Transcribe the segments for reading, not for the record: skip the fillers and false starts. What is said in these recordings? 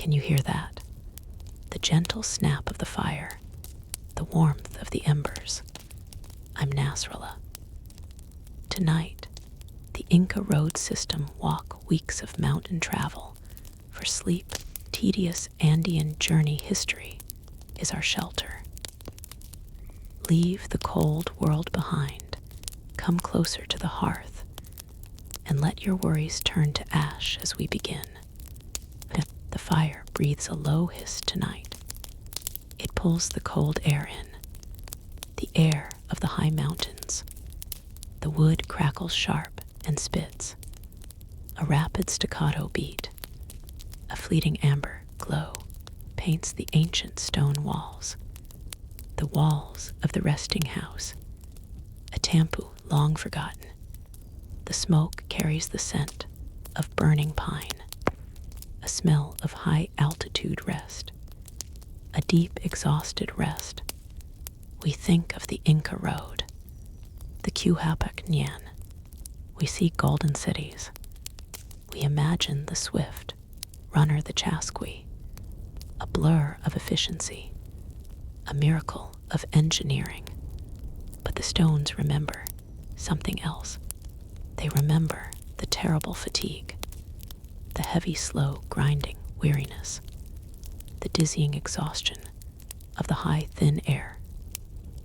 Can you hear that? The gentle snap of the fire, the warmth of the embers. I'm Nasrallah. Tonight, the Inca Road System walk weeks of mountain travel for sleep, tedious Andean journey history is our shelter. Leave the cold world behind, come closer to the hearth, and let your worries turn to ash as we begin. The fire breathes a low hiss tonight. It pulls the cold air in, the air of the high mountains. The wood crackles sharp and spits. A rapid staccato beat, a fleeting amber glow paints the ancient stone walls, the walls of the resting house, a tampu long forgotten. The smoke carries the scent of burning pine, a smell of high-altitude rest, a deep, exhausted rest. We think of the Inca Road, the Qhapaq Ñan. We see golden cities. We imagine the swift runner, the Chasqui, a blur of efficiency, a miracle of engineering. But the stones remember something else. They remember the terrible fatigue, the heavy, slow, grinding weariness, the dizzying exhaustion of the high, thin air,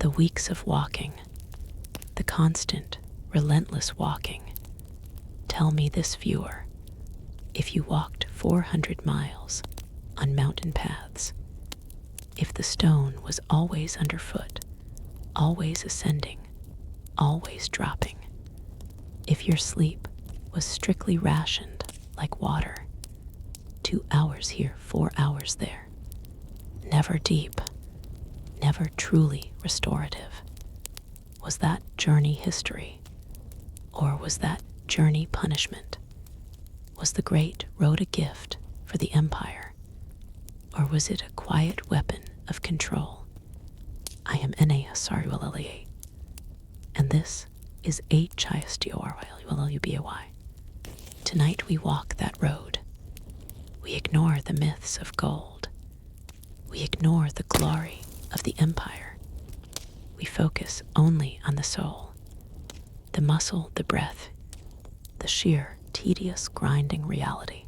the weeks of walking, the constant, relentless walking. Tell me this, viewer, if you walked 400 miles on mountain paths, if the stone was always underfoot, always ascending, always dropping, if your sleep was strictly rationed like water, 2 hours here, 4 hours there, never deep, never truly restorative. Was that journey history, or was that journey punishment? Was the great road a gift for the empire, or was it a quiet weapon of control? I am Ene Hasariwalaliye, and this is HISTORYULUBAY. Tonight we walk that road. We ignore the myths of gold. We ignore the glory of the empire. We focus only on the soul, the muscle, the breath, the sheer, tedious, grinding reality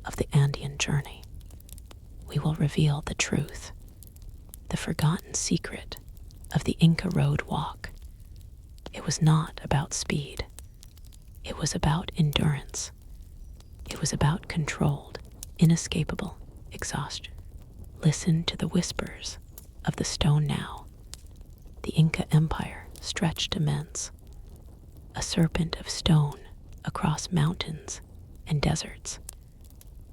of the Andean journey. We will reveal the truth, the forgotten secret of the Inca Road walk. It was not about speed. It was about endurance. It was about controlled, inescapable exhaustion. Listen to the whispers of the stone now. The Inca Empire stretched immense, a serpent of stone across mountains and deserts,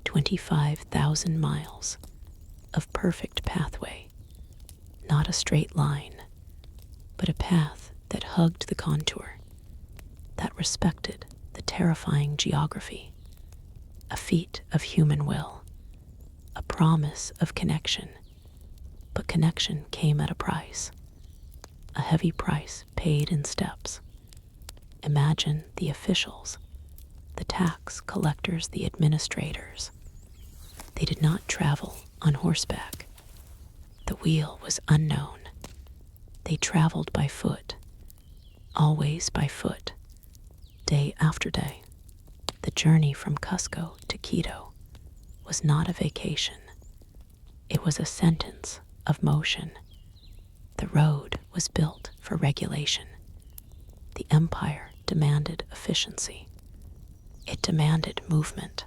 25,000 miles of perfect pathway, not a straight line, but a path that hugged the contour, that respected the terrifying geography, a feat of human will, a promise of connection. But connection came at a price, a heavy price paid in steps. Imagine the officials, the tax collectors, the administrators. They did not travel on horseback. The wheel was unknown. They traveled by foot, always by foot, day after day. The journey from Cusco to Quito was not a vacation. It was a sentence of motion. The road was built for regulation. The empire demanded efficiency. It demanded movement.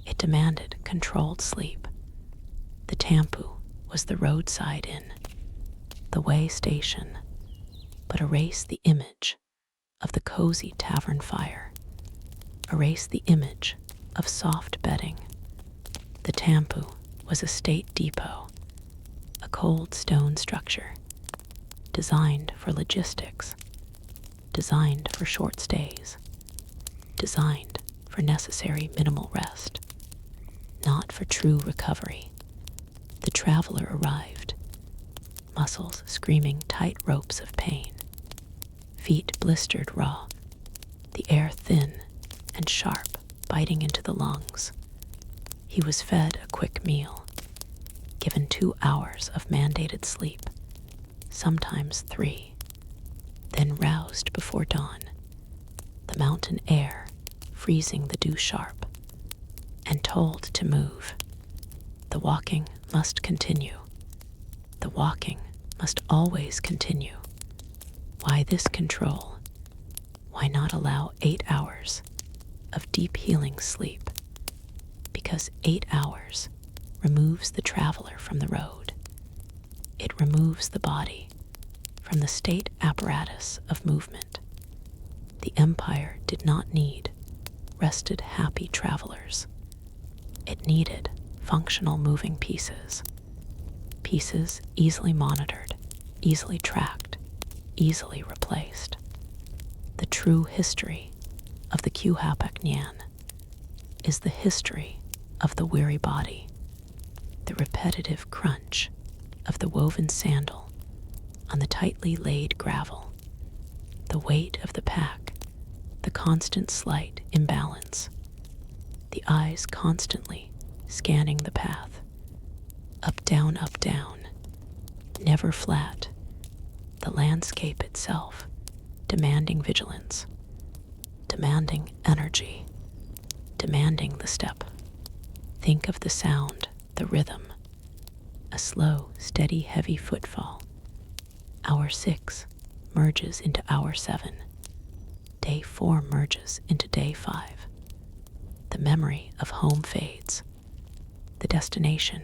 It demanded controlled sleep. The tampu was the roadside inn, the way station, but erase the image of the cozy tavern fire. Erase the image of soft bedding. The tampu was a state depot, a cold stone structure, designed for logistics, designed for short stays, designed for necessary minimal rest, not for true recovery. The traveler arrived, muscles screaming tight ropes of pain, feet blistered raw, the air thin and sharp biting into the lungs. He was fed a quick meal, given 2 hours of mandated sleep, sometimes 3, then roused before dawn, the mountain air freezing the dew sharp, and told to move. The walking must continue. The walking must always continue. Why this control? Why not allow 8 hours of deep healing sleep? Because 8 hours removes the traveler from the road. It removes the body from the state apparatus of movement. The empire did not need rested, happy travelers. It needed functional moving pieces. Pieces easily monitored, easily tracked, easily replaced. The true history of the Qhapaq Ñan is the history of the weary body, the repetitive crunch of the woven sandal on the tightly laid gravel, the weight of the pack, the constant slight imbalance, the eyes constantly scanning the path, up, down, never flat, the landscape itself demanding vigilance, demanding energy, demanding the step. Think of the sound, the rhythm, a slow, steady, heavy footfall. Hour 6 merges into hour 7. Day 4 merges into day 5. The memory of home fades. The destination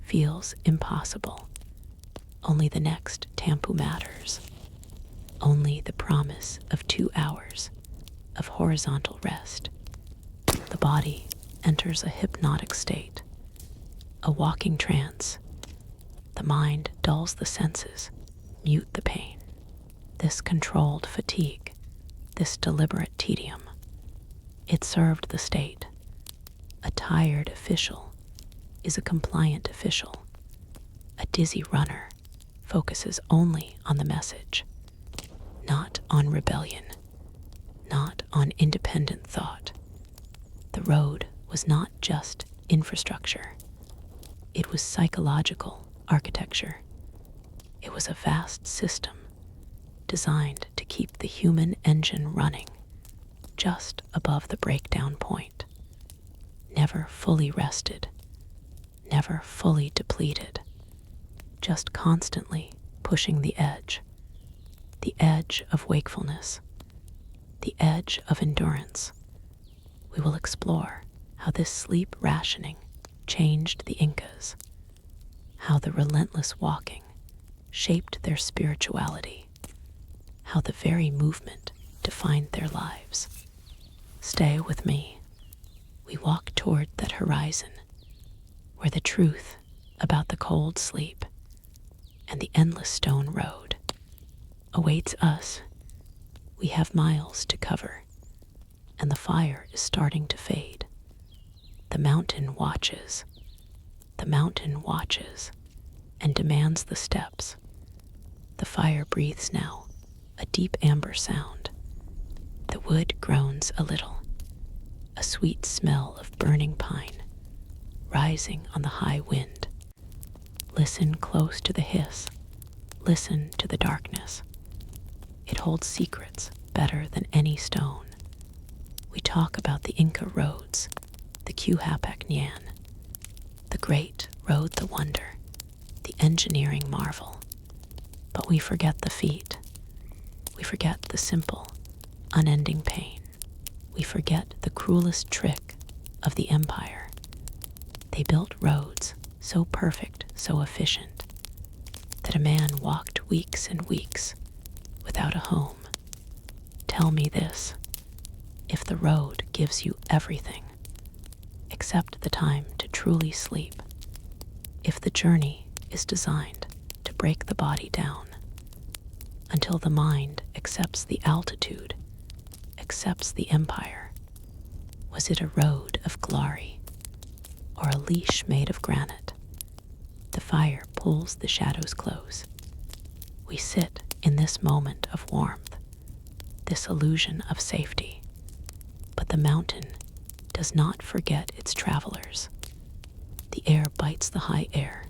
feels impossible. Only the next tampu matters. Only the promise of 2 hours of horizontal rest. The body enters a hypnotic state, a walking trance. The mind dulls the senses, mute the pain. This controlled fatigue, this deliberate tedium, it served the state. A tired official is a compliant official. A dizzy runner focuses only on the message, not on rebellion, not on independent thought. The road was not just infrastructure. It was psychological architecture. It was a vast system designed to keep the human engine running just above the breakdown point, never fully rested, never fully depleted, just constantly pushing the edge of wakefulness, the edge of endurance. We will explore how this sleep rationing changed the Incas, how the relentless walking shaped their spirituality, how the very movement defined their lives. Stay with me. We walk toward that horizon where the truth about the cold sleep and the endless stone road awaits us. We have miles to cover, and the fire is starting to fade. The mountain watches and demands the steps. The fire breathes now, a deep amber sound. The wood groans a little, a sweet smell of burning pine rising on the high wind. Listen close to the hiss, listen to the darkness. It holds secrets better than any stone. We talk about the Inca roads, the Qhapaq Ñan, the great road, the wonder, the engineering marvel. But we forget the feet. We forget the simple, unending pain. We forget the cruelest trick of the empire. They built roads so perfect, so efficient, that a man walked weeks and weeks without a home. Tell me this: if the road gives you everything, except the time to truly sleep, if the journey is designed to break the body down until the mind accepts the altitude, accepts the empire, was it a road of glory or a leash made of granite? The fire pulls the shadows close. We sit in this moment of warmth, this illusion of safety. But the mountain does not forget its travelers. The air bites the high air.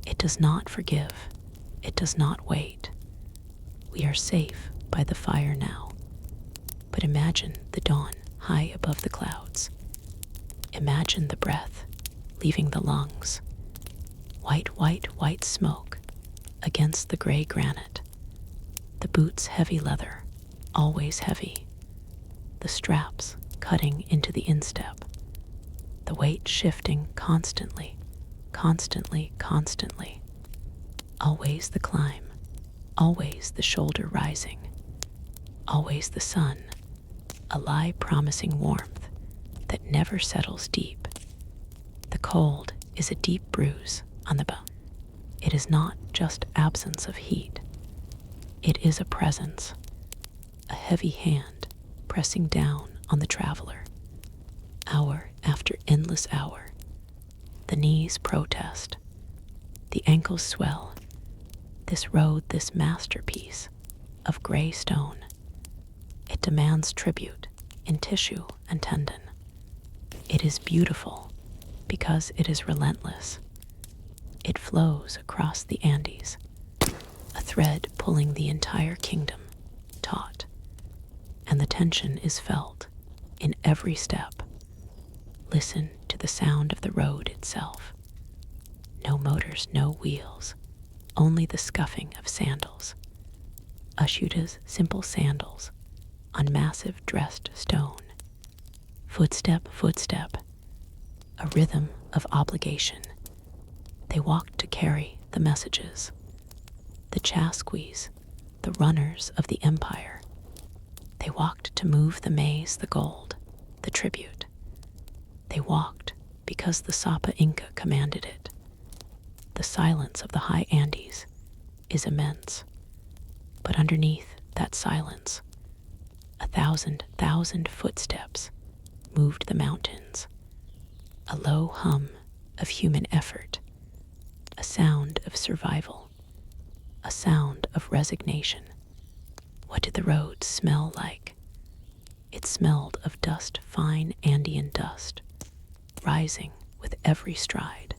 It does not forgive. It does not wait. We are safe by the fire now. But imagine the dawn high above the clouds. Imagine the breath leaving the lungs. White, white, white smoke against the gray granite. The boots heavy leather, always heavy. The straps cutting into the instep. The weight shifting constantly, constantly, constantly. Always the climb, always the shoulder rising. Always the sun, a lie promising warmth that never settles deep. The cold is a deep bruise on the bone. It is not just absence of heat. It is a presence, a heavy hand pressing down on the traveler. Hour after endless hour, the knees protest, the ankles swell. This road, this masterpiece of gray stone, it demands tribute in tissue and tendon. It is beautiful because it is relentless. It flows across the Andes, a thread pulling the entire kingdom taut, and the tension is felt in every step. Listen to the sound of the road itself. No motors, no wheels, only the scuffing of sandals. Ashuta's simple sandals on massive dressed stone. Footstep, footstep, a rhythm of obligation. They walked to carry the messages. The chasquis, the runners of the empire. They walked to move the maize, the gold, the tribute. They walked because the Sapa Inca commanded it. The silence of the high Andes is immense. But underneath that silence, 1,000 footsteps moved the mountains. A low hum of human effort, a sound of survival, a sound of resignation. What did the road smell like? It smelled of dust, fine Andean dust, rising with every stride.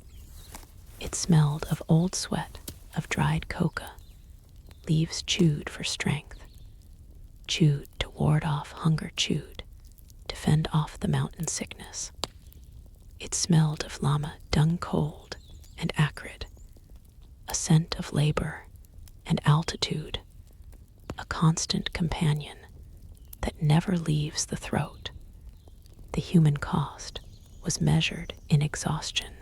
It smelled of old sweat, of dried coca, leaves chewed for strength, chewed to ward off hunger, chewed to fend off the mountain sickness. It smelled of llama dung, cold and acrid, a scent of labor and altitude, a constant companion that never leaves the throat. The human cost was measured in exhaustion.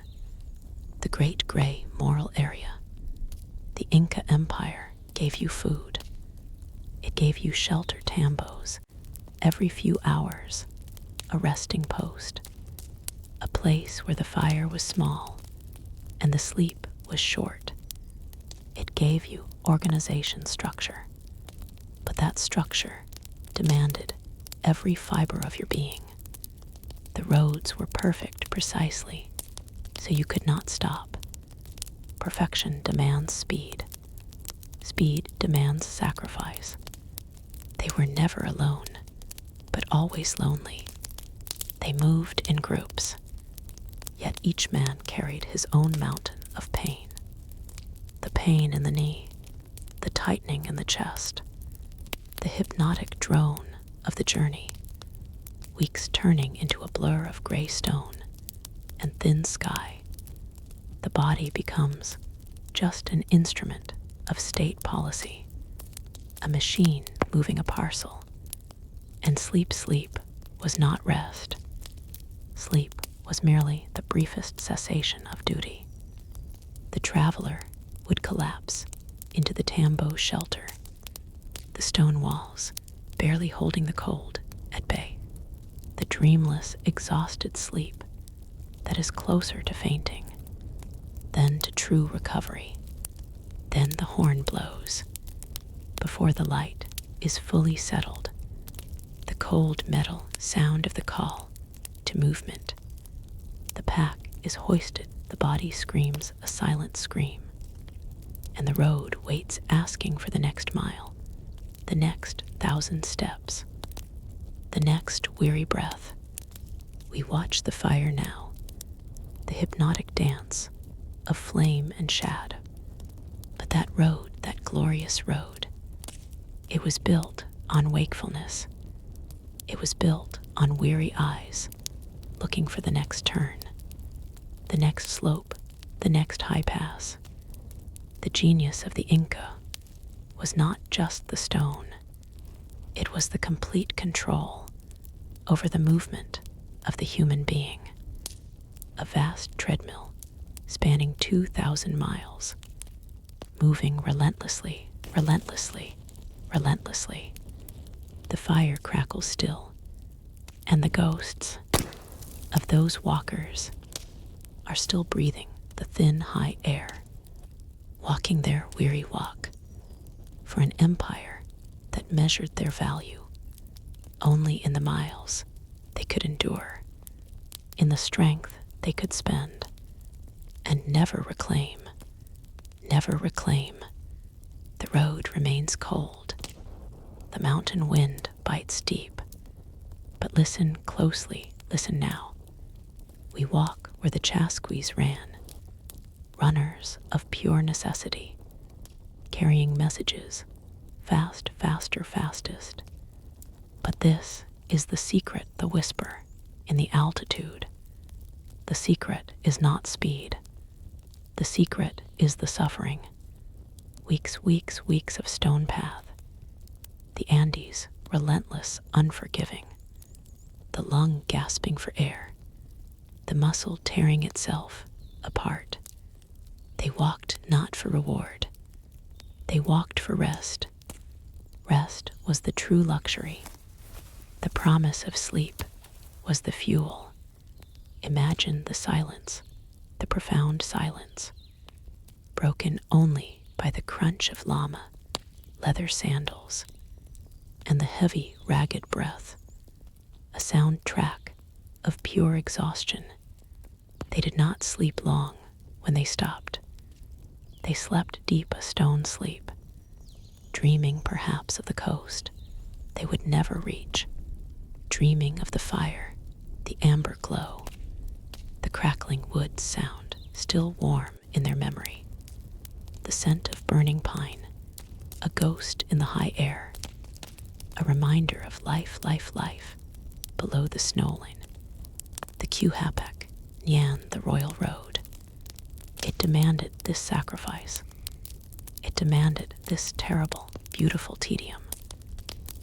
The great gray moral area. The Inca Empire gave you food. It gave you shelter, tambos, every few hours, a resting post, a place where the fire was small and the sleep was short. It gave you organization, structure, but that structure demanded every fiber of your being. The roads were perfect precisely, so you could not stop. Perfection demands speed. Speed demands sacrifice. They were never alone, but always lonely. They moved in groups, yet each man carried his own mountain of pain. The pain in the knee, the tightening in the chest, the hypnotic drone of the journey, weeks turning into a blur of gray stone and thin sky. The body becomes just an instrument of state policy, a machine moving a parcel. And sleep was not rest. Sleep was merely the briefest cessation of duty. The traveler would collapse into the tambo shelter, the stone walls barely holding the cold at bay. The dreamless, exhausted sleep that is closer to fainting, then to true recovery. Then the horn blows. Before the light is fully settled, the cold metal sound of the call to movement. The pack is hoisted, the body screams a silent scream, and the road waits, asking for the next mile, the next 1,000 steps, the next weary breath. We watch the fire now. the hypnotic dance of flame and shadow. But that road, that glorious road, it was built on wakefulness. It was built on weary eyes, looking for the next turn, the next slope, the next high pass. The genius of the Inca was not just the stone. It was the complete control over the movement of the human being. A vast treadmill spanning 2,000 miles, moving relentlessly, relentlessly, relentlessly. The fire crackles still, and the ghosts of those walkers are still breathing the thin, high air, walking their weary walk for an empire that measured their value only in the miles they could endure, in the strength they could spend, and never reclaim, never reclaim. The road remains cold. The mountain wind bites deep. But listen closely, listen now. We walk where the Chasquis ran, runners of pure necessity, carrying messages, fast, faster, fastest. But this is the secret, the whisper, in the altitude. The secret is not speed. The secret is the suffering. Weeks, weeks, weeks of stone path. The Andes, relentless, unforgiving. The lung gasping for air. The muscle tearing itself apart. They walked not for reward. They walked for rest. Rest was the true luxury. The promise of sleep was the fuel. Imagine the silence, the profound silence, broken only by the crunch of llama, leather sandals, and the heavy, ragged breath, a soundtrack of pure exhaustion. They did not sleep long when they stopped. They slept deep, a stone sleep, dreaming perhaps of the coast they would never reach, dreaming of the fire, the amber glow, the crackling wood sound still warm in their memory, the scent of burning pine, a ghost in the high air, a reminder of life, life, life below the snowline, the Qhapaq Ñan, the royal road. It demanded this sacrifice. It demanded this terrible, beautiful tedium.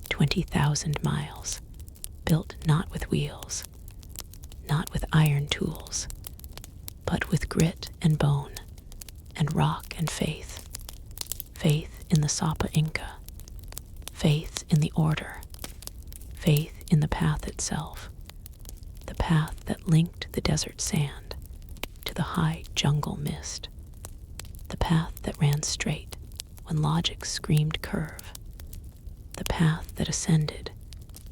20,000 miles, built not with wheels, not with iron tools, but with grit and bone, and rock and faith. Faith in the Sapa Inca, faith in the order, faith in the path itself, the path that linked the desert sand to the high jungle mist, the path that ran straight when logic screamed curve, the path that ascended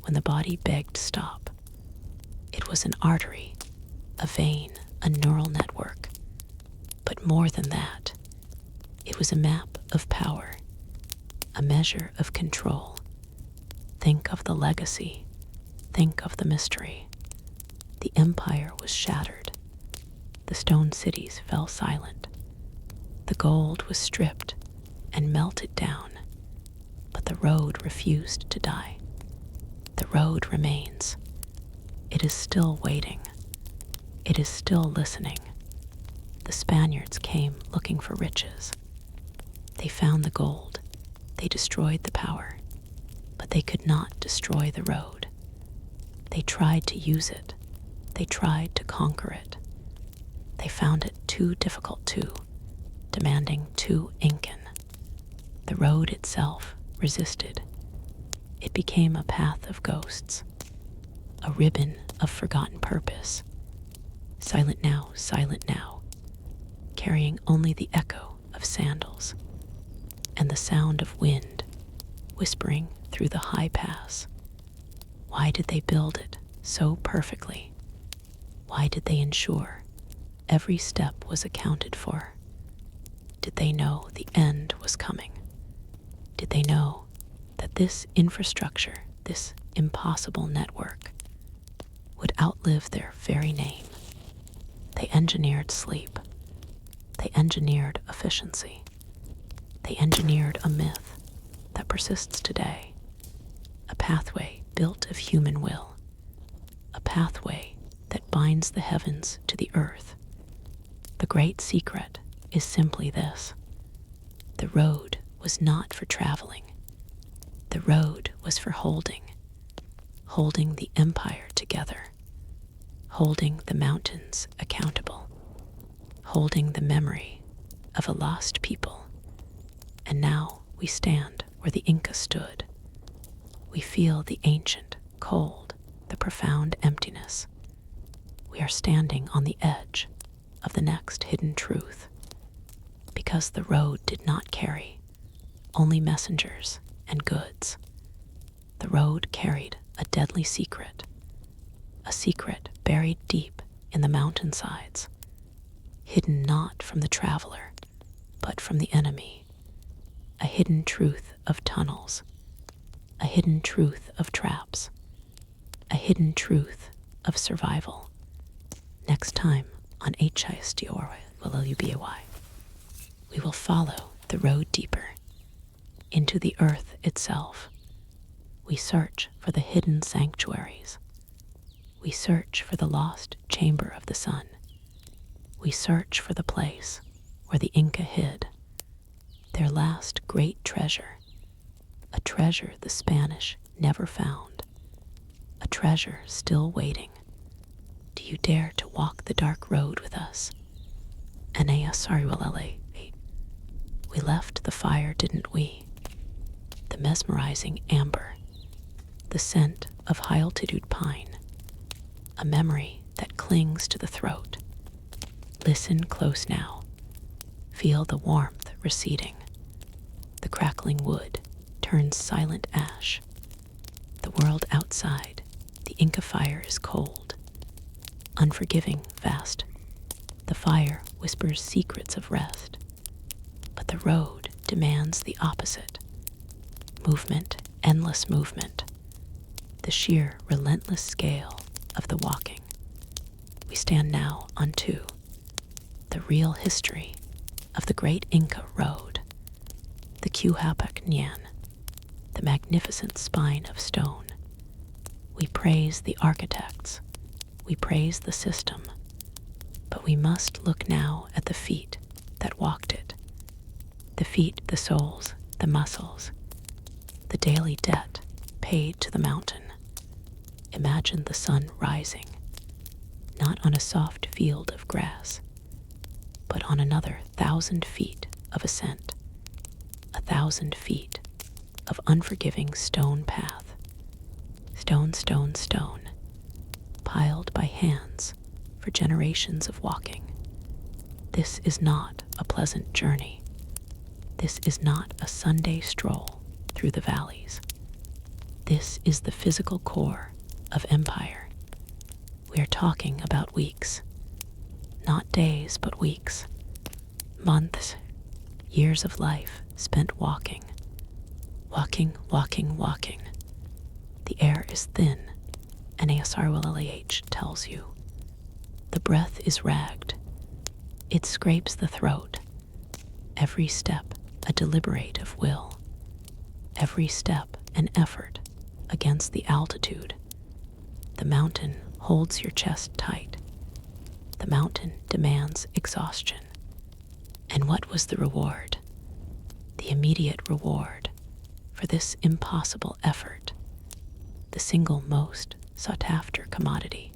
when the body begged stop. It was an artery, a vein, a neural network. But more than that, it was a map of power, a measure of control. Think of the legacy. Think of the mystery. The empire was shattered. The stone cities fell silent. The gold was stripped and melted down. But the road refused to die. The road remains. It is still waiting. It is still listening. The Spaniards came looking for riches. They found the gold. They destroyed the power. But they could not destroy the road. They tried to use it. They tried to conquer it. They found it too difficult too, demanding too Incan. The road itself resisted. It became a path of ghosts, a ribbon of forgotten purpose. Silent now, carrying only the echo of sandals and the sound of wind whispering through the high pass. Why did they build it so perfectly? Why did they ensure every step was accounted for? Did they know the end was coming? Did they know that this infrastructure, this impossible network, would outlive their very name? They engineered sleep. They engineered efficiency. They engineered a myth that persists today, a pathway built of human will, a pathway that binds the heavens to the earth. The great secret is simply this: the road was not for traveling. The road was for holding the empire together, holding the mountains accountable, holding the memory of a lost people. And now we stand where the Inca stood. We feel the ancient cold, the profound emptiness. We are standing on the edge of the next hidden truth, because the road did not carry only messengers and goods. The road carried a deadly secret, a secret buried deep in the mountainsides, hidden not from the traveler, but from the enemy. A hidden truth of tunnels, a hidden truth of traps, a hidden truth of survival. Next time on HISTORY, we will follow the road deeper into the earth itself. We search for the hidden sanctuaries. We search for the lost chamber of the sun. We search for the place where the Inca hid their last great treasure, a treasure the Spanish never found, a treasure still waiting. Do you dare to walk the dark road with us? We left the fire, didn't we? The mesmerizing amber, the scent of high-altitude pine, a memory that clings to the throat. Listen close now. Feel the warmth receding. The crackling wood turns silent ash. The world outside, the Inca fire is cold, unforgiving, vast. The fire whispers secrets of rest, but the road demands the opposite. Movement, endless movement, the sheer, relentless scale of the walking. We stand now on the real history of the great Inca Road, the Qhapaq Ñan, the magnificent spine of stone. We praise the architects, we praise the system, but we must look now at the feet that walked it, the feet, the souls, the muscles, the daily debt paid to the mountain. Imagine the sun rising, not on a soft field of grass, but on another 1,000 feet of ascent, 1,000 feet of unforgiving stone path, stone, stone, stone, piled by hands for generations of walking. This is not a pleasant journey. This is not a Sunday stroll through the valleys. This is the physical core of empire. We are talking about weeks, not days, but weeks, months, years of life spent walking, walking, walking, walking. The air is thin, and ASRWLH tells you. The breath is ragged. It scrapes the throat. Every step a deliberate of will. Every step an effort against the altitude. The mountain holds your chest tight. The mountain demands exhaustion. And what was the reward? The immediate reward for this impossible effort, the single most sought-after commodity.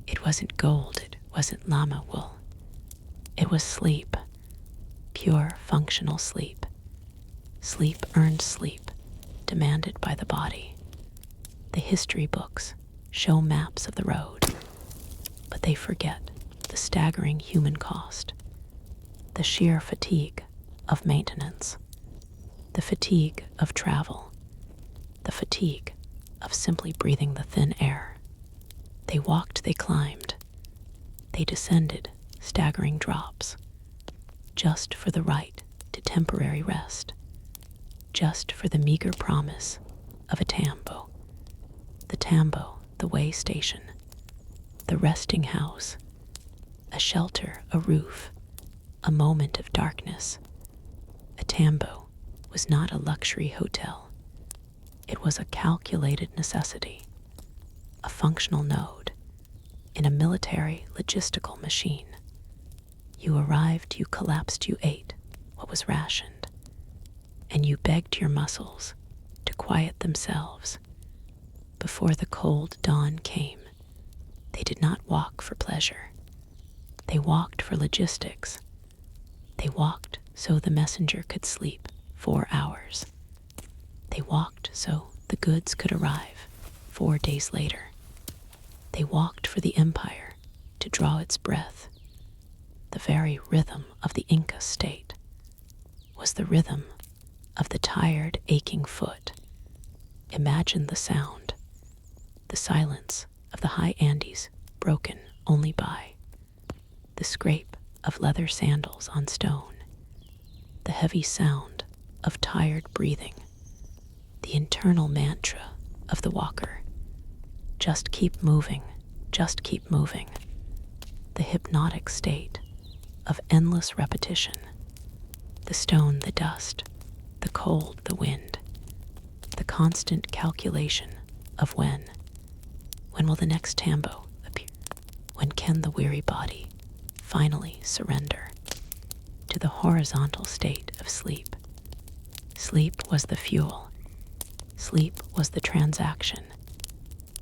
It wasn't gold, it wasn't llama wool. It was sleep, pure functional sleep. Sleep, earned sleep, demanded by the body. The history books show maps of the road, but they forget the staggering human cost, the sheer fatigue of maintenance, the fatigue of travel, the fatigue of simply breathing the thin air. They walked, they climbed, they descended staggering drops, just for the right to temporary rest, just for the meager promise of a tambo. The tambo, the way station, the resting house, A shelter, a roof, a moment of darkness. A tambo was not a luxury hotel. It was a calculated necessity, a functional node in a military logistical machine. You arrived, you collapsed, you ate what was rationed, and you begged your muscles to quiet themselves. Before the cold dawn came, they did not walk for pleasure. They walked for logistics. They walked so the messenger could sleep 4 hours. They walked so the goods could arrive 4 days later. They walked for the empire to draw its breath. The very rhythm of the Inca state was the rhythm of the tired, aching foot. Imagine the sound, the silence of the high Andes broken only by the scrape of leather sandals on stone, the heavy sound of tired breathing, the internal mantra of the walker. Just keep moving, just keep moving. The hypnotic state of endless repetition. The stone, the dust, the cold, the wind. The constant calculation of when. When will the next tambo appear? When can the weary body finally surrender to the horizontal state of sleep? Sleep was the fuel. Sleep was the transaction.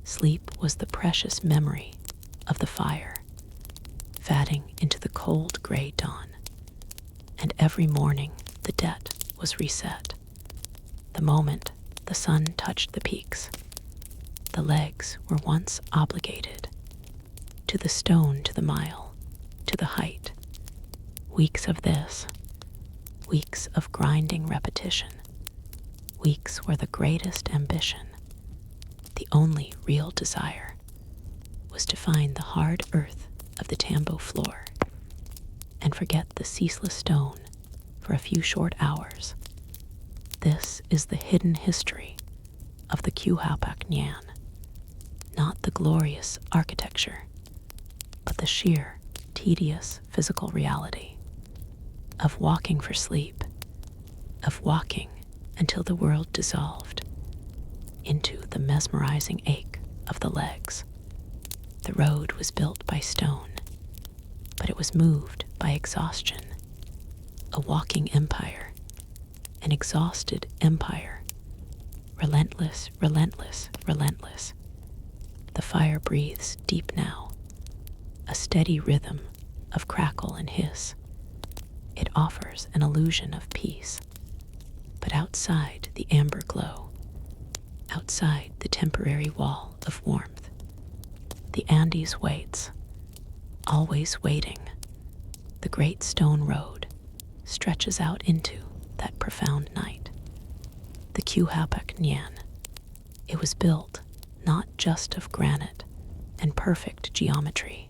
Sleep was the precious memory of the fire, fatting into the cold gray dawn. And every morning the debt was reset. The moment the sun touched the peaks, the legs were once obligated to the stone, to the mile, to the height. Weeks of this, weeks of grinding repetition, weeks where the greatest ambition, the only real desire, was to find the hard earth of the tambo floor and forget the ceaseless stone for a few short hours. This is the hidden history of the Qhapaq Ñan, not the glorious architecture, but the sheer, tedious physical reality of walking for sleep, of walking until the world dissolved into the mesmerizing ache of the legs. The road was built by stone, but it was moved by exhaustion. A walking empire, an exhausted empire, relentless, relentless, relentless. The fire breathes deep now, a steady rhythm of crackle and hiss. It offers an illusion of peace, but outside the amber glow, outside the temporary wall of warmth, the Andes waits, always waiting. The great stone road stretches out into that profound night. The Qhapaq Ñan. It was built not just of granite and perfect geometry.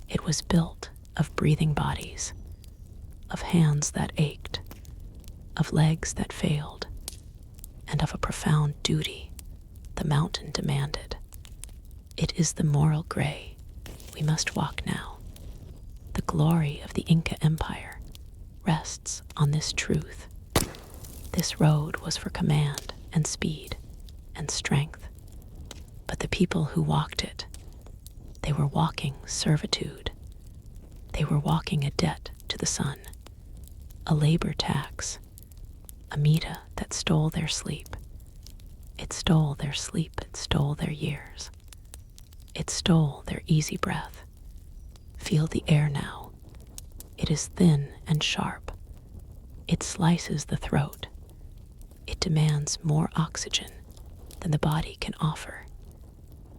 It was built of breathing bodies, of hands that ached, of legs that failed, and of a profound duty the mountain demanded. It is the moral gray we must walk now. The glory of the Inca Empire rests on this truth. This road was for command and speed and strength, but the people who walked it, they were walking servitude. They were walking a debt to the sun, a labor tax, a mita that stole their sleep. It stole their sleep, it stole their years. It stole their easy breath. Feel the air now. It is thin and sharp. It slices the throat. It demands more oxygen than the body can offer.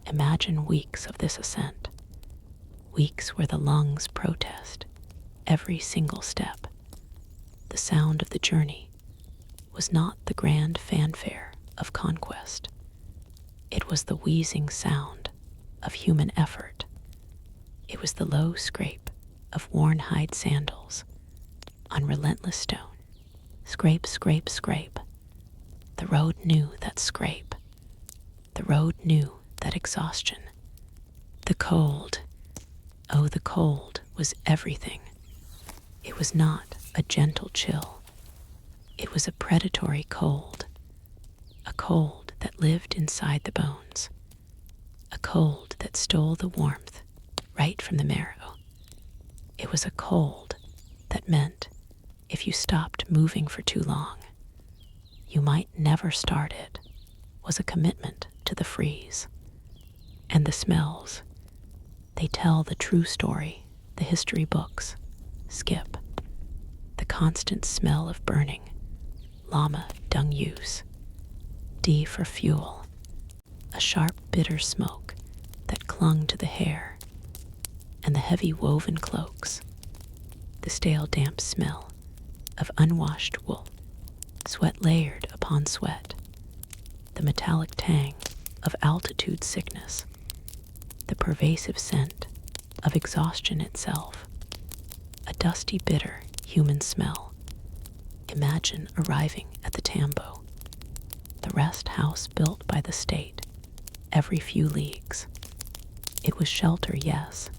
Imagine weeks of this ascent, weeks where the lungs protest every single step. The sound of the journey was not the grand fanfare of conquest. It was the wheezing sound of human effort. It was the low scrape of worn hide sandals on relentless stone. Scrape, scrape, scrape. The road knew that scrape. The road knew that exhaustion. The cold, Oh, the cold was everything. It was not a gentle chill. It was a predatory cold, a cold that lived inside the bones, a cold that stole the warmth right from the marrow. It was a cold that meant if you stopped moving for too long, you might never start it, was a commitment to the freeze. And the smells, they tell the true story the history books skip. The constant smell of burning, llama dung use, D for fuel, a sharp bitter smoke that clung to the hair, and the heavy woven cloaks, the stale damp smell of unwashed wool, sweat layered upon sweat, the metallic tang of altitude sickness, the pervasive scent of exhaustion itself, a dusty bitter human smell. Imagine arriving at the Tambo, the rest house built by the state every few leagues. It was shelter, yes,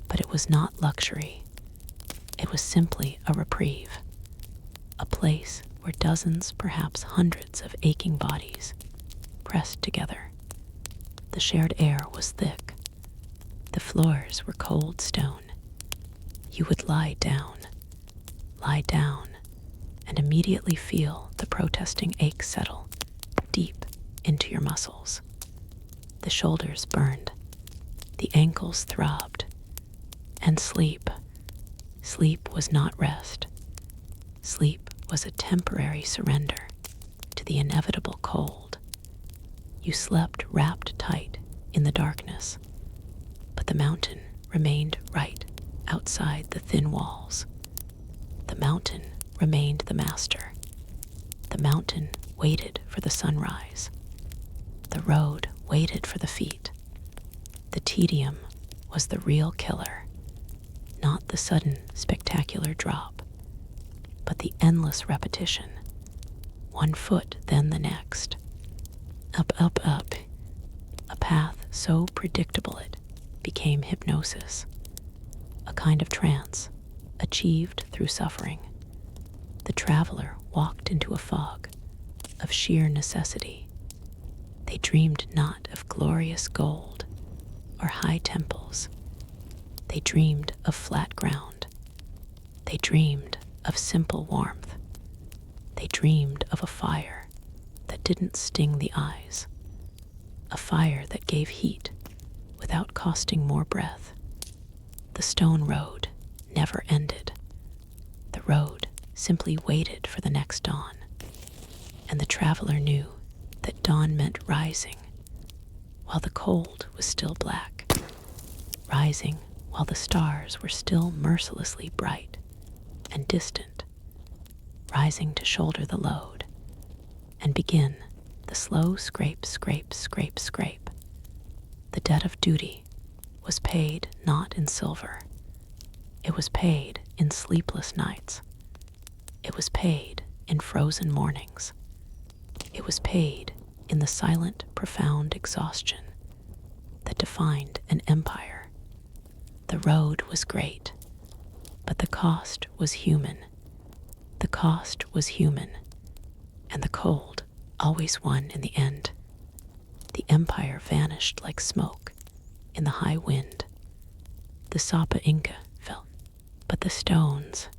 but it was not luxury. It was simply a reprieve, a place where dozens, perhaps hundreds of aching bodies pressed together. The shared air was thick. The floors were cold stone. You would lie down, and immediately feel the protesting ache settle deep into your muscles. The shoulders burned, the ankles throbbed, and sleep was not rest. Sleep was a temporary surrender to the inevitable cold. You slept wrapped tight in the darkness, but the mountain remained right outside the thin walls. The mountain remained the master. The mountain waited for the sunrise. The road waited for the feet. The tedium was the real killer, not the sudden spectacular drop, but the endless repetition, one foot then the next, up, a path so predictable it became hypnosis, a kind of trance achieved through suffering. The traveler walked into a fog of sheer necessity. They dreamed not of glorious gold or high temples. They dreamed of flat ground. They dreamed of simple warmth. They dreamed of a fire that didn't sting the eyes, a fire that gave heat without costing more breath. The stone road never ended. The road simply waited for the next dawn, and the traveler knew that dawn meant rising while the cold was still black, rising while the stars were still mercilessly bright and distant, rising to shoulder the load and begin the slow scrape. The debt of duty was paid not in silver. It was paid in sleepless nights. It was paid in frozen mornings. It was paid in the silent, profound exhaustion that defined an empire. The road was great, but the cost was human. The cost was human, and the cold always won in the end. The empire vanished like smoke in the high wind. The Sapa Inca fell, but the stones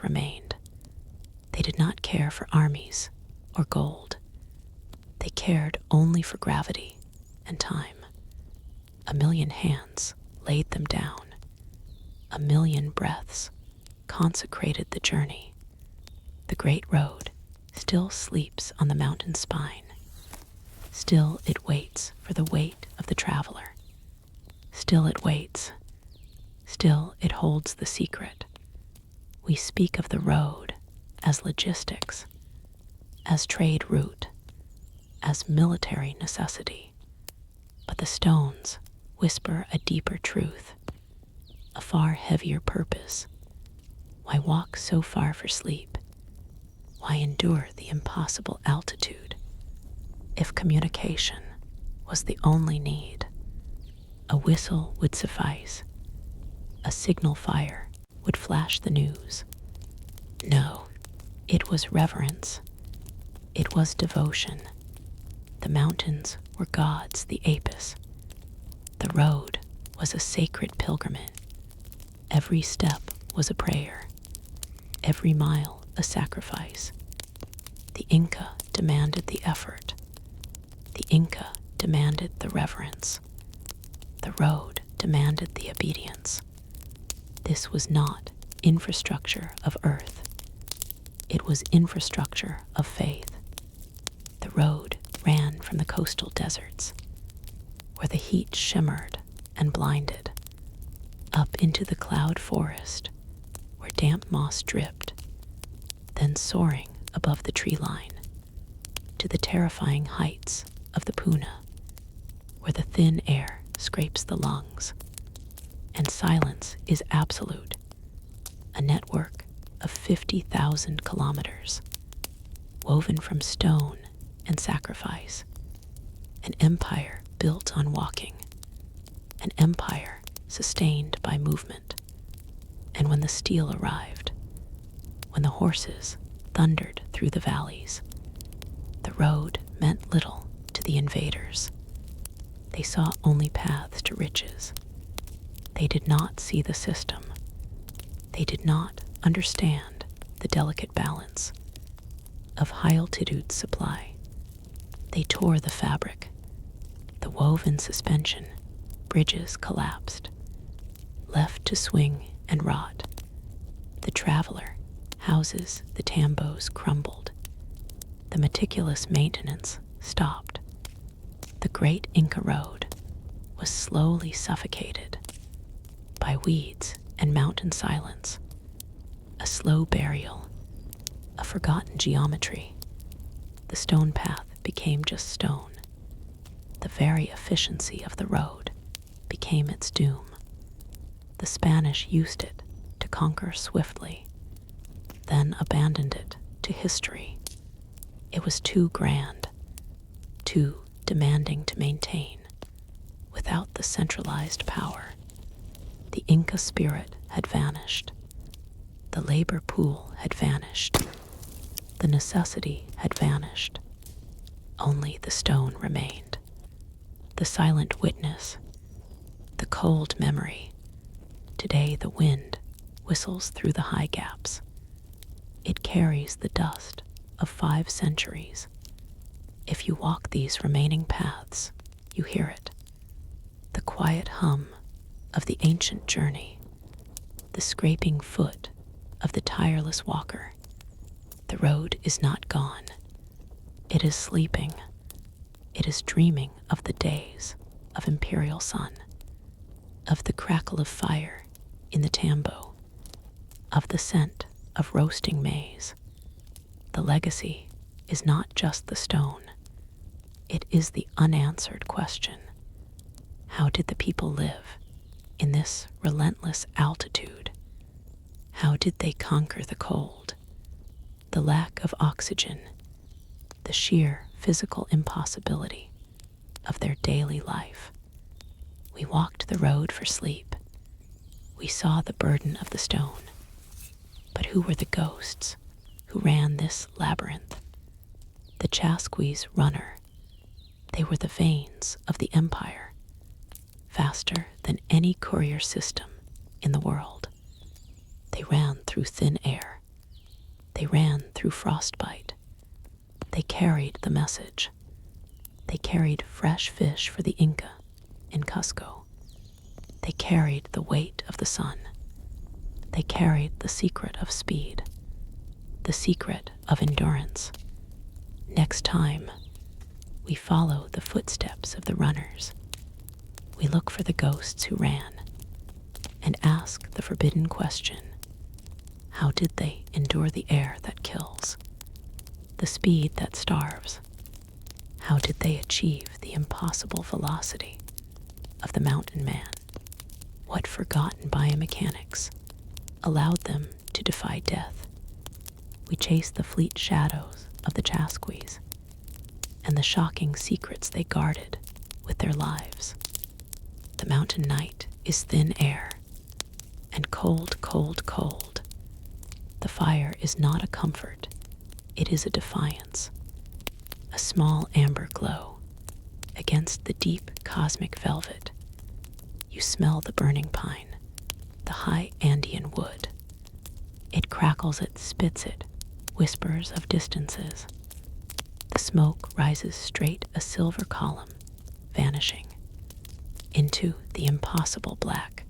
remained. They did not care for armies or gold. They cared only for gravity and time. 1,000,000 hands laid them down. 1,000,000 breaths consecrated the journey. The great road still sleeps on the mountain spine. Still it waits for the weight of the traveler. Still it waits. Still it holds the secret. We speak of the road as logistics, as trade route, as military necessity. But the stones whisper a deeper truth, a far heavier purpose. Why walk so far for sleep? Why endure the impossible altitude if communication was the only need? A whistle would suffice. A signal fire would flash the news. No, it was reverence. It was devotion. The mountains were gods, the Apis. The road was a sacred pilgrimage. Every step was a prayer. Every mile a sacrifice. The Inca demanded the effort. The Inca demanded the reverence. The road demanded the obedience. This was not infrastructure of earth. It was infrastructure of faith. The road ran from the coastal deserts, where the heat shimmered and blinded, up into the cloud forest, where damp moss dripped, then soaring above the tree line, to the terrifying heights of the Puna, where the thin air scrapes the lungs, and silence is absolute, a network of 50,000 kilometers, woven from stone and sacrifice, an empire built on walking, an empire sustained by movement. And when the steel arrived, when the horses thundered through the valleys, the road meant little to the invaders. They saw only paths to riches. They did not see the system. They did not understand the delicate balance of high-altitude supply. They tore the fabric. The woven suspension, bridges collapsed, left to swing and rot. The traveler, houses, the tambos crumbled. The meticulous maintenance stopped. The great Inca Road was slowly suffocated by weeds and mountain silence, a slow burial, a forgotten geometry. The stone path became just stone. The very efficiency of the road became its doom. The Spanish used it to conquer swiftly, then abandoned it to history. It was too grand, too demanding to maintain without the centralized power. The Inca spirit had vanished. The labor pool had vanished. The necessity had vanished. Only the stone remained. The silent witness, the cold memory. Today the wind whistles through the high gaps. It carries the dust of 5 centuries. If you walk these remaining paths, you hear it. The quiet hum of the ancient journey, the scraping foot of the tireless walker. The road is not gone. It is sleeping. It is dreaming of the days of imperial sun, of the crackle of fire in the tambo, of the scent of roasting maize. The legacy is not just the stone. It is the unanswered question. How did the people live in this relentless altitude? How did they conquer the cold, the lack of oxygen, the sheer physical impossibility of their daily life? We walked the road for sleep. We saw the burden of the stone. But who were the ghosts who ran this labyrinth? The Chasqui's runner. They were the veins of the empire, faster than any courier system in the world. They ran through thin air. They ran through frostbite. They carried the message. They carried fresh fish for the Inca in Cusco. They carried the weight of the sun. They carried the secret of speed, the secret of endurance. Next time, we follow the footsteps of the runners. We look for the ghosts who ran and ask the forbidden question. How did they endure the air that kills, the speed that starves? How did they achieve the impossible velocity of the mountain man? What forgotten biomechanics allowed them to defy death? We chase the fleet shadows of the Chasquis and the shocking secrets they guarded with their lives. The mountain night is thin air, and cold, cold, cold. The fire is not a comfort, it is a defiance. A small amber glow against the deep cosmic velvet. You smell the burning pine, the high Andean wood. It crackles it, spits it, whispers of distances. The smoke rises straight a silver column, vanishing into the impossible black.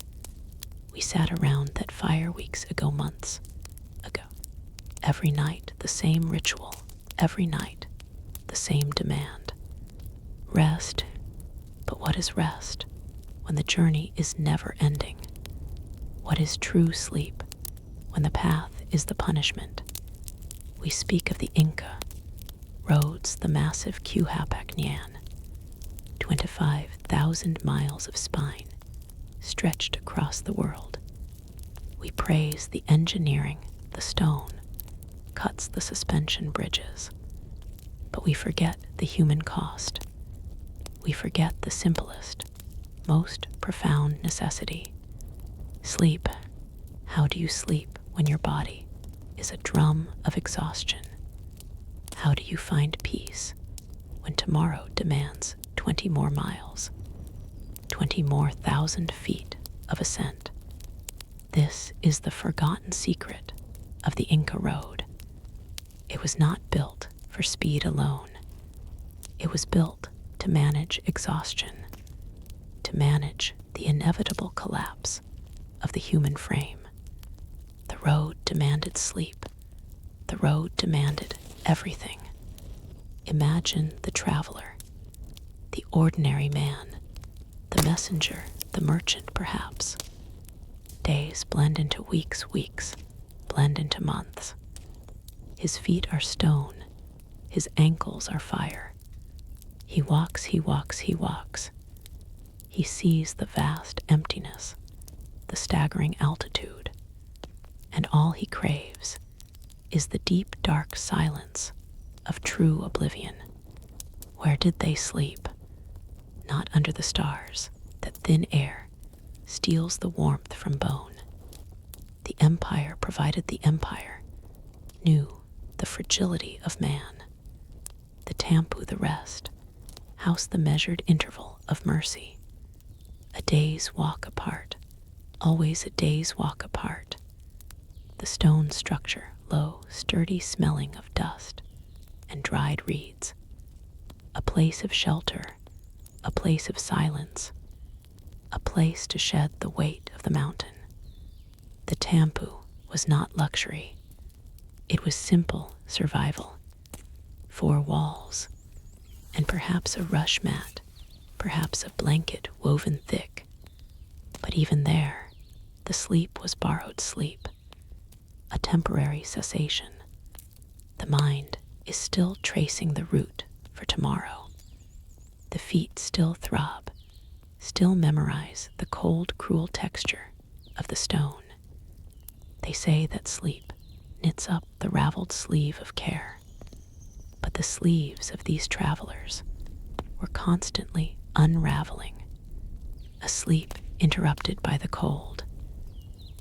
We sat around that fire weeks ago, months ago. Every night the same ritual, every night the same demand. Rest, but what is rest when the journey is never ending? What is true sleep when the path is the punishment? We speak of the Inca roads, the massive Qhapaq Ñan, 25,000 miles of spine stretched across the world. We praise the engineering, the stone cuts the suspension bridges, but we forget the human cost. We forget the simplest, most profound necessity. Sleep. How do you sleep when your body is a drum of exhaustion? How do you find peace when tomorrow demands 20 more miles, 20 more thousand feet of ascent? This is the forgotten secret of the Inca Road. It was not built for speed alone. It was built to manage exhaustion, to manage the inevitable collapse of the human frame. The road demanded sleep. The road demanded everything. Imagine the traveler, the ordinary man, the messenger, the merchant perhaps. Days blend into weeks, weeks blend into months. His feet are stone, his ankles are fire. He walks, he walks, he walks. He sees the vast emptiness, the staggering altitude, and all he craves is the deep, dark silence of true oblivion. Where did they sleep? Not under the stars, that thin air steals the warmth from bone. The empire provided the empire, knew the fragility of man. The tampu the rest, house the measured interval of mercy. A day's walk apart, always a day's walk apart. The stone structure, low, sturdy smelling of dust and dried reeds. A place of shelter, a place of silence, a place to shed the weight of the mountain. The tampu was not luxury. It was simple survival. 4 walls, and perhaps a rush mat, perhaps a blanket woven thick. But even there, the sleep was borrowed sleep, a temporary cessation. The mind is still tracing the route for tomorrow. The feet still throb, still memorize the cold, cruel texture of the stone. They say that sleep knits up the raveled sleeve of care, but the sleeves of these travelers were constantly unraveling, a sleep interrupted by the cold,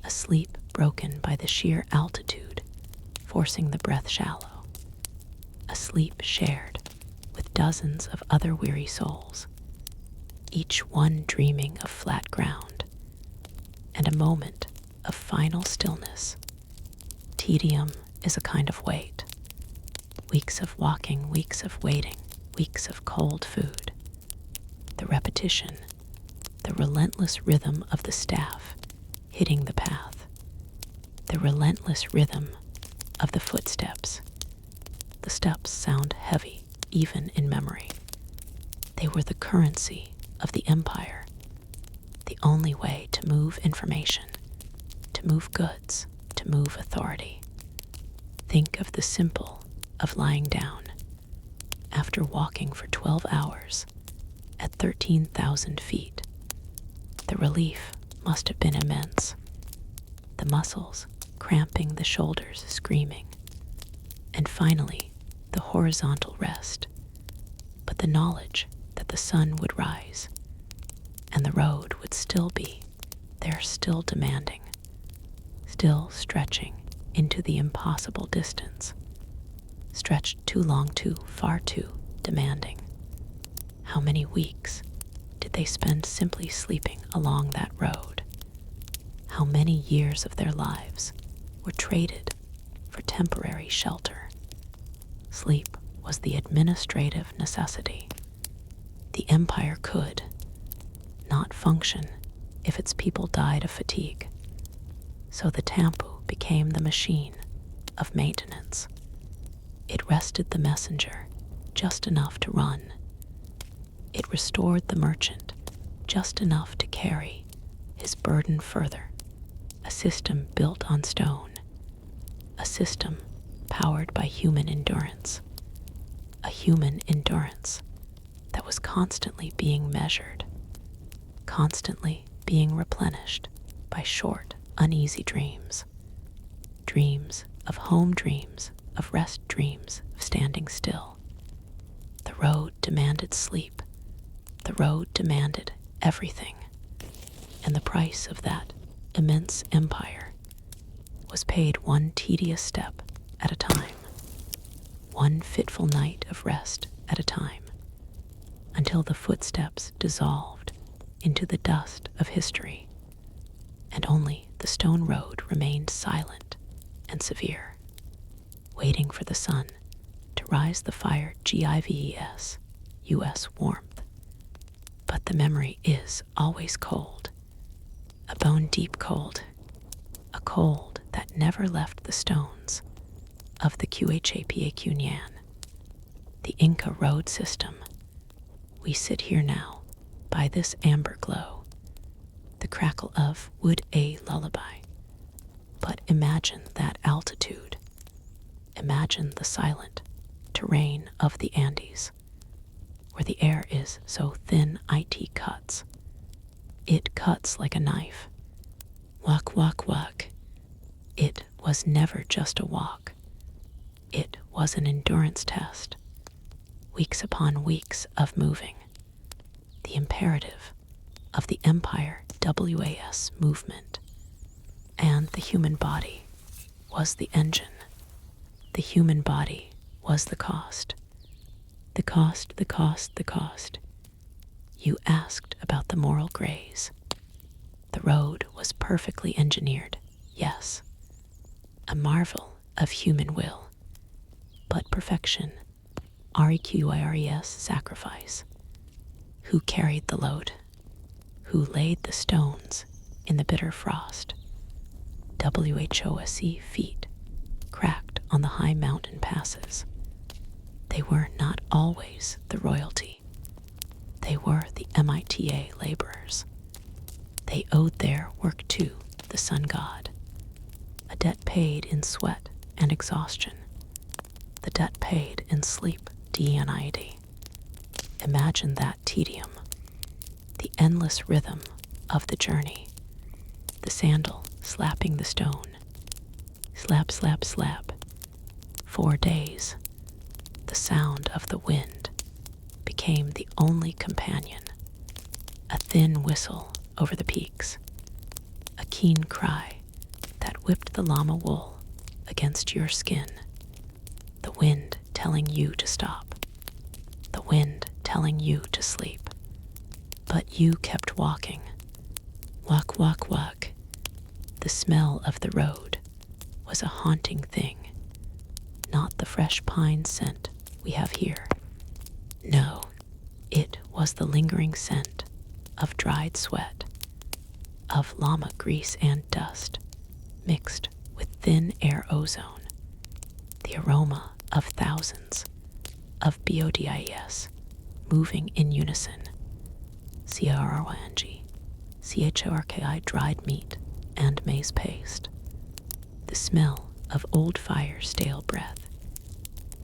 a sleep broken by the sheer altitude, forcing the breath shallow, a sleep shared with dozens of other weary souls, each one dreaming of flat ground and a moment of final stillness. Tedium is a kind of wait. Weeks of walking, weeks of waiting, weeks of cold food. The repetition, the relentless rhythm of the staff hitting the path, the relentless rhythm of the footsteps. The steps sound heavy, even in memory. They were the currency of the empire, the only way to move information, to move goods, to move authority. Think of the simple of lying down after walking for 12 hours at 13,000 feet. The relief must have been immense. The muscles cramping, the shoulders screaming, and finally the horizontal rest, but the knowledge that the sun would rise, and the road would still be there, still demanding, still stretching into the impossible distance, stretched too long, too far, too demanding. How many weeks did they spend simply sleeping along that road? How many years of their lives were traded for temporary shelter? Sleep was the administrative necessity. The empire could not function if its people died of fatigue. So the tampu became the machine of maintenance. It rested the messenger just enough to run. It restored the merchant just enough to carry his burden further. A system built on stone, a system powered by human endurance, a human endurance that was constantly being measured, constantly being replenished by short, uneasy dreams. Dreams of home, dreams of rest, dreams of standing still. The road demanded sleep. The road demanded everything. And the price of that immense empire was paid one tedious step at a time, one fitful night of rest at a time, until the footsteps dissolved into the dust of history, and only the stone road remained silent and severe, waiting for the sun to rise the fire gives, U.S. warmth. But the memory is always cold, a bone-deep cold, a cold that never left the stones of the Qhapaq Ñan, the Inca Road System. We sit here now by this amber glow, the crackle of wood a lullaby. But imagine that altitude. Imagine the silent terrain of the Andes, where the air is so thin it cuts. It cuts like a knife. Walk, walk, walk. It was never just a walk. It was an endurance test. Weeks upon weeks of moving. The imperative of the Empire WAS movement. And the human body was the engine. The human body was the cost. The cost, the cost, the cost. You asked about the moral grays. The road was perfectly engineered, yes. A marvel of human will. But perfection, requires sacrifice. Who carried the load? Who laid the stones in the bitter frost? WHOSE feet cracked on the high mountain passes. They were not always the royalty. They were the MITA laborers. They owed their work to the sun god, a debt paid in sweat and exhaustion, the debt paid in sleep, DNID. Imagine that tedium, the endless rhythm of the journey, the sandal slapping the stone, slap, slap, slap. 4 days, the sound of the wind became the only companion, a thin whistle over the peaks, a keen cry that whipped the llama wool against your skin, the wind telling you to stop, the wind telling you to sleep. But you kept walking. Walk, walk, walk. The smell of the road was a haunting thing, not the fresh pine scent we have here. No, it was the lingering scent of dried sweat, of llama grease and dust, mixed with thin air ozone, the aroma of thousands of BODIS moving in unison, CRRYNG, CHORKI dried meat and maize paste, the smell of old fire stale breath,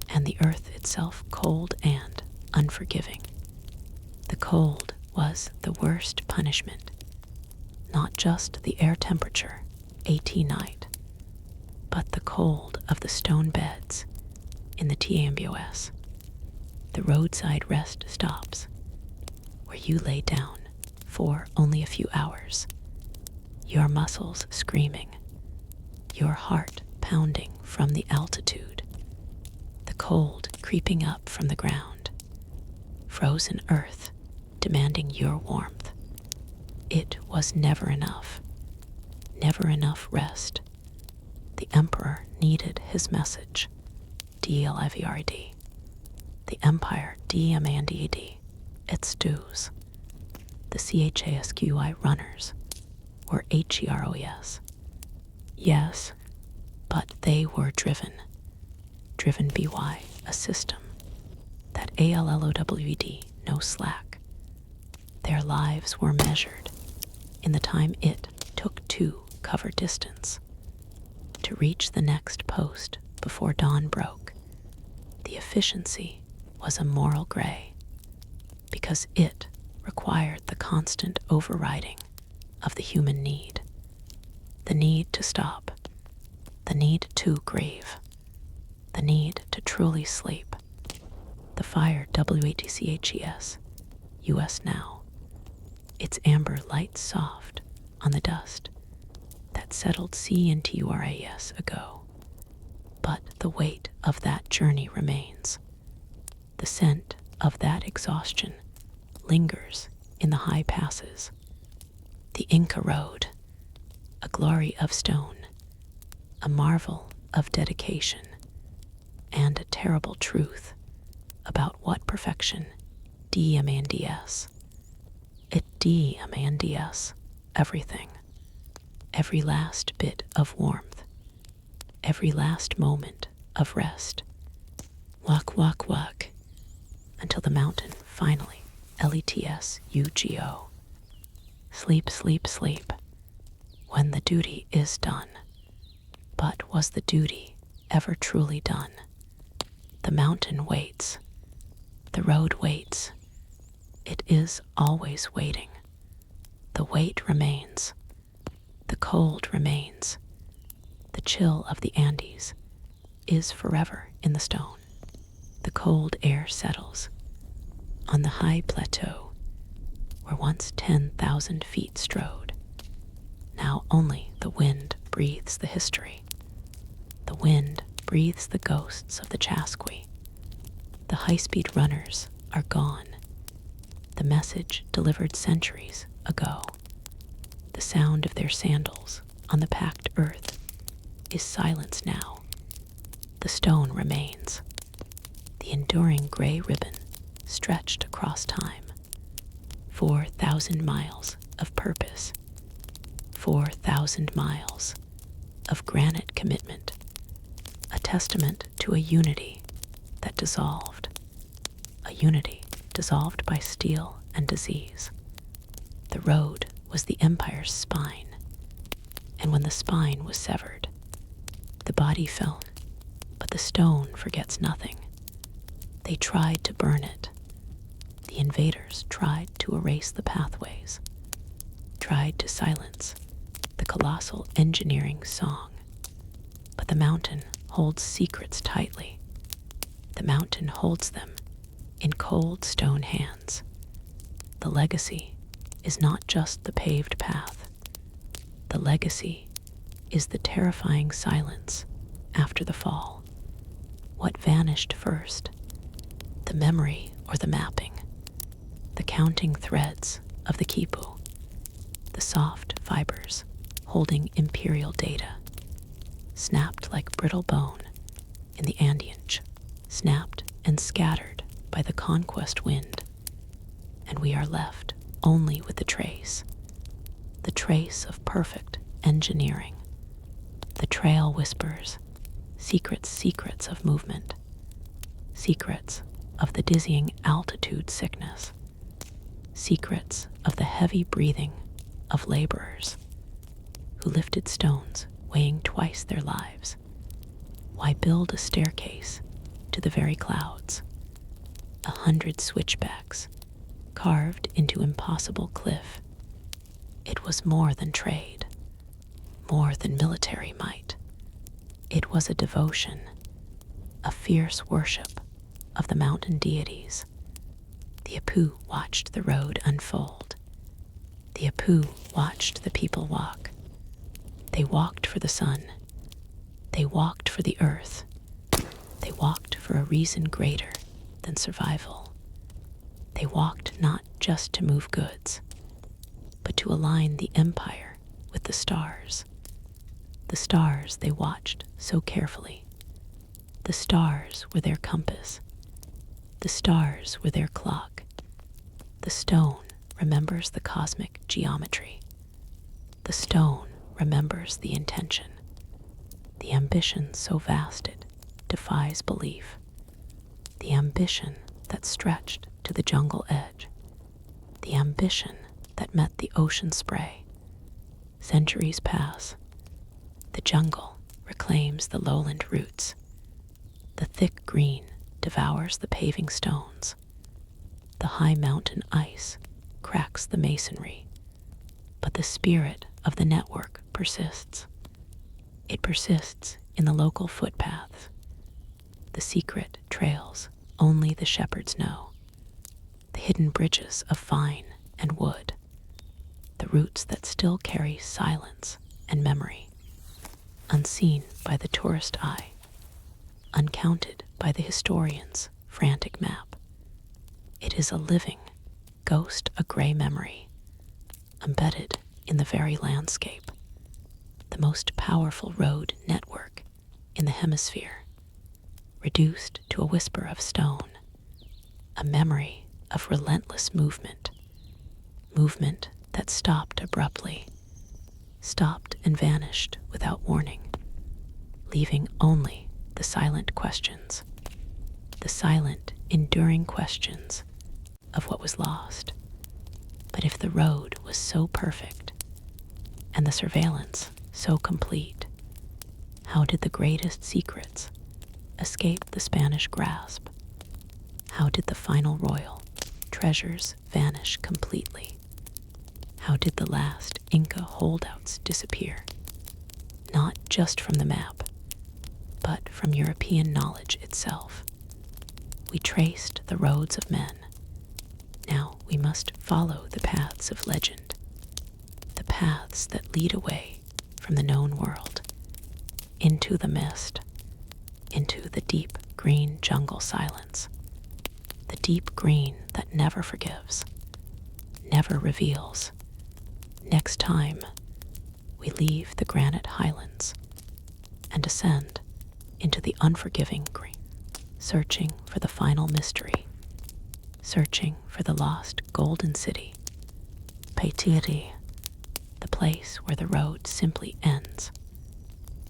and the earth itself cold and unforgiving. The cold was the worst punishment, not just the air temperature, AT night, but the cold of the stone beds in the TAMBOS, the roadside rest stops, where you lay down for only a few hours, your muscles screaming, your heart pounding from the altitude, the cold creeping up from the ground, frozen earth demanding your warmth. It was never enough rest. The emperor needed his message, DLIVRD. The empire DMANDED, its dues. The CHASQI runners were HEROES. Yes, but they were driven BY, a system. That ALLOWED, no slack. Their lives were measured in the time it took to cover distance, to reach the next post before dawn broke. The efficiency was a moral gray, because it required the constant overriding of the human need, the need to stop, the need to grieve, the need to truly sleep. The fire WATCHES, US now, its amber light soft on the dust that settled CNTURAS ago. But the weight of that journey remains. The scent of that exhaustion lingers in the high passes. The Inca Road, a glory of stone, a marvel of dedication, and a terrible truth about what perfection demands. It demands everything, every last bit of warmth, every last moment of rest. Walk, until the mountain finally LETSUGO. Sleep, when the duty is done. But was the duty ever truly done? The mountain waits. The road waits. It is always waiting. The weight remains. The cold remains. The chill of the Andes is forever in the stone. The cold air settles on the high plateau where once 10,000 feet strode. Now only the wind breathes the history. The wind breathes the ghosts of the Chasqui. The high-speed runners are gone. The message delivered centuries ago. The sound of their sandals on the packed earth is silence now. The stone remains. The enduring gray ribbon stretched across time. 4,000 miles of purpose. 4,000 miles of granite commitment. A testament to a unity that dissolved. A unity dissolved by steel and disease. The road was the empire's spine, and when the spine was severed, the body fell, but the stone forgets nothing. They tried to burn it. The invaders tried to erase the pathways, tried to silence the colossal engineering song. But the mountain holds secrets tightly. The mountain holds them in cold stone hands. The legacy is not just the paved path. The legacy is the terrifying silence after the fall. What vanished first? The memory or the mapping? The counting threads of the quipu? The soft fibers holding imperial data? Snapped like brittle bone in the Andean, snapped and scattered by the conquest wind. And we are left only with the trace of perfect engineering. The trail whispers, secrets of movement, secrets of the dizzying altitude sickness, secrets of the heavy breathing of laborers who lifted stones weighing twice their lives. Why build a staircase to the very clouds? 100 switchbacks carved into impossible cliff. It was more than trade, more than military might. It was a devotion, a fierce worship of the mountain deities. The Apu watched the road unfold. The Apu watched the people walk. They walked for the sun. They walked for the earth. They walked for a reason greater than survival. They walked not just to move goods, but to align the empire with the stars. The stars they watched so carefully. The stars were their compass. The stars were their clock. The stone remembers the cosmic geometry. The stone remembers the intention. The ambition so vast it defies belief. The ambition that stretched to the jungle edge. The ambition that met the ocean spray. Centuries pass. The jungle reclaims the lowland roots. The thick green devours the paving stones. The high mountain ice cracks the masonry. But the spirit of the network persists. It persists in the local footpaths. The secret trails only the shepherds know. The hidden bridges of vine and wood. The routes that still carry silence and memory. Unseen by the tourist eye. Uncounted by the historian's frantic map. It is a living ghost, a gray memory, embedded in the very landscape, the most powerful road network in the hemisphere, reduced to a whisper of stone, a memory of relentless movement that stopped abruptly, stopped and vanished without warning, leaving only the silent questions, the silent, enduring questions of what was lost. But if the road was so perfect, and the surveillance so complete, how did the greatest secrets escape the Spanish grasp? How did the final royal treasures vanish completely? How did the last Inca holdouts disappear? Not just from the map, but from European knowledge itself. We traced the roads of men. Now we must follow the paths of legend, the paths that lead away from the known world, into the mist, into the deep green jungle silence, the deep green that never forgives, never reveals. Next time, we leave the granite highlands and descend into the unforgiving green, searching for the final mystery, searching for the lost golden city, Paitiri, the place where the road simply ends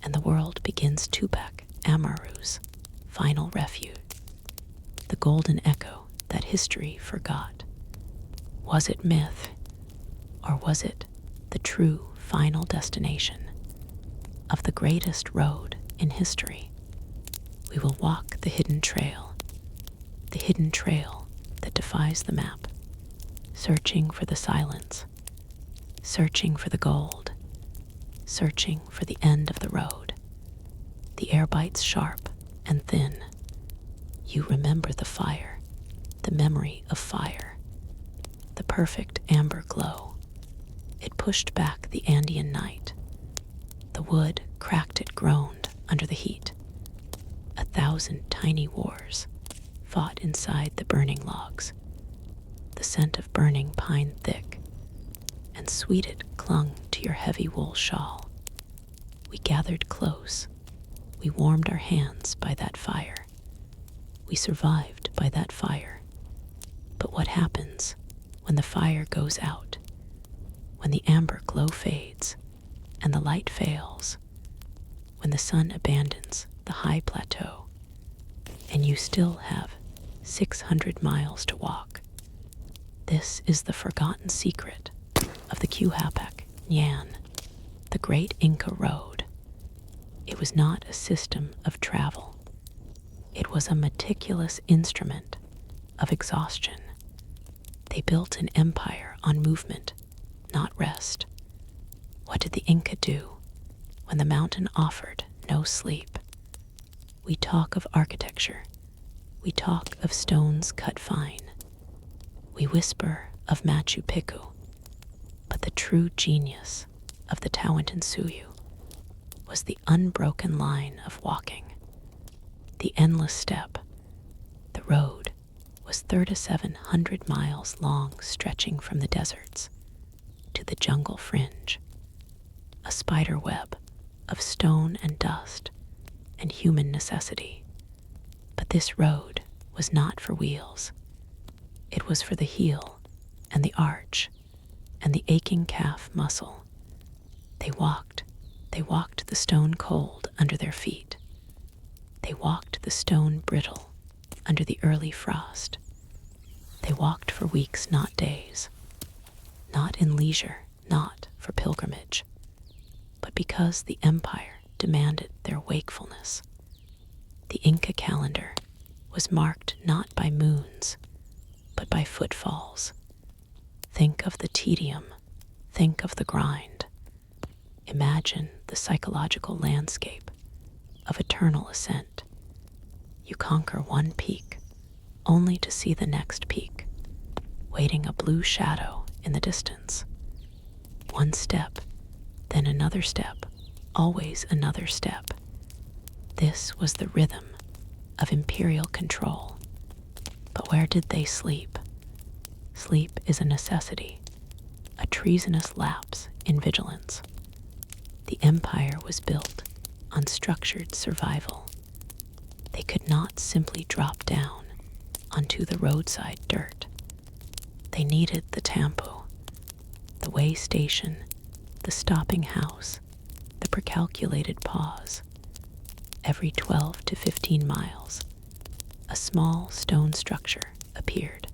and the world begins. Qhapaq Ñan's final refuge, the golden echo that history forgot. Was it myth, or was it the true final destination of the greatest road in history? We will walk the hidden trail that defies the map, searching for the silence, searching for the gold, searching for the end of the road. The air bites sharp and thin. You remember the fire, the memory of fire, the perfect amber glow. It pushed back the Andean night. The wood cracked, it groaned under the heat. 1,000 tiny wars fought inside the burning logs. The scent of burning pine thick and sweet it clung to your heavy wool shawl. We gathered close. We warmed our hands by that fire. We survived by that fire. But what happens when the fire goes out? When the amber glow fades and the light fails? When the sun abandons the high plateau and you still have 600 miles to walk? This is the forgotten secret of the Qhapaq Ñan, the great Inca Road. It was not a system of travel. It was a meticulous instrument of exhaustion. They built an empire on movement, not rest. What did the Inca do when the mountain offered no sleep? We talk of architecture. We talk of stones cut fine. We whisper of Machu Picchu. But the true genius of the Tawantinsuyu was the unbroken line of walking, the endless step. The road was 3,700 miles long, stretching from the deserts to the jungle fringe, a spider web of stone and dust and human necessity. But this road was not for wheels. It was for the heel and the arch and the aching calf muscle. They walked the stone cold under their feet. They walked the stone brittle under the early frost. They walked for weeks, not days, not in leisure, not for pilgrimage, but because the empire demanded their wakefulness. The Inca calendar was marked not by moons, but by footfalls. Think of the tedium, think of the grind. Imagine the psychological landscape of eternal ascent. You conquer one peak, only to see the next peak, waiting a blue shadow in the distance. One step, then another step, always another step. This was the rhythm of imperial control. But where did they sleep? Sleep is a necessity, a treasonous lapse in vigilance. The empire was built on structured survival. They could not simply drop down onto the roadside dirt. They needed the tampu, the way station, the stopping house, the precalculated pause. Every 12 to 15 miles, a small stone structure appeared.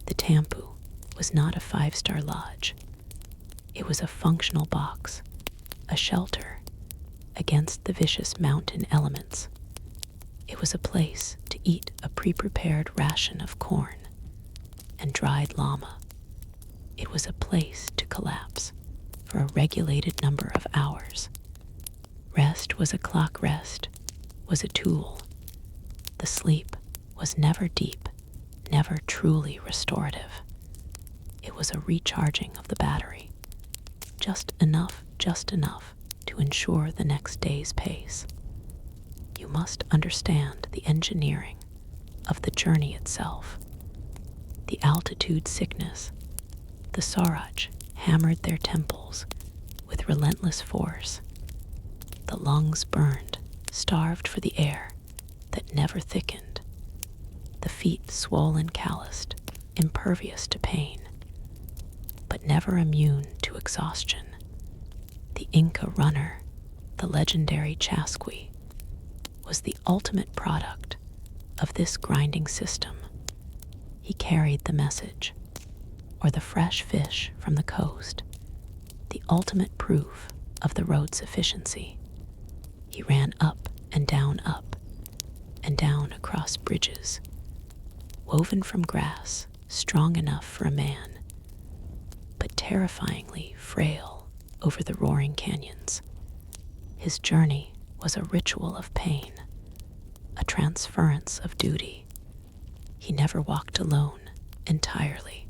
The tampu was not a five-star lodge. It was a functional box, a shelter against the vicious mountain elements. It was a place to eat a pre-prepared ration of corn and dried llama. It was a place to collapse for a regulated number of hours. Rest was a clock, rest was a tool. The sleep was never deep, never truly restorative. It was a recharging of the battery, just enough to ensure the next day's pace. You must understand the engineering of the journey itself. The altitude sickness, the Saraj hammered their temples with relentless force. The lungs burned, starved for the air that never thickened. The feet swollen, calloused, impervious to pain, but never immune to exhaustion. The Inca runner, the legendary Chhapaq, was the ultimate product of this grinding system. He carried the message, or the fresh fish from the coast, the ultimate proof of the road's efficiency. He ran up and down across bridges, woven from grass, strong enough for a man, but terrifyingly frail over the roaring canyons. His journey was a ritual of pain, a transference of duty. He never walked alone entirely.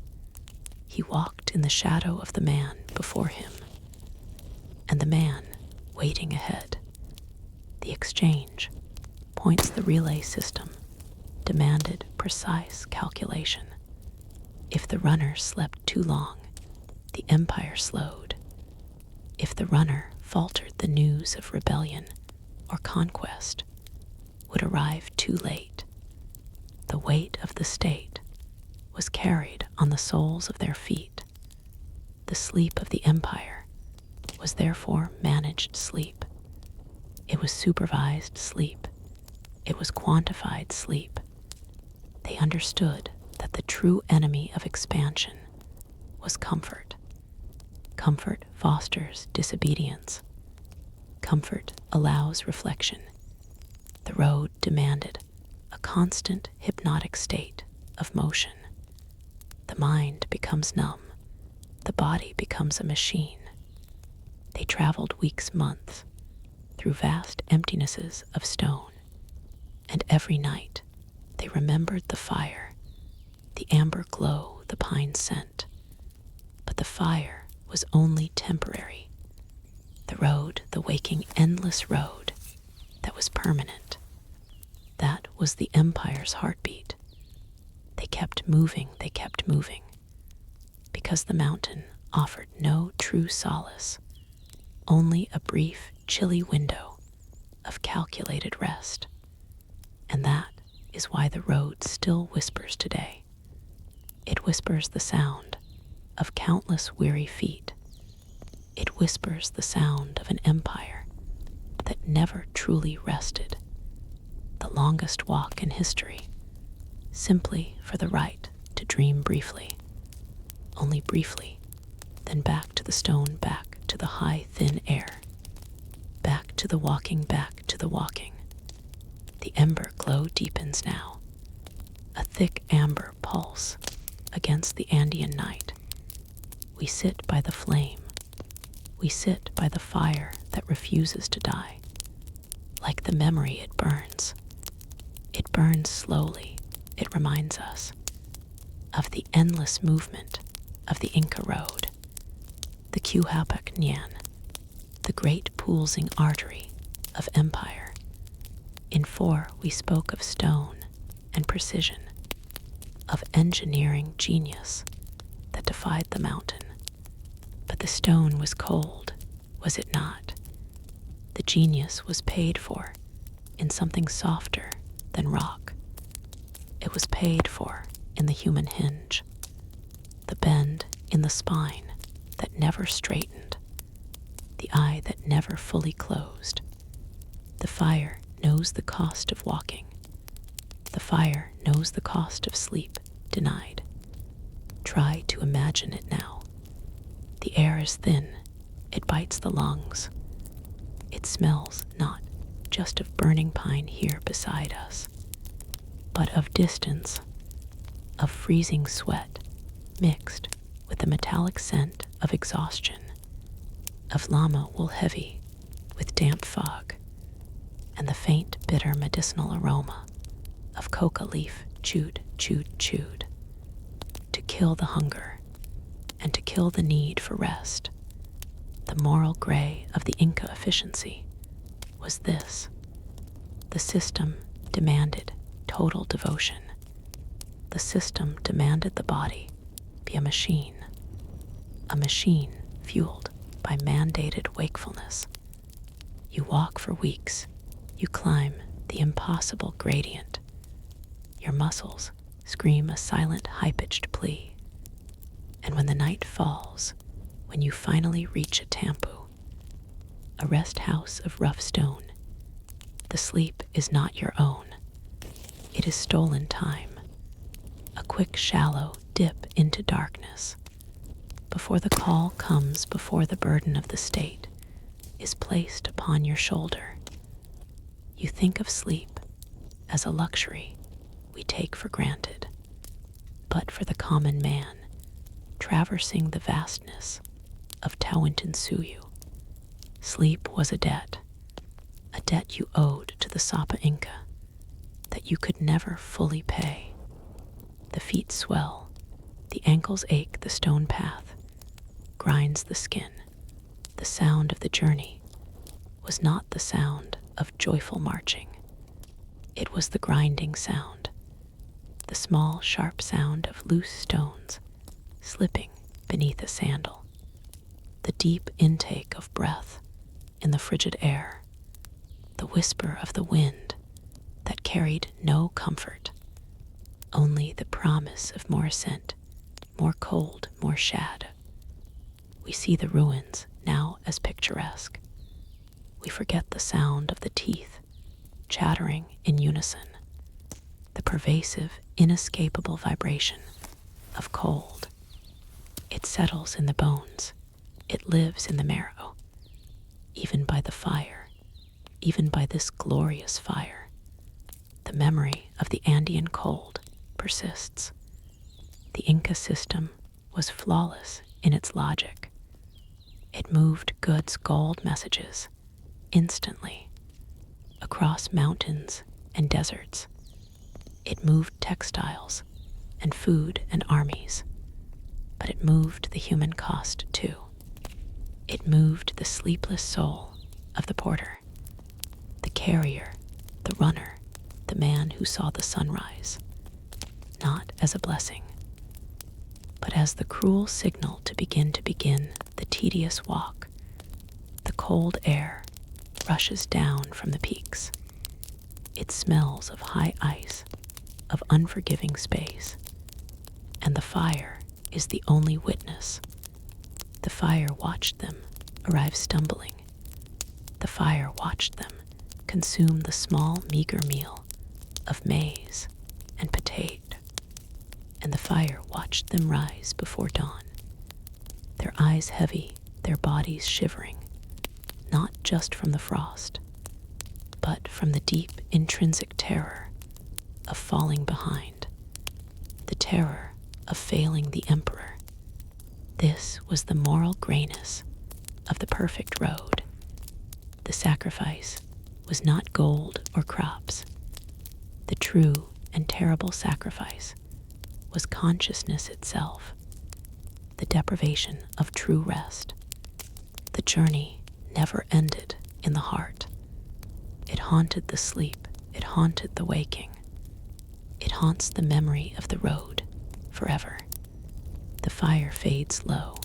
He walked in the shadow of the man before him, and the man waiting ahead. The exchange, points the relay system, demanded precise calculation. If the runner slept too long, the empire slowed. If the runner faltered, the news of rebellion or conquest would arrive too late. The weight of the state was carried on the soles of their feet. The sleep of the empire was therefore managed sleep. It was supervised sleep. It was quantified sleep. They understood that the true enemy of expansion was comfort. Comfort fosters disobedience. Comfort allows reflection. The road demanded a constant hypnotic state of motion. The mind becomes numb. The body becomes a machine. They traveled weeks, months, through vast emptinesses of stone, and every night they remembered the fire, the amber glow, the pine scent. But the fire was only temporary. The road, the waking, endless road that was permanent. That was the empire's heartbeat. They kept moving, because the mountain offered no true solace, only a brief, chilly window of calculated rest. And that is why the road still whispers today. It whispers the sound of countless weary feet. It whispers the sound of an empire that never truly rested. The longest walk in history, simply for the right to dream briefly, only briefly, then back to the stone, back to the high, thin air, back to the walking, back to the walking. The ember glow deepens now, a thick amber pulse against the Andean night. We sit by the flame. We sit by the fire that refuses to die. Like the memory, it burns. It burns slowly. It reminds us of the endless movement of the Inca Road, the Qhapaq Ñan, the great pulsing artery of empire. In 4, we spoke of stone and precision, of engineering genius that defied the mountain. But the stone was cold, was it not? The genius was paid for in something softer than rock. It was paid for in the human hinge, the bend in the spine that never straightened, the eye that never fully closed. The fire knows the cost of walking. The fire knows the cost of sleep denied. Try to imagine it now. The air is thin. It bites the lungs. It smells not just of burning pine here beside us, but of distance, of freezing sweat mixed with the metallic scent of exhaustion, of llama wool heavy with damp fog, and the faint, bitter medicinal aroma of coca leaf chewed. To kill the hunger and to kill the need for rest, the moral gray of the Inca efficiency was this. The system demanded total devotion. The system demanded the body be a machine fueled by mandated wakefulness. You walk for weeks. You climb the impossible gradient. Your muscles scream a silent, high-pitched plea. And when the night falls, when you finally reach a tampu, a rest house of rough stone, the sleep is not your own. It is stolen time, a quick, shallow dip into darkness. Before the call comes, before the burden of the state is placed upon your shoulder, you think of sleep as a luxury we take for granted. But for the common man, traversing the vastness of Tawantinsuyu, sleep was a debt you owed to the Sapa Inca that you could never fully pay. The feet swell, the ankles ache, the stone path grinds the skin. The sound of the journey was not the sound of joyful marching. It was the grinding sound, the small, sharp sound of loose stones slipping beneath a sandal, the deep intake of breath in the frigid air, the whisper of the wind that carried no comfort, only the promise of more ascent, more cold, more shad. We see the ruins now as picturesque. We forget the sound of the teeth chattering in unison, the pervasive, inescapable vibration of cold. It settles in the bones. It lives in the marrow. Even by the fire, even by this glorious fire, the memory of the Andean cold persists. The Inca system was flawless in its logic. It moved goods, gold messages, instantly, across mountains and deserts. It moved textiles and food and armies, but it moved the human cost too. It moved the sleepless soul of the porter, the carrier, the runner, the man who saw the sunrise, not as a blessing, but as the cruel signal to begin the tedious walk. The cold air rushes down from the peaks. It smells of high ice, of unforgiving space, and the fire is the only witness. The fire watched them arrive stumbling. The fire watched them consume the small, meager meal of maize and potato, and the fire watched them rise before dawn, their eyes heavy, their bodies shivering, not just from the frost, but from the deep intrinsic terror of falling behind, the terror of failing the emperor. This was the moral grayness of the perfect road. The sacrifice was not gold or crops. The true and terrible sacrifice was consciousness itself, the deprivation of true rest. The journey never ended in the heart. It haunted the sleep, it haunted the waking. It haunts the memory of the road forever. The fire fades low.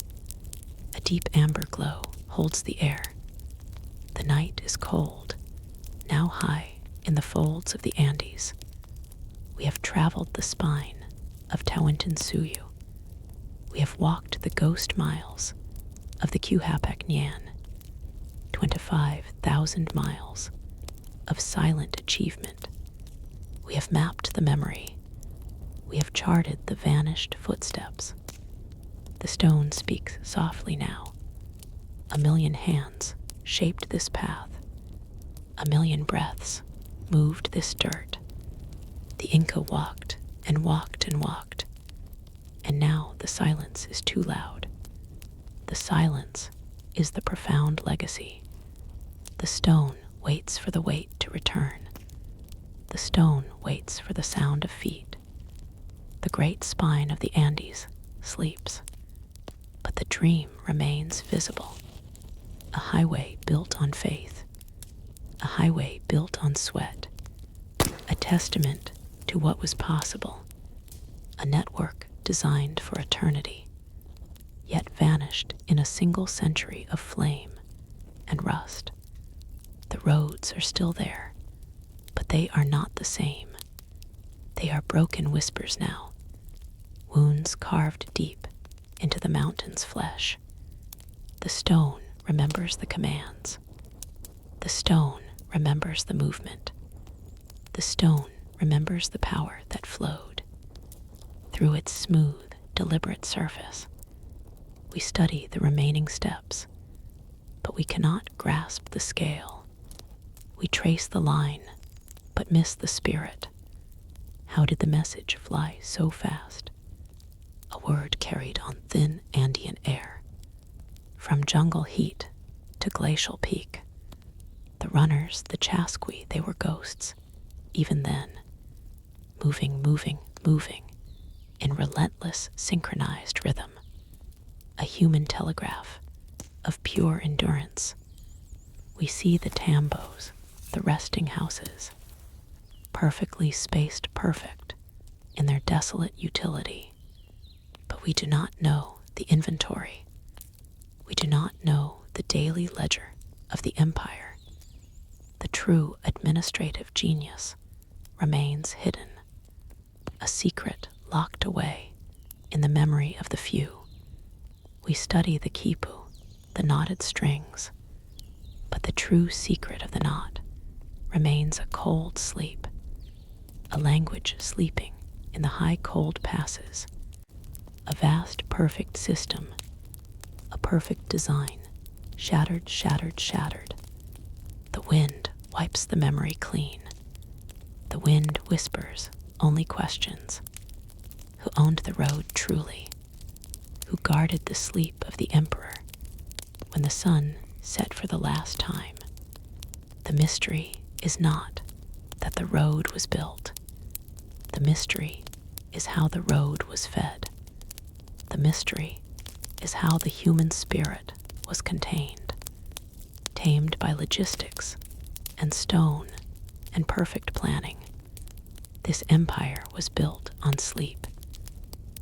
A deep amber glow holds the air. The night is cold, now high in the folds of the Andes. We have traveled the spine of Tawantinsuyu. We have walked the ghost miles of the Qhapaq Ñan, 25,000 miles of silent achievement. We have mapped the memory. We have charted the vanished footsteps. The stone speaks softly now. A million hands shaped this path. A million breaths moved this dirt. The Inca walked and walked and walked, and now the silence is too loud. The silence is the profound legacy. The stone waits for the weight to return. The stone waits for the sound of feet. The great spine of the Andes sleeps, but the dream remains visible. A highway built on faith, a highway built on sweat, a testament to what was possible, a network designed for eternity, yet vanished in a single century of flame and rust. The roads are still there, but they are not the same. They are broken whispers now, wounds carved deep into the mountain's flesh. The stone remembers the commands. The stone remembers the movement. The stone remembers the power that flowed through its smooth, deliberate surface. We study the remaining steps, but we cannot grasp the scale. We trace the line, but miss the spirit. How did the message fly so fast? A word carried on thin Andean air. From jungle heat to glacial peak. The runners, the chasqui, they were ghosts, even then. Moving, moving, moving, in relentless synchronized rhythm. A human telegraph of pure endurance. We see the tambos, the resting houses, perfectly spaced perfect in their desolate utility. But we do not know the inventory. We do not know the daily ledger of the empire. The true administrative genius remains hidden, a secret locked away in the memory of the few. We study the quipu, the knotted strings, but the true secret of the knot remains a cold sleep, a language sleeping in the high cold passes, a vast perfect system, a perfect design, shattered, shattered, shattered. The wind wipes the memory clean. The wind whispers only questions. Who owned the road truly? Who guarded the sleep of the emperor when the sun set for the last time? The mystery is not that the road was built. The mystery is how the road was fed. The mystery is how the human spirit was contained, tamed by logistics and stone and perfect planning. This empire was built on sleep,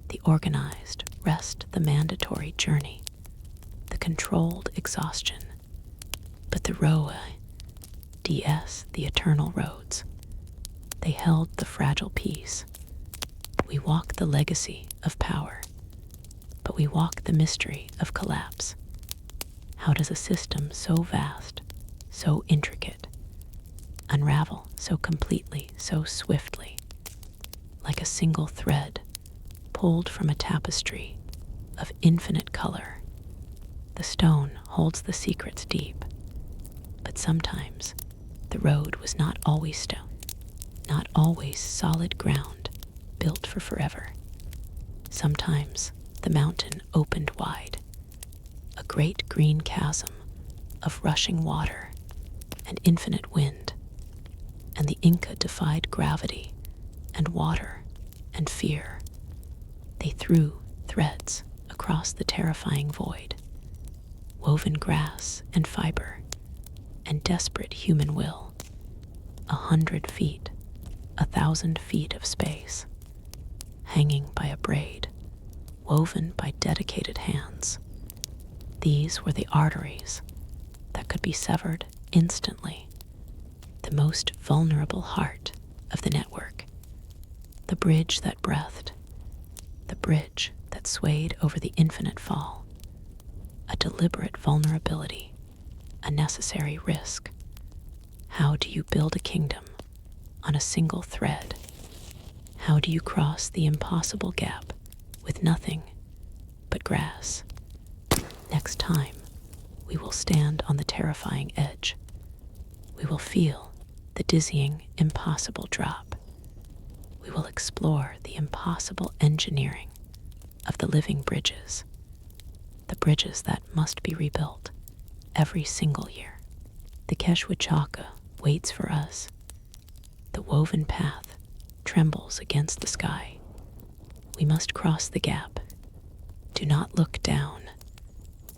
the organized rest, the mandatory journey, the controlled exhaustion. But the Roa DS, the eternal roads, they held the fragile peace. We walk the legacy of power, but we walk the mystery of collapse. How does a system so vast, so intricate, unravel so completely, so swiftly, like a single thread pulled from a tapestry of infinite color? The stone holds the secrets deep, but sometimes the road was not always stone, not always solid ground built for forever. Sometimes the mountain opened wide, a great green chasm of rushing water and infinite wind, and the Inca defied gravity and water and fear. They threw threads across the terrifying void, woven grass and fiber and desperate human will. 100 feet, 1,000 feet of space, hanging by a braid, woven by dedicated hands. These were the arteries that could be severed instantly, the most vulnerable heart of the network, the bridge that breathed, the bridge that swayed over the infinite fall, a deliberate vulnerability, a necessary risk. How do you build a kingdom on a single thread? How do you cross the impossible gap with nothing but grass? Next time, we will stand on the terrifying edge. We will feel the dizzying, impossible drop. We will explore the impossible engineering of the living bridges, the bridges that must be rebuilt every single year. The Quechua waits for us. The woven path trembles against the sky. We must cross the gap. Do not look down.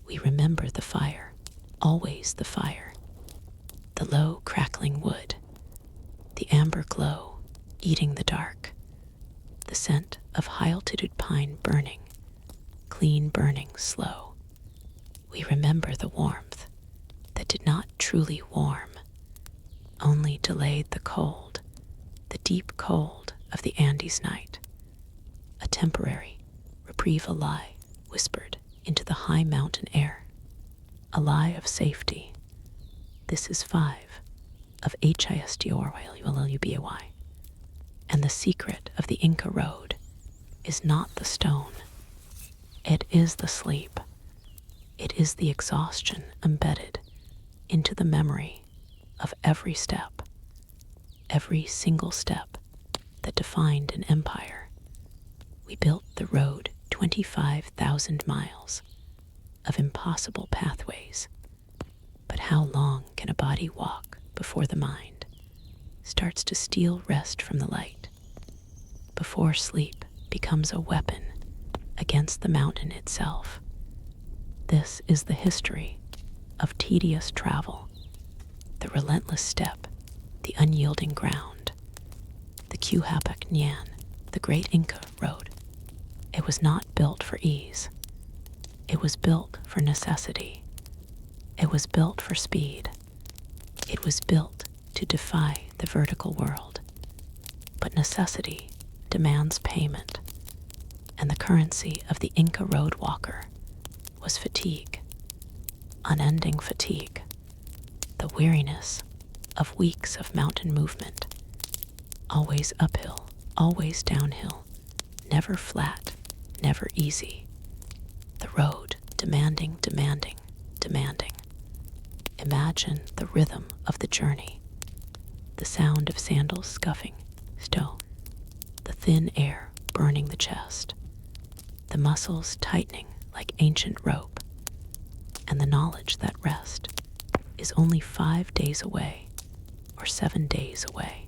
We remember the fire, always the fire. The low crackling wood, the amber glow eating the dark, the scent of high-altitude pine burning, clean burning slow. We remember the warmth that did not truly warm, only delayed the cold, the deep cold of the Andes night. A temporary reprieve, a lie whispered into the high mountain air, a lie of safety. This is 5 of HISTORYLUBAY, and the secret of the Inca Road is not the stone. It is the sleep. It is the exhaustion embedded into the memory of every step, every single step that defined an empire. We built the road 25,000 miles of impossible pathways. But how long can a body walk before the mind starts to steal rest from the light, before sleep becomes a weapon against the mountain itself? This is the history of tedious travel, the relentless step, the unyielding ground, the Qhapaq Ñan, the great Inca Road. It was not built for ease. It was built for necessity. It was built for speed. It was built to defy the vertical world. But necessity demands payment, and the currency of the Inca road walker was fatigue, unending fatigue, the weariness of weeks of mountain movement, always uphill, always downhill, never flat, never easy. The road demanding, demanding, demanding. Imagine the rhythm of the journey, the sound of sandals scuffing stone, the thin air burning the chest, the muscles tightening like ancient rope, and the knowledge that rest is only 5 days away, or 7 days away,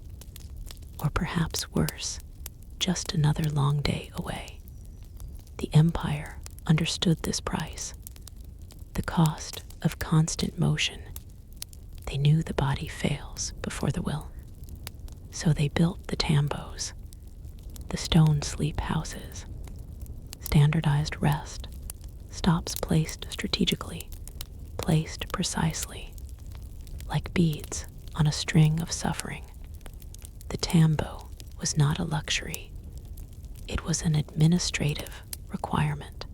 or perhaps worse, just another long day away. The empire understood this price. the cost of constant motion. They knew the body fails before the will. So they built the tambos, the stone sleep houses, standardized rest, stops placed strategically, placed precisely, like beads on a string of suffering. The tambo was not a luxury. It was an administrative requirement,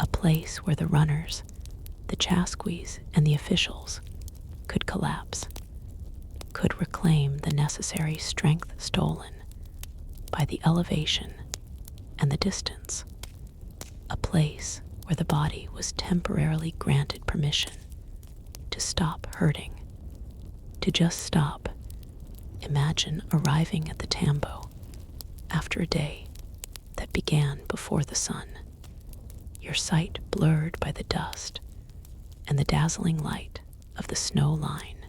a place where the runners, the chasquis, and the officials could collapse, could reclaim the necessary strength stolen by the elevation and the distance, a place where the body was temporarily granted permission to stop hurting, to just stop. Imagine arriving at the tambo after a day that began before the sun, your sight blurred by the dust and the dazzling light of the snow line,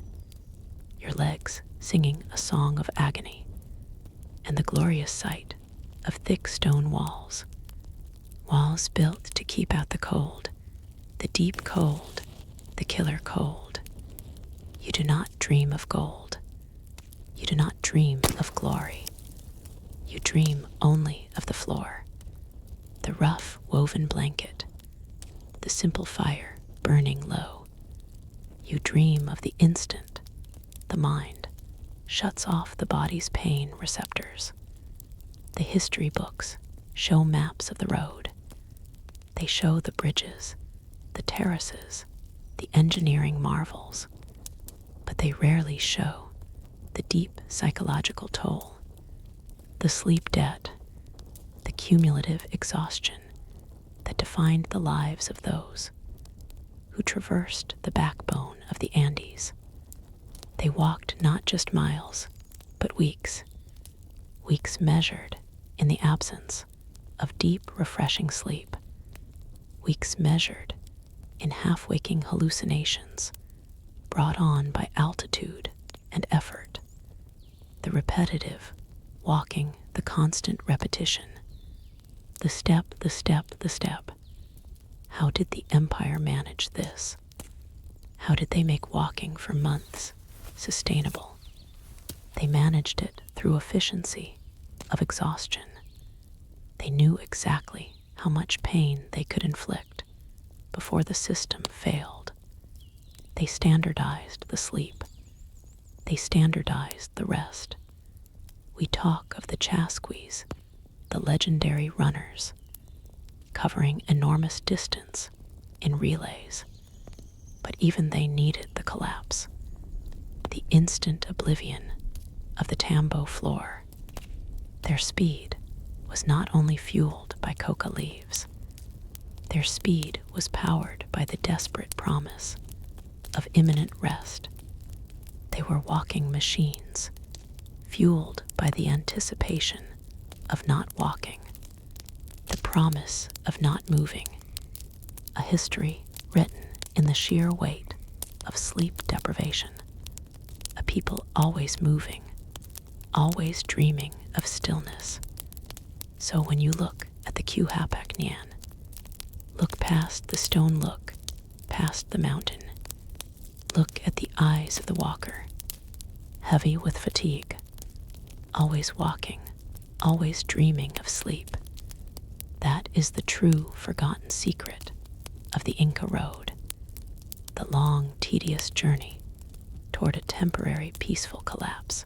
your legs singing a song of agony, and the glorious sight of thick stone walls, walls built to keep out the cold, the deep cold, the killer cold. You do not dream of gold. You do not dream of glory. You dream only of the floor, the rough woven blanket, the simple fire burning low. You dream of the instant the mind shuts off the body's pain receptors. The history books show maps of the road. They show the bridges, the terraces, the engineering marvels, but they rarely show the deep psychological toll, the sleep debt, the cumulative exhaustion that defined the lives of those who traversed the backbone of the Andes. They walked not just miles, but weeks, weeks measured in the absence of deep, refreshing sleep, weeks measured in half-waking hallucinations brought on by altitude and effort, the repetitive walking, the constant repetition, the step, the step, the step. How did the empire manage this? How did they make walking for months sustainable? They managed it through efficiency of exhaustion. They knew exactly how much pain they could inflict before the system failed. They standardized the sleep. They standardized the rest. We talk of the chasquis, the legendary runners, covering enormous distance in relays. But even they needed the collapse, the instant oblivion of the tambo floor. Their speed was not only fueled by coca leaves. Their speed was powered by the desperate promise of imminent rest. They were walking machines, fueled by the anticipation of not walking, the promise of not moving, a history written in the sheer weight of sleep deprivation, a people always moving, always dreaming of stillness. So when you look at the Qhapaq Ñan, look past the stone, look past the mountain, look at the eyes of the walker, heavy with fatigue, always walking, always dreaming of sleep. That is the true forgotten secret of the Inca Road, the long, tedious journey toward a temporary, peaceful collapse,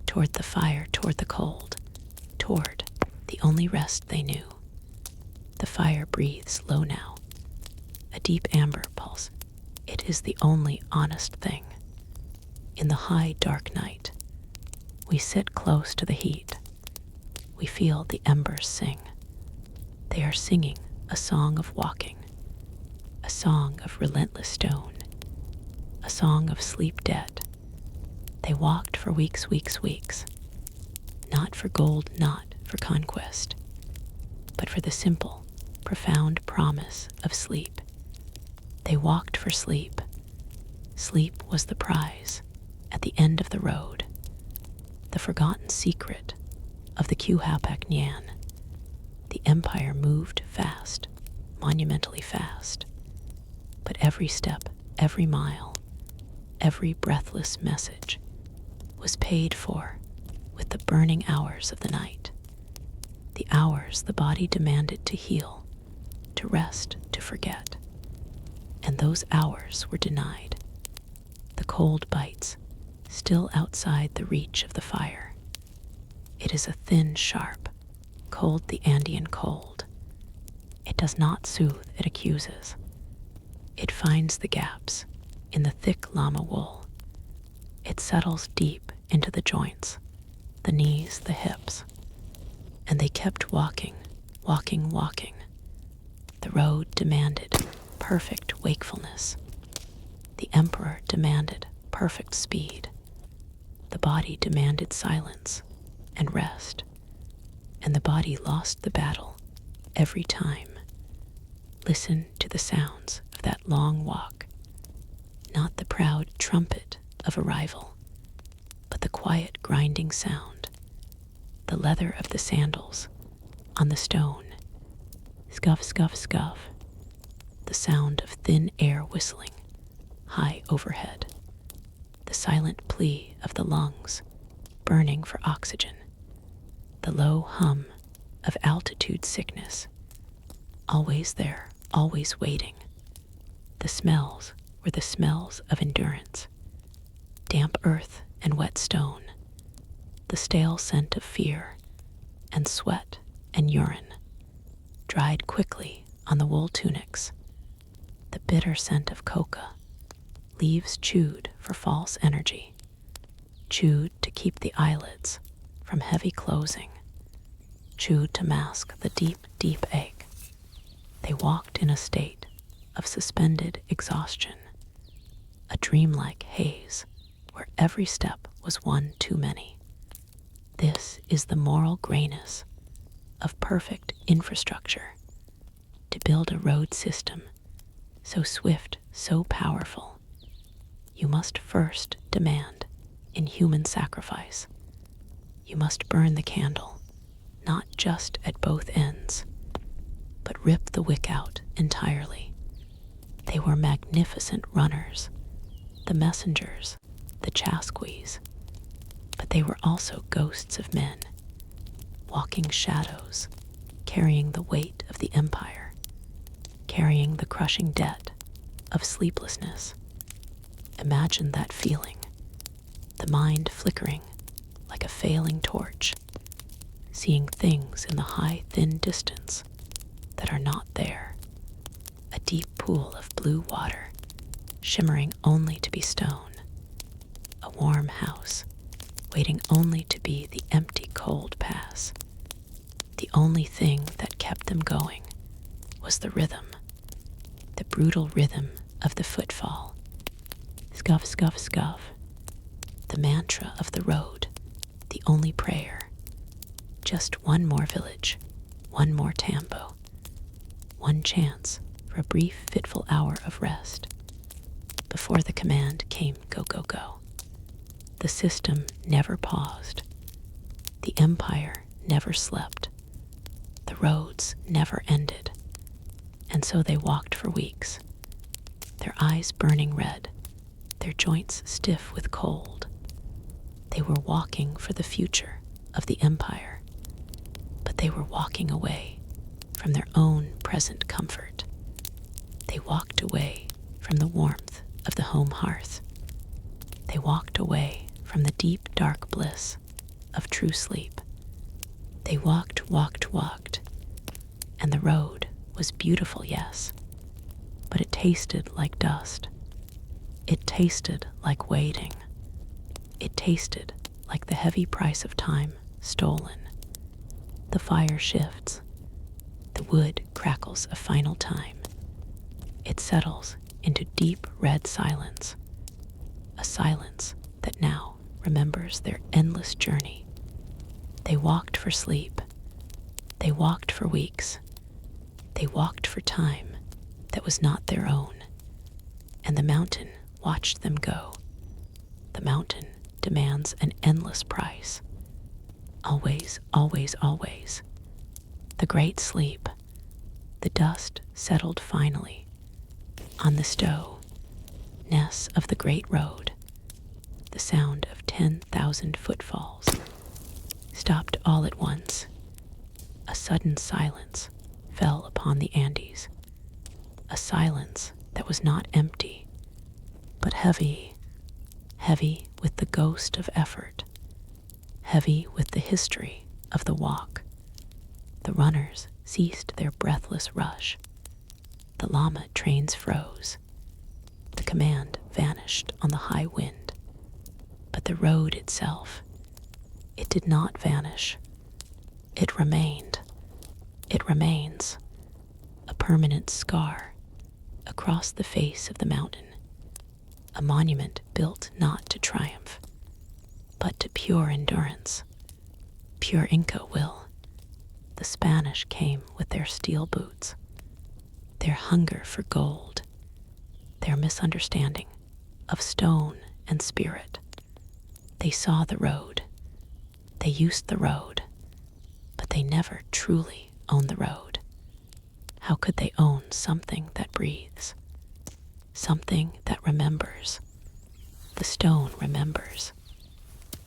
toward the fire, toward the cold, toward the only rest they knew. The fire breathes low now, a deep amber pulse. It is the only honest thing. In the high, dark night, we sit close to the heat. We feel the embers sing. They are singing a song of walking, a song of relentless stone, a song of sleep debt. They walked for weeks, weeks, weeks, not for gold, not for conquest, but for the simple, profound promise of sleep. They walked for sleep. Sleep was the prize at the end of the road, the forgotten secret of the Qhapaq Ñan. The empire moved fast, monumentally fast. But every step, every mile, every breathless message was paid for with the burning hours of the night, the hours the body demanded to heal, to rest, to forget. And those hours were denied. The cold bites, still outside the reach of the fire. It is a thin, sharp, cold the Andean cold. It does not soothe, it accuses. It finds the gaps in the thick llama wool. It settles deep into the joints, the knees, the hips. And they kept walking, walking, walking. The road demanded perfect wakefulness. The emperor demanded perfect speed. The body demanded silence and rest. And the body lost the battle every time. Listen to the sounds of that long walk, not the proud trumpet of arrival, but the quiet grinding sound, the leather of the sandals on the stone, scuff, scuff, scuff, the sound of thin air whistling high overhead, the silent plea of the lungs burning for oxygen, the low hum of altitude sickness, always there, always waiting. The smells were the smells of endurance, damp earth and wet stone, the stale scent of fear and sweat and urine, dried quickly on the wool tunics, the bitter scent of coca, leaves chewed for false energy, chewed to keep the eyelids from heavy closing, chewed to mask the deep, deep ache. They walked in a state of suspended exhaustion, a dreamlike haze where every step was one too many. This is the moral grayness of perfect infrastructure. To build a road system so swift, so powerful, you must first demand inhuman sacrifice. You must burn the candle, not just at both ends, but rip the wick out entirely. They were magnificent runners, the messengers, the chasquis, but they were also ghosts of men, walking shadows, carrying the weight of the empire, carrying the crushing debt of sleeplessness. Imagine that feeling, the mind flickering like a failing torch, seeing things in the high, thin distance that are not there. A deep pool of blue water, shimmering only to be stone. A warm house, waiting only to be the empty, cold pass. The only thing that kept them going was the rhythm, the brutal rhythm of the footfall. Scuff, scuff, scuff. The mantra of the road, the only prayer. Just one more village, one more tambo, one chance for a brief, fitful hour of rest before the command came go, go, go. The system never paused. The empire never slept. The roads never ended. And so they walked for weeks, their eyes burning red, their joints stiff with cold. They were walking for the future of the empire, but they were walking away from their own present comfort. They walked away from the warmth of the home hearth. They walked away from the deep, dark bliss of true sleep. They walked, walked, walked, and the road was beautiful, yes, but it tasted like dust. It tasted like waiting. It tasted like the heavy price of time stolen. The fire shifts. The wood crackles a final time. It settles into deep red silence, a silence that now remembers their endless journey. They walked for sleep. They walked for weeks. They walked for time that was not their own. And the mountain watched them go. The mountain demands an endless price. Always, always, always. The great sleep. The dust settled finally. On the stow, Ness of the great road, the sound of 10,000 footfalls stopped all at once. A sudden silence fell upon the Andes, a silence that was not empty, but heavy, heavy with the ghost of effort, heavy with the history of the walk. The runners ceased their breathless rush. The llama trains froze. The command vanished on the high wind. But the road itself, it did not vanish. It remained. It remains, a permanent scar across the face of the mountain, a monument built not to triumph, but to pure endurance, pure Inca will. The Spanish came with their steel boots, their hunger for gold, their misunderstanding of stone and spirit. They saw the road, they used the road, but they never truly owned the road. How could they own something that breathes, something that remembers? The stone remembers.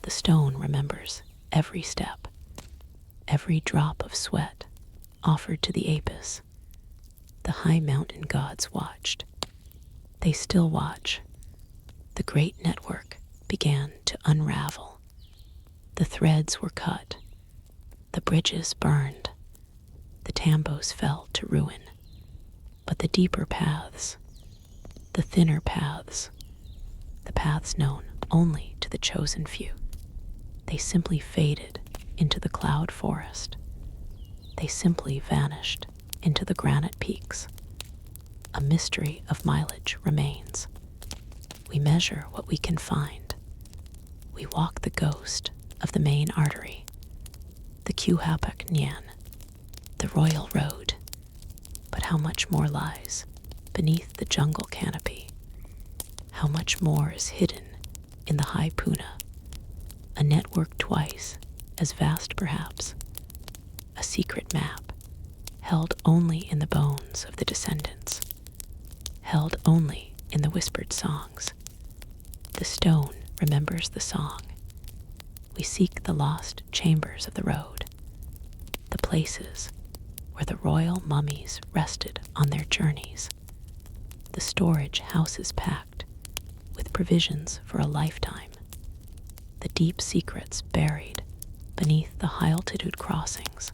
The stone remembers every step, every drop of sweat offered to the Apis. The high mountain gods watched. They still watch. The great network began to unravel. The threads were cut. The bridges burned. The tambos fell to ruin. But the deeper paths, the thinner paths, the paths known only to the chosen few, they simply faded into the cloud forest. They simply vanished into the granite peaks. A mystery of mileage remains. We measure what we can find. We walk the ghost of the main artery, the Qhapaq Ñan, the royal road. But how much more lies beneath the jungle canopy? How much more is hidden in the high puna? A network twice as vast, perhaps. A secret map, held only in the bones of the descendants, held only in the whispered songs. The stone remembers the song. We seek the lost chambers of the road, the places where the royal mummies rested on their journeys, the storage houses packed with provisions for a lifetime, the deep secrets buried beneath the high-altitude crossings.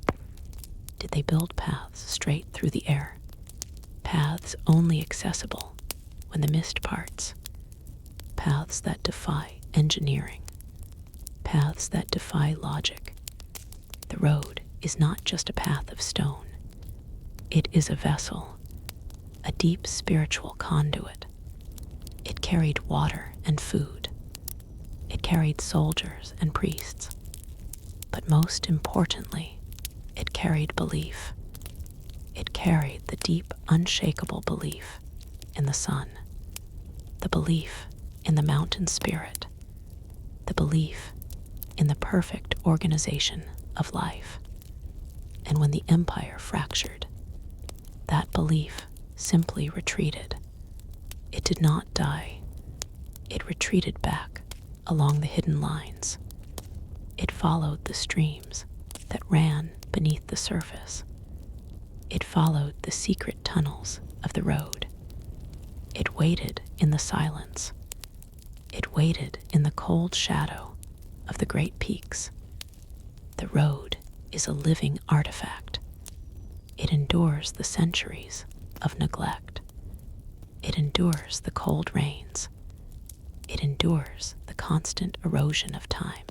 Did they build paths straight through the air, paths only accessible when the mist parts, paths that defy engineering, paths that defy logic? The road is not just a path of stone. It is a vessel, a deep spiritual conduit. It carried water and food. It carried soldiers and priests. But most importantly, it carried belief. It carried the deep, unshakable belief in the sun, the belief in the mountain spirit, the belief in the perfect organization of life. And when the empire fractured, that belief simply retreated. It did not die. It retreated back along the hidden lines. It followed the streams that ran beneath the surface. It followed the secret tunnels of the road. It waited in the silence. It waited in the cold shadow of the great peaks. The road is a living artifact. It endures the centuries of neglect. It endures the cold rains. It endures the constant erosion of time.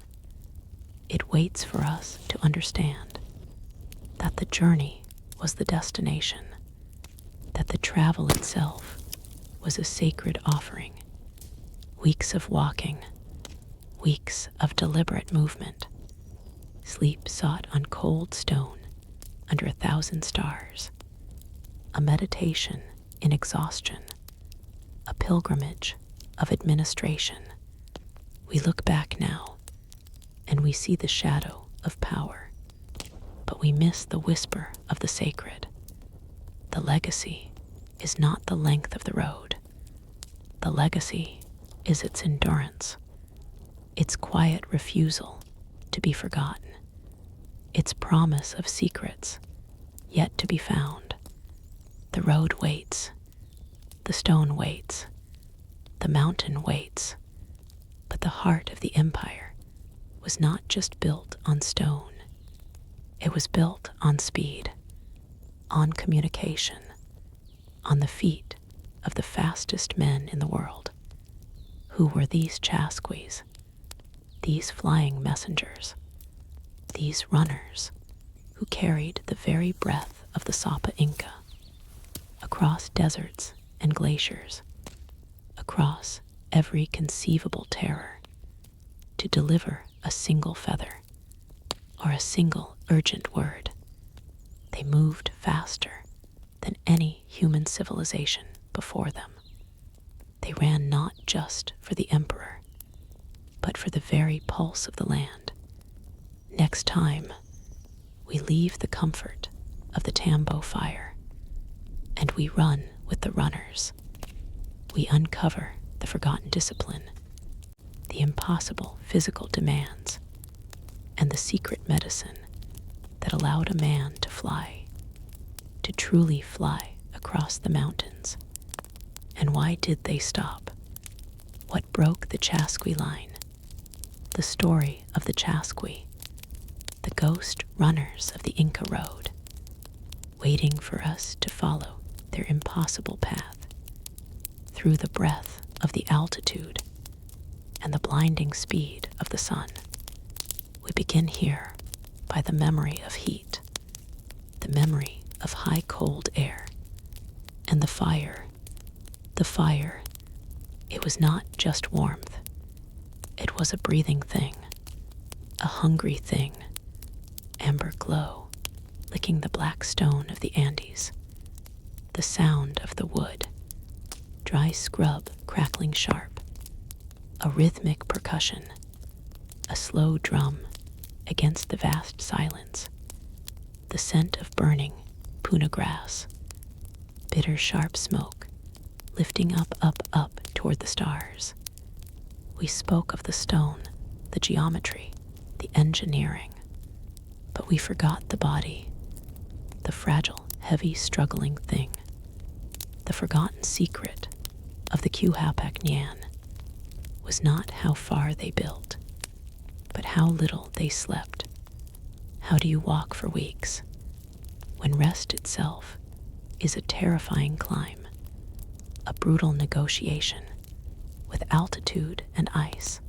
It waits for us to understand that the journey was the destination, that the travel itself was a sacred offering. Weeks of walking, weeks of deliberate movement, sleep sought on cold stone under 1,000 stars, a meditation in exhaustion, a pilgrimage of administration. We look back now, and we see the shadow of power, but we miss the whisper of the sacred, the legacy is not the length of the road. The legacy is its endurance, its quiet refusal to be forgotten, its promise of secrets yet to be found. The road waits, the stone waits, the mountain waits, but the heart of the empire was not just built on stone. It was built on speed, on communication, on the feet of the fastest men in the world. Who were these chasquis, these flying messengers, these runners who carried the very breath of the Sapa Inca across deserts and glaciers, across every conceivable terror, to deliver a single feather or a single urgent word? They moved faster than any human civilization before them. They ran not just for the emperor, but for the very pulse of the land. Next time, we leave the comfort of the Tambo fire, and we run with the runners. We uncover the forgotten discipline, the impossible physical demands, and the secret medicine that allowed a man to fly, to truly fly across the mountains. And why did they stop? What broke the chasqui line? The story of the chasqui, the ghost runners of the Inca Road, waiting for us to follow their impossible path through the breath of the altitude and the blinding speed of the sun. We begin here by the memory of heat, the memory of high cold air, and the fire. The fire, it was not just warmth. It was a breathing thing, a hungry thing, amber glow, licking the black stone of the Andes, the sound of the wood, dry scrub crackling sharp, a rhythmic percussion, a slow drum against the vast silence, the scent of burning puna grass, bitter sharp smoke lifting up toward the stars. We spoke of the stone, the geometry, the engineering, but we forgot the body, the fragile, heavy, struggling thing. The forgotten secret of the Qhapaq Ñan was not how far they built, but how little they slept. How do you walk for weeks when rest itself is a terrifying climb, a brutal negotiation with altitude and ice?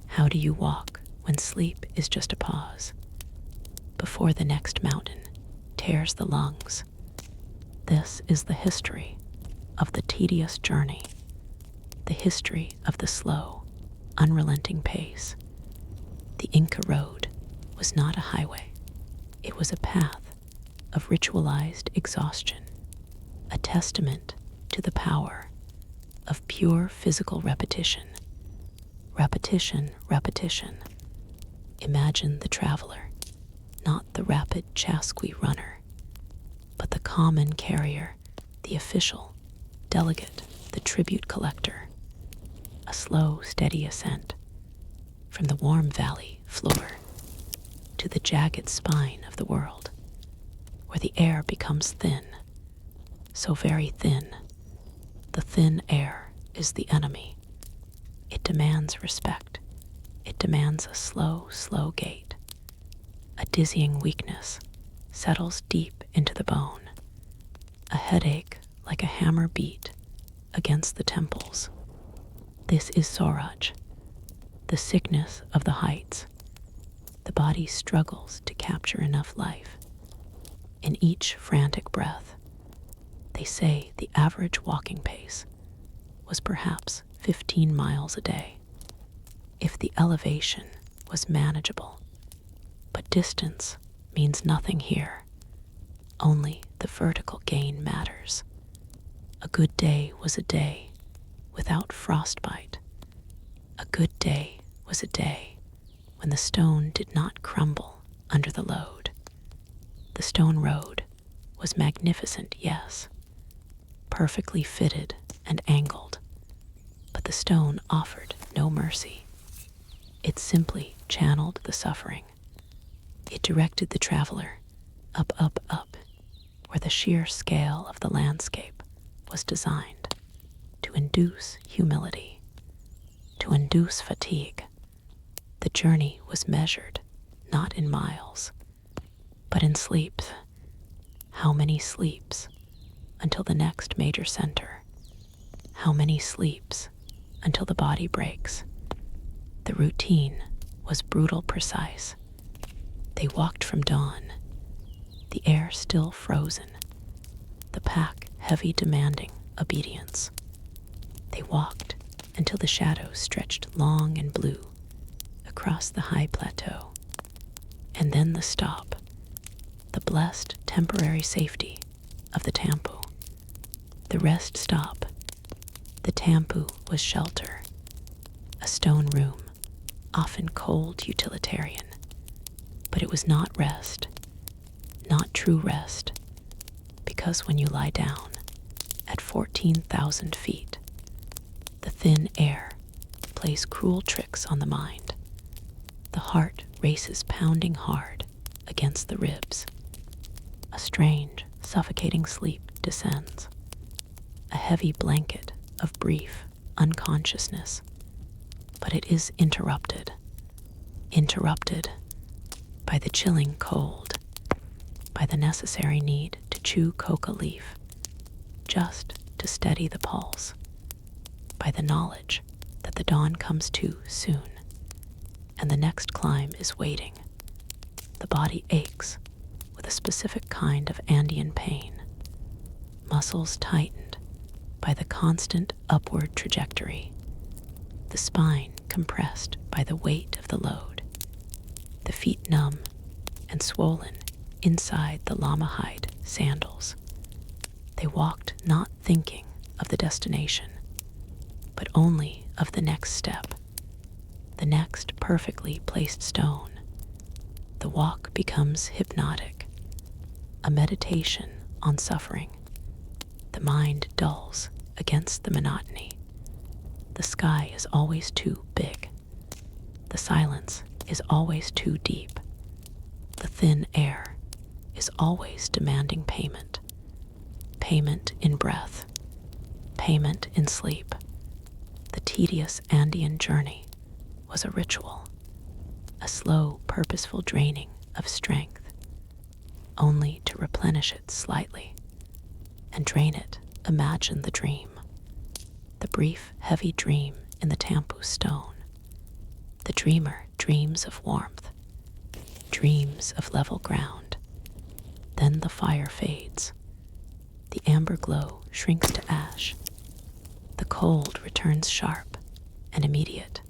How do you walk when sleep is just a pause before the next mountain tears the lungs? This is the history of the tedious journey, the history of the slow, unrelenting pace. The Inca Road was not a highway. It was a path of ritualized exhaustion, a testament to the power of pure physical repetition. Repetition, repetition. Imagine the traveler, not the rapid chasqui runner, but the common carrier, the official, delegate, the tribute collector. A slow, steady ascent from the warm valley floor to the jagged spine of the world, where the air becomes thin, so very thin. The thin air is the enemy. It demands respect. It demands a slow, slow gait. A dizzying weakness settles deep into the bone. A headache like a hammer beat against the temples. This is Soraj, the sickness of the heights. The body struggles to capture enough life. In each frantic breath, they say the average walking pace was perhaps 15 miles a day, if the elevation was manageable. But distance means nothing here. Only the vertical gain matters. A good day was a day without frostbite. A good day was a day when the stone did not crumble under the load. The stone road was magnificent, yes, perfectly fitted and angled, but the stone offered no mercy. It simply channeled the suffering. It directed the traveler up, up, up, where the sheer scale of the landscape was designed to induce humility, to induce fatigue. The journey was measured not in miles, but in sleeps. How many sleeps until the next major center? How many sleeps until the body breaks? The routine was brutal precise. They walked from dawn, the air still frozen, the pack heavy demanding obedience. They walked until the shadows stretched long and blue across the high plateau. And then the stop, the blessed temporary safety of the Tampu. The rest stop. The Tampu was shelter, a stone room, often cold utilitarian. But it was not rest, not true rest, because when you lie down at 14,000 feet, the thin air plays cruel tricks on the mind. The heart races pounding hard against the ribs. A strange, suffocating sleep descends, a heavy blanket of brief unconsciousness. But it is interrupted by the chilling cold, by the necessary need to chew coca leaf just to steady the pulse, by the knowledge that the dawn comes too soon and the next climb is waiting. The body aches with a specific kind of Andean pain, muscles tightened by the constant upward trajectory, the spine compressed by the weight of the load, the feet numb and swollen inside the llama hide sandals. They walked not thinking of the destination, but only of the next step, the next perfectly placed stone. The walk becomes hypnotic, a meditation on suffering. The mind dulls against the monotony. The sky is always too big. The silence is always too deep. The thin air is always demanding payment. Payment in breath, payment in sleep. The tedious Andean journey was a ritual, a slow, purposeful draining of strength, only to replenish it slightly and drain it. Imagine the dream, the brief, heavy dream in the Tampu stone. The dreamer dreams of warmth, dreams of level ground. Then the fire fades. The amber glow shrinks to ash. The cold returns sharp and immediate,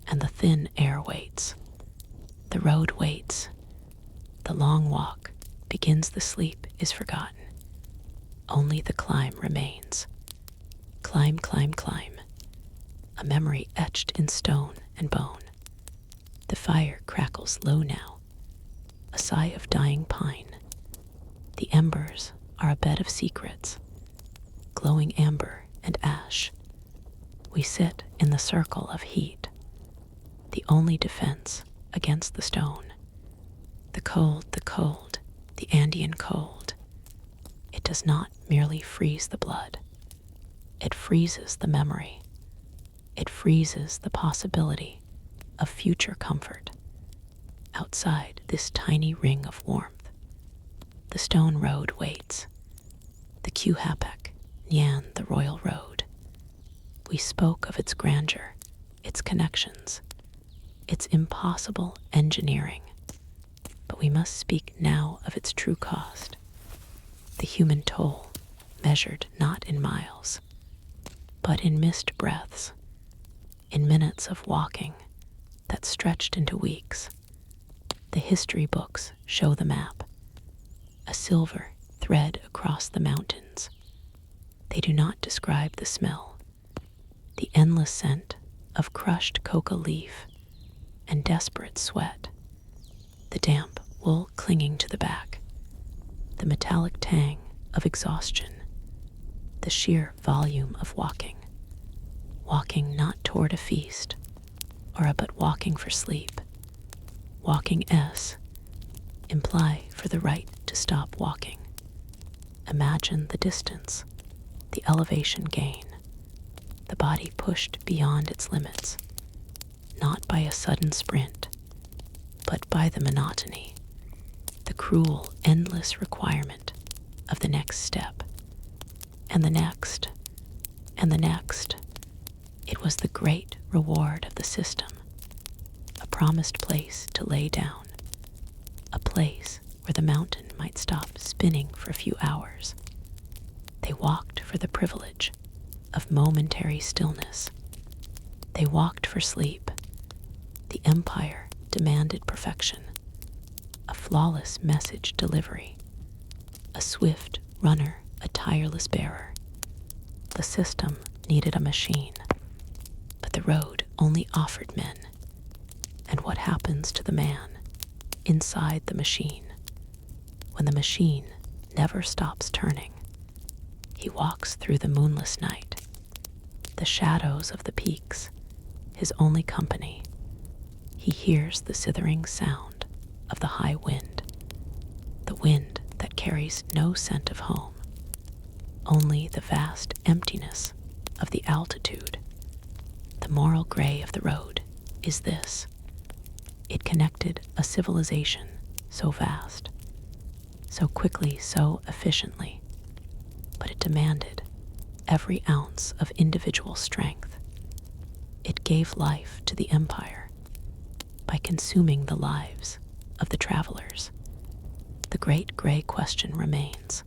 and the thin air waits. The road waits. The long walk begins. The sleep is forgotten. Only the climb remains. Climb, climb, climb. A memory etched in stone and bone. The fire crackles low now, a sigh of dying pine. The embers are a bed of secrets, glowing amber and ash. We sit in the circle of heat, the only defense against the stone. The cold, the Andean cold. It does not merely freeze the blood. It freezes the memory. It freezes the possibility of future comfort. Outside this tiny ring of warmth, the stone road waits. The Qhapaq Ñan, the royal road. We spoke of its grandeur, its connections, its impossible engineering. But we must speak now of its true cost, the human toll measured not in miles, but in missed breaths, in minutes of walking that stretched into weeks. The history books show the map, a silver thread across the mountains. They do not describe the smell, the endless scent of crushed coca leaf and desperate sweat, the damp wool clinging to the back, the metallic tang of exhaustion. the sheer volume of walking. Walking not toward a feast, but walking for sleep. Walking imply for the right to stop walking. Imagine the distance, the elevation gain, the body pushed beyond its limits, not by a sudden sprint, but by the monotony, the cruel, endless requirement of the next step, and the next, and the next. It was the great reward of the system, a promised place to lay down, a place where the mountain might stop spinning for a few hours. They walked for the privilege of momentary stillness. They walked for sleep. The empire demanded perfection, a flawless message delivery, a swift runner, a tireless bearer. The system needed a machine, but the road only offered men. And what happens to the man inside the machine when the machine never stops turning? He walks through the moonless night, the shadows of the peaks, his only company. He hears the sithering sound of the high wind, the wind that carries no scent of home, only the vast emptiness of the altitude. The moral gray of the road is this: it connected a civilization so vast, so quickly, so efficiently, but it demanded every ounce of individual strength. It gave life to the empire by consuming the lives of the travelers. The great gray question remains: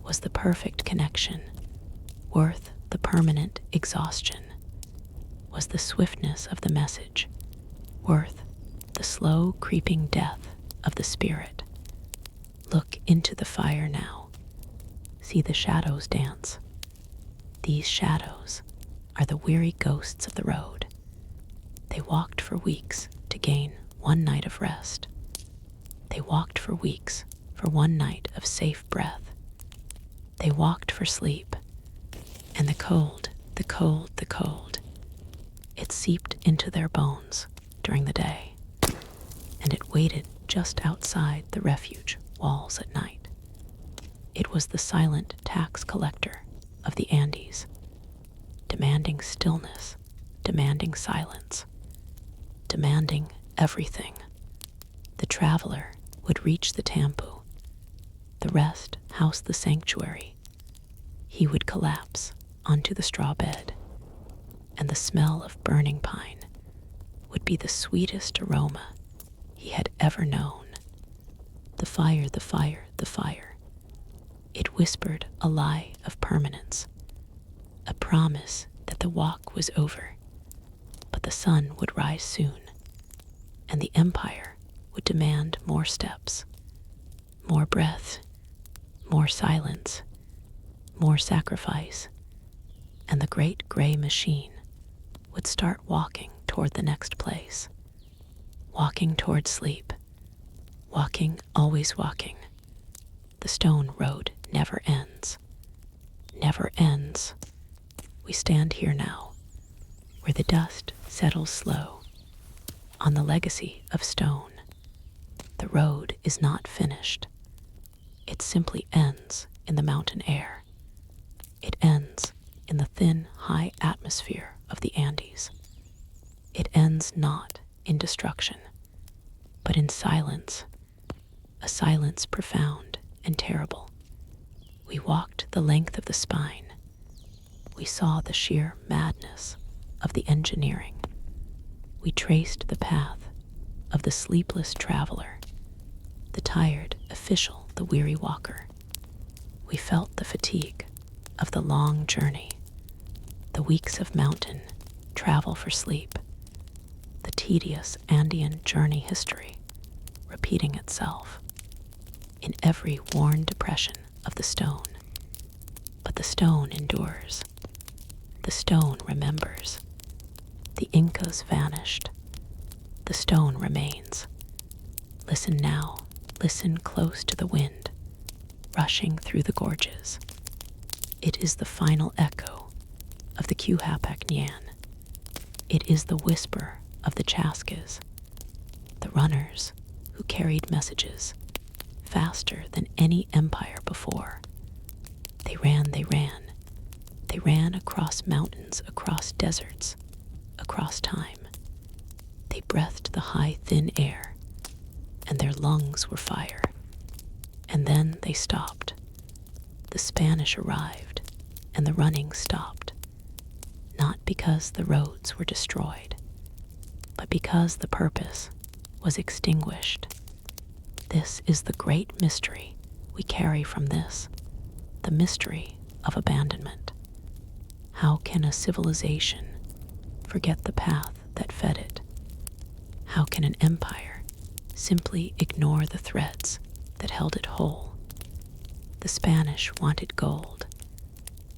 was the perfect connection worth the permanent exhaustion? Was the swiftness of the message worth the slow creeping death of the spirit? Look into the fire now. See the shadows dance. These shadows are the weary ghosts of the road. They walked for weeks to gain one night of rest. They walked for weeks for one night of safe breath. They walked for sleep. And the cold, the cold, the cold, it seeped into their bones during the day, and it waited just outside the refuge walls at night. It was the silent tax collector of the Andes, demanding stillness, demanding silence, demanding everything. The traveler would reach the tampu, the rest house the sanctuary. He would collapse onto the straw bed, and the smell of burning pine would be the sweetest aroma he had ever known. The fire, the fire, the fire. It whispered a lie of permanence, a promise that the walk was over, but the sun would rise soon, and the empire would demand more steps, more breath, more silence, more sacrifice, and the great gray machine would start walking toward the next place, walking toward sleep, walking, always walking. The stone road never ends, never ends. We stand here now, where the dust settles slow on the legacy of stone. The road is not finished. It simply ends in the mountain air. It ends in the thin, high atmosphere of the Andes. It ends not in destruction, but in silence, a silence profound and terrible. We walked the length of the spine. We saw the sheer madness of the engineering. We traced the path of the sleepless traveler, the tired official, the weary walker. We felt the fatigue of the long journey, the weeks of mountain travel for sleep, the tedious Andean journey history repeating itself in every worn depression of the stone. But the stone endures. The stone remembers. The Incas vanished. The stone remains. Listen now, listen close to the wind, rushing through the gorges. It is the final echo of the Qhapaq Ñan. It is the whisper of the Chaskas, the runners who carried messages faster than any empire before. They ran. They ran across mountains, across deserts, across time. They breathed the high, thin air, and their lungs were fire. And then they stopped. The Spanish arrived, and the running stopped. Not because the roads were destroyed, but because the purpose was extinguished. This is the great mystery we carry from this, the mystery of abandonment. How can a civilization forget the path that fed it? How can an empire simply ignore the threads that held it whole? The Spanish wanted gold.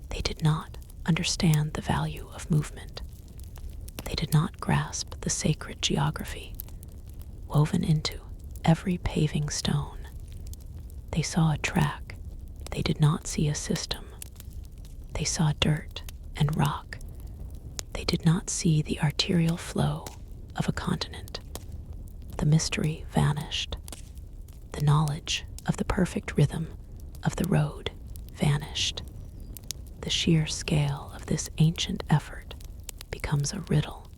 They did not understand the value of movement. They did not grasp the sacred geography woven into every paving stone. They saw a track. They did not see a system. They saw dirt and rock. They did not see the arterial flow of a continent. The mystery vanished. The knowledge of the perfect rhythm of the road vanished. The sheer scale of this ancient effort becomes a riddle.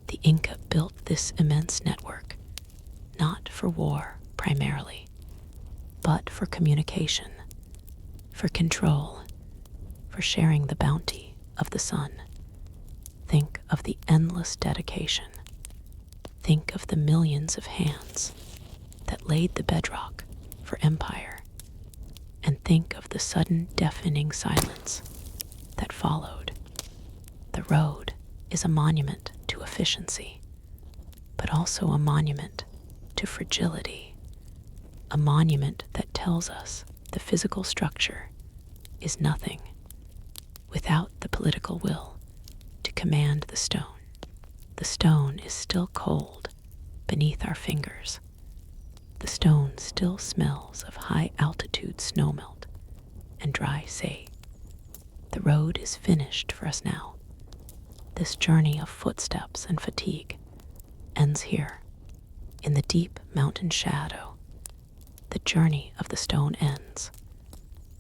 The Inca built this immense network, not for war primarily, but for communication, for control, for sharing the bounty of the sun. Think of the endless dedication. Think of the millions of hands that laid the bedrock for empire. And think of the sudden deafening silence that followed. The road is a monument to efficiency, but also a monument to fragility, a monument that tells us the physical structure is nothing without the political will to command the stone. The stone is still cold beneath our fingers. The stone still smells of high-altitude snowmelt and dry sage. The road is finished for us now. This journey of footsteps and fatigue ends here, in the deep mountain shadow. The journey of the stone ends,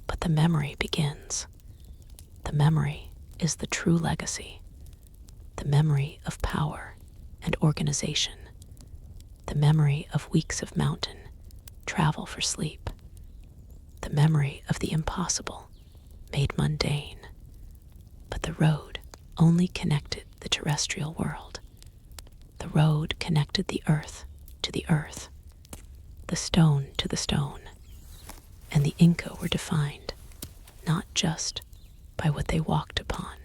but the memory begins. The memory is the true legacy, the memory of power and organization, the memory of weeks of mountain travel for sleep, the memory of the impossible made mundane. But the road only connected the terrestrial world. The road connected the earth to the earth, the stone to the stone, and the Inca were defined not just by what they walked upon,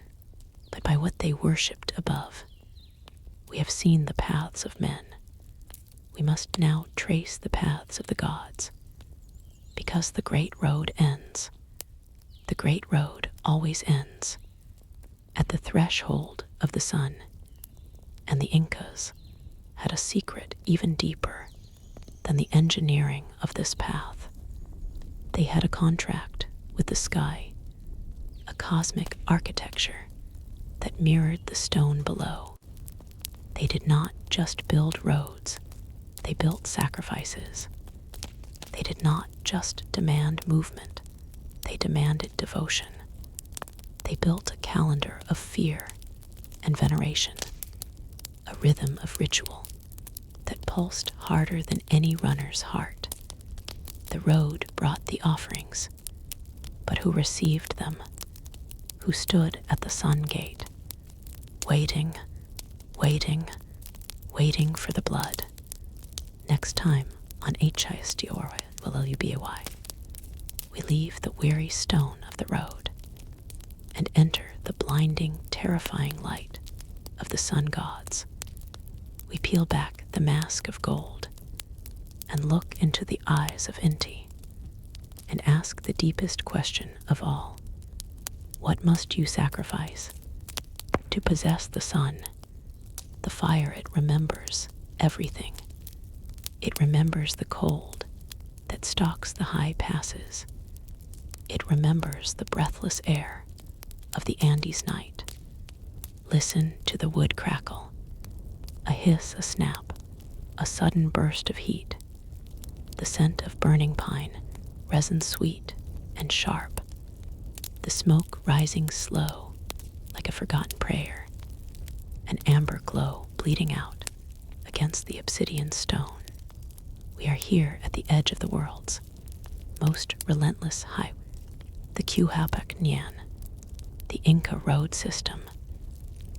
but by what they worshipped above. We have seen the paths of men. We must now trace the paths of the gods, because the great road ends. The great road always ends at the threshold of the sun, and the Incas had a secret even deeper than the engineering of this path. They had a contract with the sky, a cosmic architecture that mirrored the stone below. They did not just build roads, they built sacrifices. They did not just demand movement, they demanded devotion. They built a calendar of fear and veneration, a rhythm of ritual that pulsed harder than any runner's heart. The road brought the offerings, but who received them? Who stood at the sun gate, waiting, waiting, waiting for the blood? Next time on HISDORY, we leave the weary stone of the road and enter the blinding, terrifying light of the sun gods. We peel back the mask of gold and look into the eyes of Inti and ask the deepest question of all. What must you sacrifice to possess the sun? The fire, it remembers everything. It remembers the cold that stalks the high passes. It remembers the breathless air of the Andes night. Listen to the wood crackle, a hiss, a snap, a sudden burst of heat. The scent of burning pine, resin sweet and sharp. The smoke rising slow, like a forgotten prayer. An amber glow bleeding out against the obsidian stone. We are here at the edge of the world's most relentless height. The Qhapaq Ñan, the Inca Road System.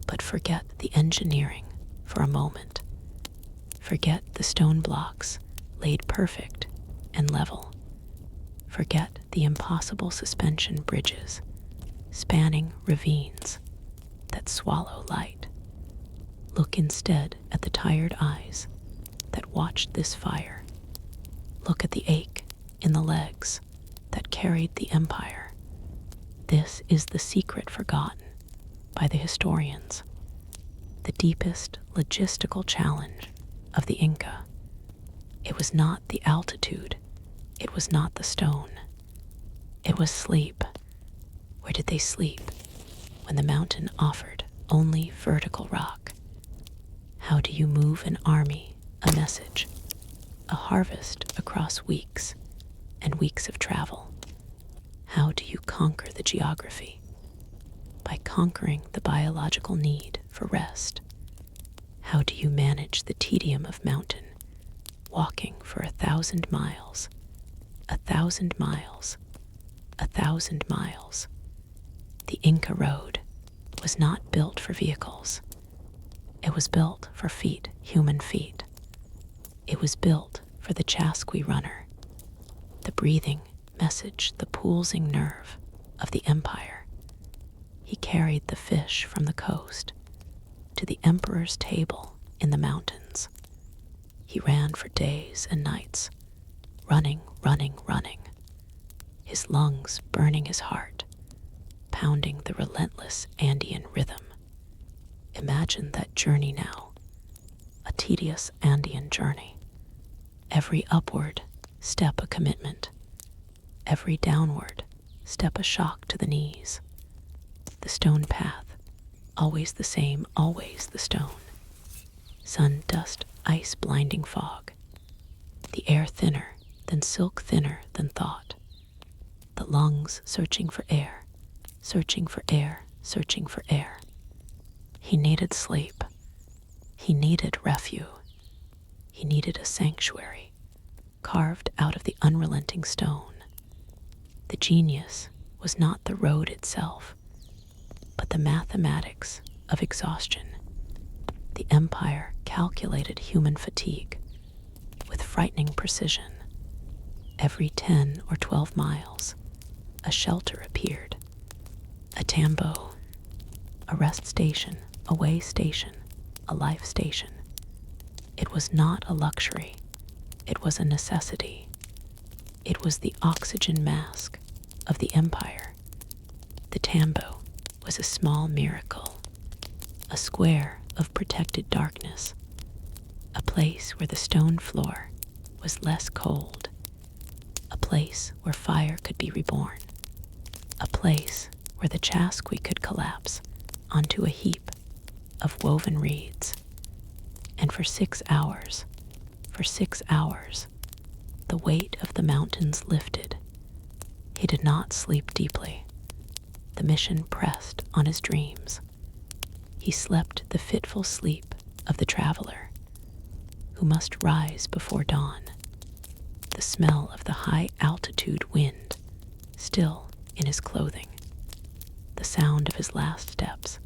But forget the engineering for a moment. Forget the stone blocks laid perfect and level. Forget the impossible suspension bridges spanning ravines that swallow light. Look instead at the tired eyes that watched this fire. Look at the ache in the legs that carried the empire. This is the secret forgotten by the historians, the deepest logistical challenge of the Inca. It was not the altitude, it was not the stone. It was sleep. Where did they sleep when the mountain offered only vertical rock? How do you move an army, a message, a harvest across weeks and weeks of travel? How do you conquer the geography? By conquering the biological need for rest. How do you manage the tedium of mountain, walking for 1,000 miles, 1,000 miles, 1,000 miles? The Inca Road was not built for vehicles. It was built for feet, human feet. It was built for the Chasqui runner, the breathing message, the pulsing nerve of the empire. He carried the fish from the coast to the emperor's table in the mountains. He ran for days and nights, running, running, running, his lungs burning his heart, pounding the relentless Andean rhythm. Imagine that journey now, a tedious Andean journey. Every upward step a commitment, every downward step a shock to the knees. The stone path, always the same, always the stone. Sun, dust, ice, blinding fog. The air thinner than silk, thinner than thought. The lungs searching for air, searching for air, searching for air. He needed sleep. He needed refuge. He needed a sanctuary carved out of the unrelenting stone. The genius was not the road itself, but the mathematics of exhaustion. The empire calculated human fatigue with frightening precision. Every 10 or 12 miles, a shelter appeared, a tambo, a rest station, a way station, a life station. It was not a luxury, it was a necessity. It was the oxygen mask of the empire. The tambo was a small miracle, a square of protected darkness, a place where the stone floor was less cold, a place where fire could be reborn, a place where the Chasqui could collapse onto a heap of woven reeds. And for 6 hours, the weight of the mountains lifted. He did not sleep deeply. The mission pressed on his dreams. He slept the fitful sleep of the traveler who must rise before dawn. The smell of the high-altitude wind still in his clothing. The sound of his last steps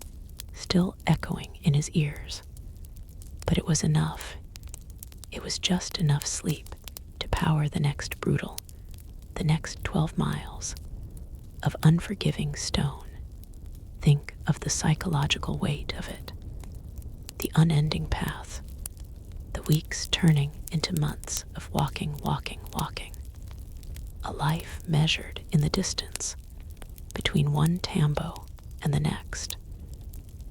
still echoing in his ears. But it was enough. It was just enough sleep to power the next the next 12 miles of unforgiving stone. Think of the psychological weight of it. The unending path. The weeks turning into months of walking. A life measured in the distance between one tambo and the next.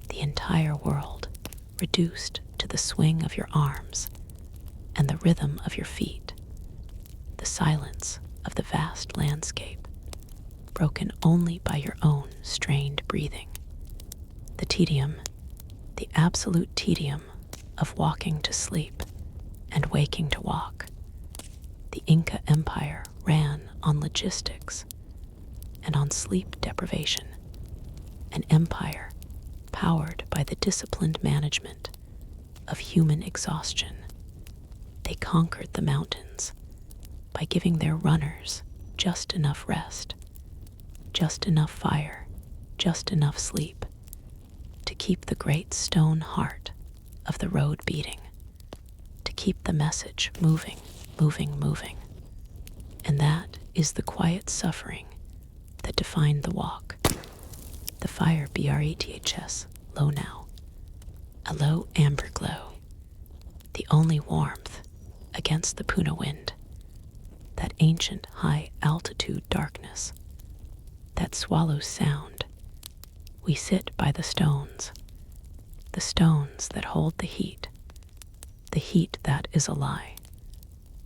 The entire world reduced to the swing of your arms and the rhythm of your feet. The silence of the vast landscape. broken only by your own strained breathing. The tedium, the absolute tedium of walking to sleep and waking to walk. The Inca Empire ran on logistics and on sleep deprivation, an empire powered by the disciplined management of human exhaustion. They conquered the mountains by giving their runners just enough rest, just enough fire, just enough sleep to keep the great stone heart of the road beating, to keep the message moving, moving, moving. And that is the quiet suffering that defined the walk. The fire, BRETHS, low now, a low amber glow, the only warmth against the Puna wind, that ancient high-altitude darkness, that swallow's sound. We sit by the stones that hold the heat that is a lie,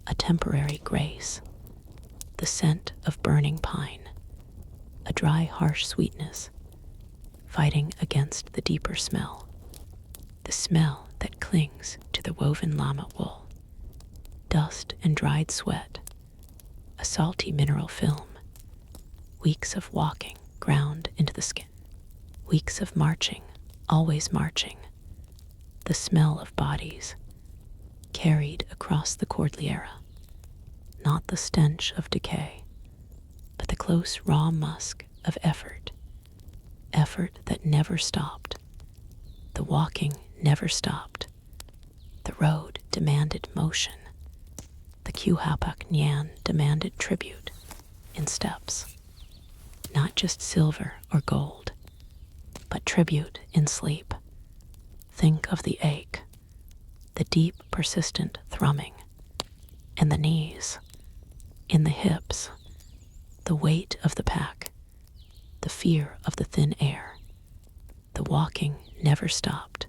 a temporary grace, the scent of burning pine, a dry, harsh sweetness, fighting against the deeper smell, the smell that clings to the woven llama wool, dust and dried sweat, a salty mineral film, weeks of walking ground into the skin, weeks of marching, always marching, the smell of bodies carried across the Cordillera, not the stench of decay, but the close raw musk of effort that never stopped. The walking never stopped. The road demanded motion. The Qhapaq Ñan demanded tribute in steps, not just silver or gold, but tribute in sleep. Think of the ache, the deep, persistent thrumming, in the knees, in the hips, the weight of the pack, the fear of the thin air. The walking never stopped.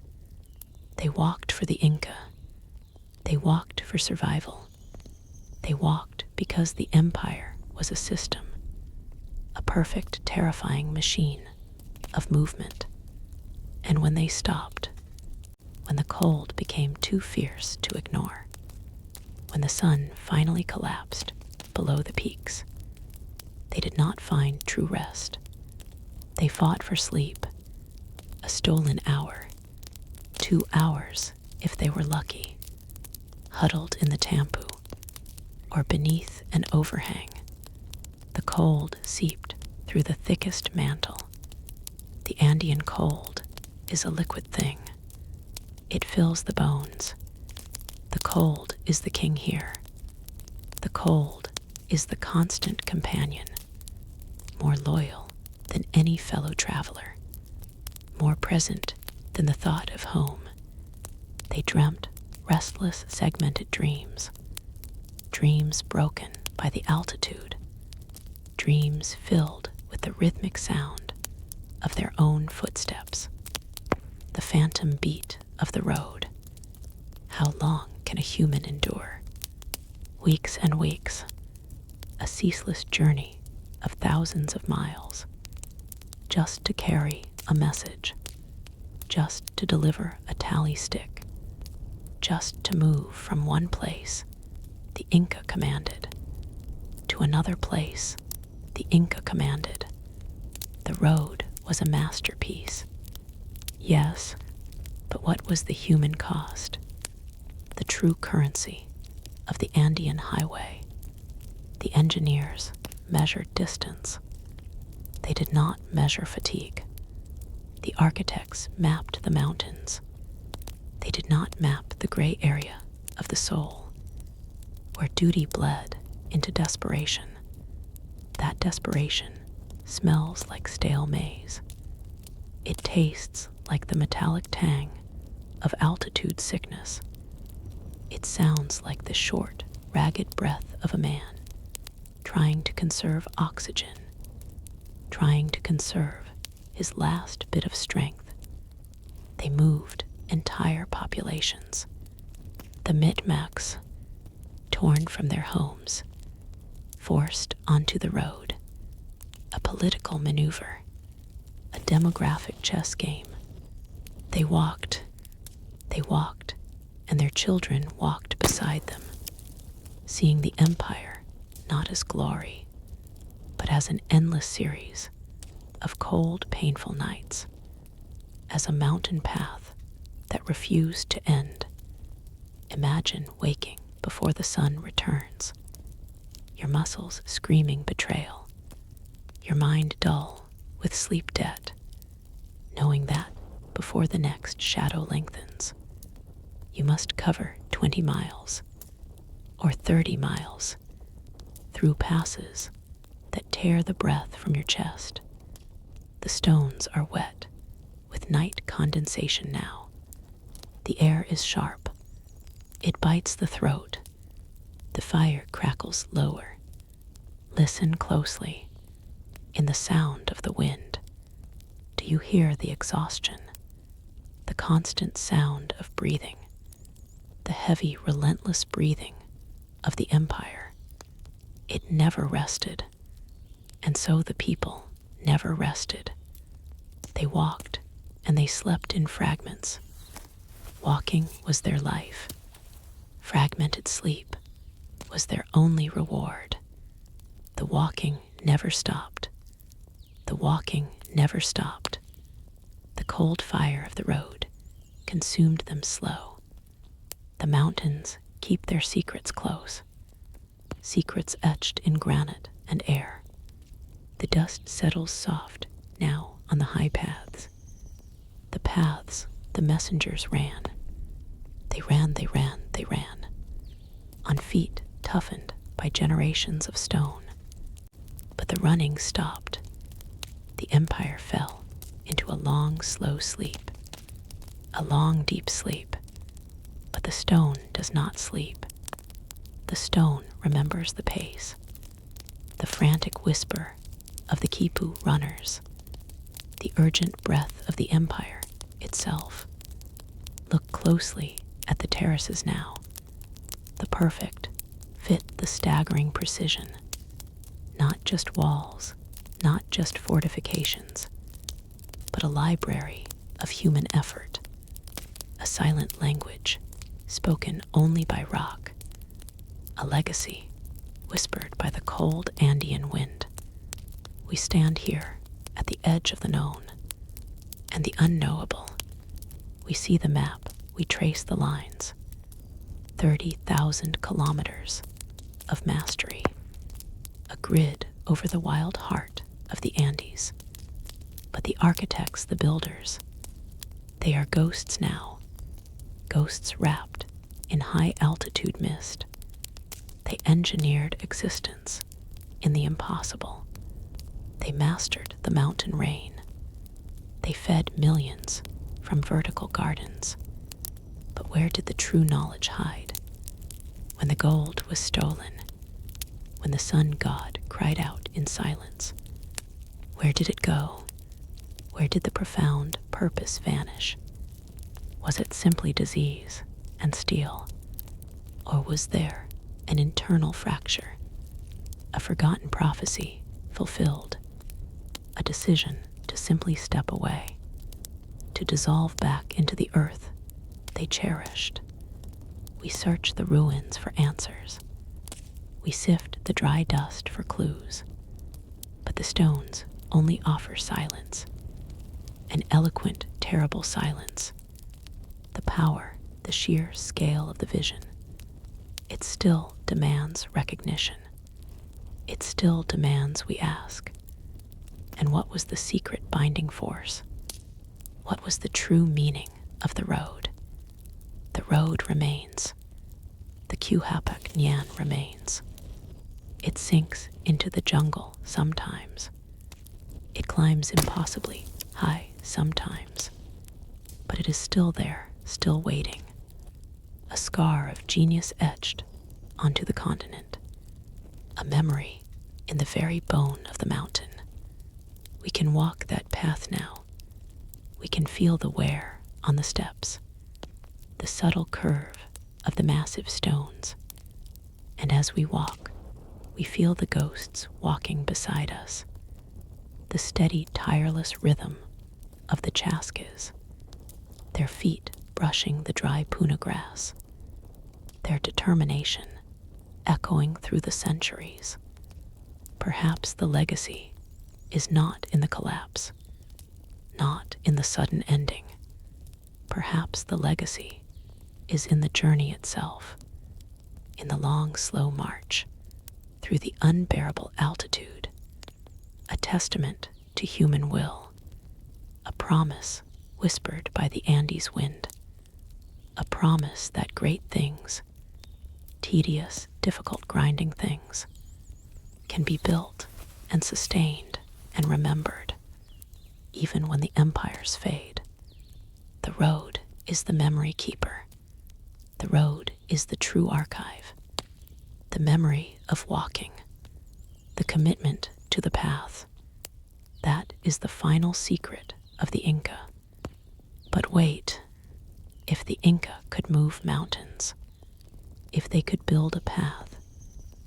They walked for the Inca. They walked for survival. They walked because the empire was a system, a perfect, terrifying machine of movement. And when they stopped, when the cold became too fierce to ignore, when the sun finally collapsed below the peaks, they did not find true rest. They fought for sleep, a stolen hour, 2 hours if they were lucky, huddled in the tampu or beneath an overhang. The cold seeped through the thickest mantle. The Andean cold is a liquid thing. It fills the bones. The cold is the king here. The cold is the constant companion, more loyal than any fellow traveler, more present than the thought of home. They dreamt restless, segmented dreams, dreams broken by the altitude, dreams filled with the rhythmic sound of their own footsteps, the phantom beat of the road. How long can a human endure? Weeks and weeks, a ceaseless journey of thousands of miles, just to carry a message, just to deliver a tally stick, just to move from one place the Inca commanded to another place the Inca commanded. The road was a masterpiece. Yes, but what was the human cost? The true currency of the Andean highway. The engineers measured distance. They did not measure fatigue. The architects mapped the mountains. They did not map the gray area of the soul, where duty bled into desperation. That desperation smells like stale maize. It tastes like the metallic tang of altitude sickness. It sounds like the short, ragged breath of a man trying to conserve oxygen, trying to conserve his last bit of strength. They moved entire populations. The Micmacs, torn from their homes, forced onto the road, a political maneuver, a demographic chess game. They walked, and their children walked beside them, seeing the empire not as glory, but as an endless series of cold, painful nights, as a mountain path that refused to end. Imagine waking before the sun returns, your muscles screaming betrayal, your mind dull with sleep debt, knowing that before the next shadow lengthens, you must cover 20 miles or 30 miles through passes that tear the breath from your chest. The stones are wet with night condensation now. The air is sharp. It bites the throat. The fire crackles lower. Listen closely. In the sound of the wind, do you hear the exhaustion? The constant sound of breathing, the heavy, relentless breathing of the empire. It never rested, and so the people never rested. They walked, and they slept in fragments. Walking was their life. Fragmented sleep was their only reward. The walking never stopped. The walking never stopped. The cold fire of the road consumed them slow. The mountains keep their secrets close, secrets etched in granite and air. The dust settles soft now on the high paths. The paths the messengers ran. They ran, they ran, they ran, on feet toughened by generations of stone. But the running stopped. The empire fell into a long, slow sleep, a long, deep sleep. But the stone does not sleep. The stone remembers the pace, the frantic whisper of the Quipu runners, the urgent breath of the empire itself. Look closely at the terraces now. The perfect fit the staggering precision. Not just walls, not just fortifications, but a library of human effort, a silent language spoken only by rock, a legacy whispered by the cold Andean wind. We stand here at the edge of the known and the unknowable. We see the map, we trace the lines. 30,000 kilometers of mastery, a grid over the wild heart of the Andes. But the architects, the builders, they are ghosts now, ghosts wrapped in high-altitude mist. They engineered existence in the impossible. They mastered the mountain rain. They fed millions from vertical gardens. But where did the true knowledge hide? When the gold was stolen, when the sun god cried out in silence, where did it go? Where did the profound purpose vanish? Was it simply disease and steel? Or was there an internal fracture, a forgotten prophecy fulfilled, a decision to simply step away, to dissolve back into the earth they cherished? We search the ruins for answers. We sift the dry dust for clues. But the stones only offer silence, an eloquent, terrible silence. The power, the sheer scale of the vision. It still demands recognition. It still demands we ask. And what was the secret binding force? What was the true meaning of the road? The road remains. The Qhapaq Ñan remains. It sinks into the jungle sometimes. It climbs impossibly high sometimes. But it is still there, still waiting. A scar of genius etched onto the continent. A memory in the very bone of the mountain. We can walk that path now. We can feel the wear on the steps, the subtle curve of the massive stones. And as we walk, we feel the ghosts walking beside us. the steady, tireless rhythm of the Chasques, their feet brushing the dry puna grass, their determination echoing through the centuries. Perhaps the legacy is not in the collapse, not in the sudden ending. Perhaps the legacy is in the journey itself, in the long, slow march through the unbearable altitude, a testament to human will, a promise whispered by the Andes wind, a promise that great things, tedious, difficult, grinding things, can be built and sustained and remembered, even when the empires fade. The road is the memory keeper. The road is the true archive, the memory of walking, the commitment to the path. That is the final secret of the Inca. But wait, if the Inca could move mountains, if they could build a path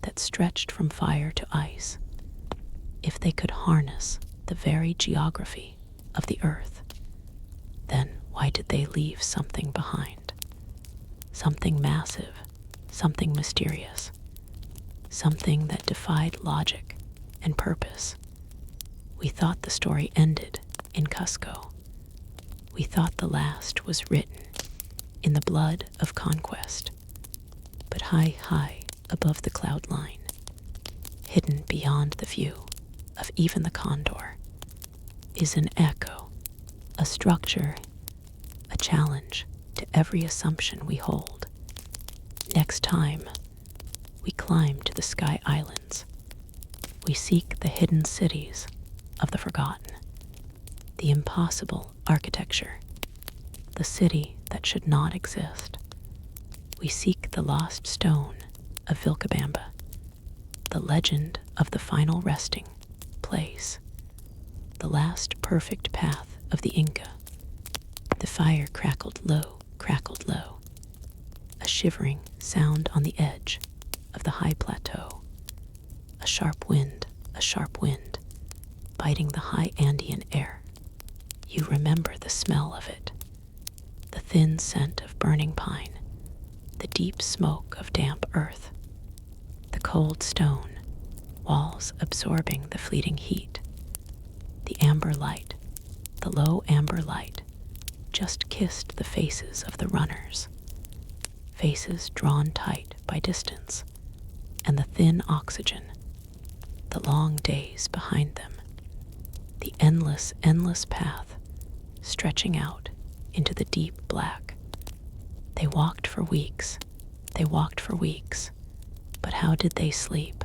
that stretched from fire to ice, if they could harness the very geography of the earth, then why did they leave something behind? Something massive, something mysterious, something that defied logic and purpose. We thought the story ended in Cusco. We thought the last was written in the blood of conquest. But high, high above the cloud line, hidden beyond the view of even the condor, is an echo, a structure, a challenge to every assumption we hold. Next time, we climb to the Sky Islands. We seek the hidden cities of the forgotten, the impossible architecture, the city that should not exist. We seek the lost stone of Vilcabamba, the legend of the final resting place, the last perfect path of the Inca. The fire crackled low, a shivering sound on the edge of the high plateau, a sharp wind, biting the high Andean air. You remember the smell of it, the thin scent of burning pine, the deep smoke of damp earth, the cold stone, walls absorbing the fleeting heat, the amber light, the low amber light, just kissed the faces of the runners, faces drawn tight by distance, and the thin oxygen, the long days behind them, the endless, endless path stretching out into the deep black. They walked for weeks, but how did they sleep?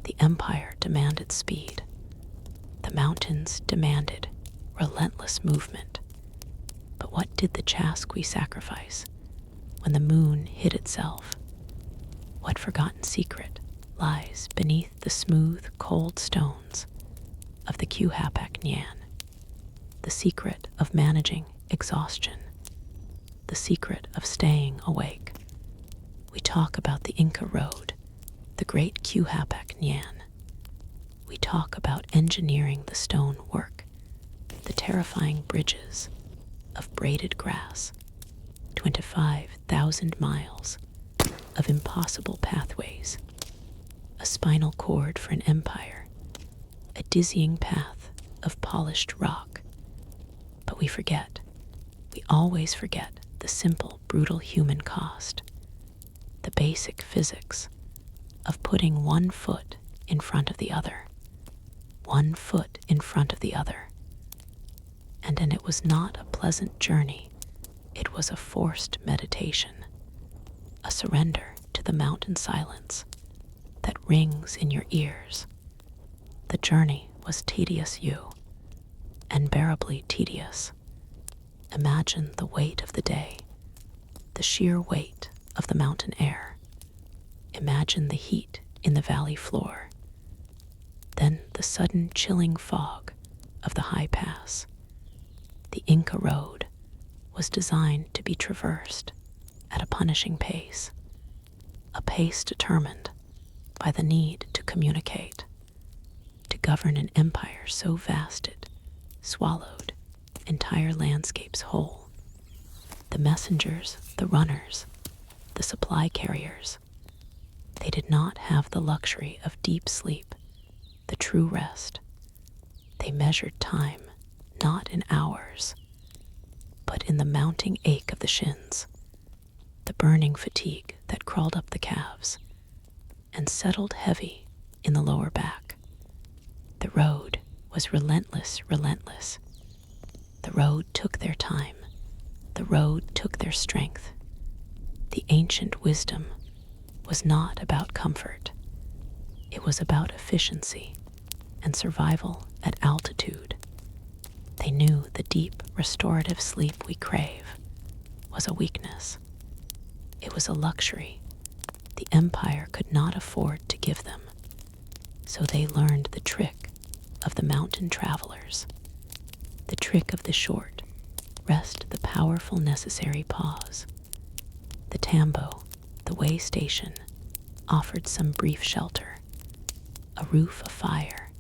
The empire demanded speed. The mountains demanded relentless movement. But what did the Chasques sacrifice when the moon hid itself? What forgotten secret lies beneath the smooth, cold stones of the Qhapaq Ñan? The secret of managing exhaustion, the secret of staying awake. We talk about the Inca Road, the great Qhapaq Ñan. We talk about engineering the stone work, the terrifying bridges of braided grass, 25,000 miles of impossible pathways, a spinal cord for an empire, a dizzying path of polished rock. But we always forget the simple, brutal human cost, the basic physics of putting one foot in front of the other, one foot in front of the other. And it was not a pleasant journey, it was a forced meditation, a surrender to the mountain silence that rings in your ears. The journey was tedious, unbearably tedious. Imagine the weight of the day, the sheer weight of the mountain air. Imagine the heat in the valley floor. Then the sudden chilling fog of the high pass. The Inca Road was designed to be traversed at a punishing pace, a pace determined by the need to communicate, to govern an empire so vast it swallowed entire landscapes whole. The messengers, the runners, the supply carriers, they did not have the luxury of deep sleep, the true rest. They measured time not in hours, but in the mounting ache of the shins, the burning fatigue that crawled up the calves and settled heavy in the lower back. The road was relentless. The road took their time. The road took their strength. The ancient wisdom was not about comfort. It was about efficiency and survival at altitude. They knew the deep restorative sleep we crave was a weakness. It was a luxury the empire could not afford to give them. So they learned the trick of the mountain travelers, the trick of the short rest, the powerful necessary pause. The tambo, the way station, offered some brief shelter, a roof of fire,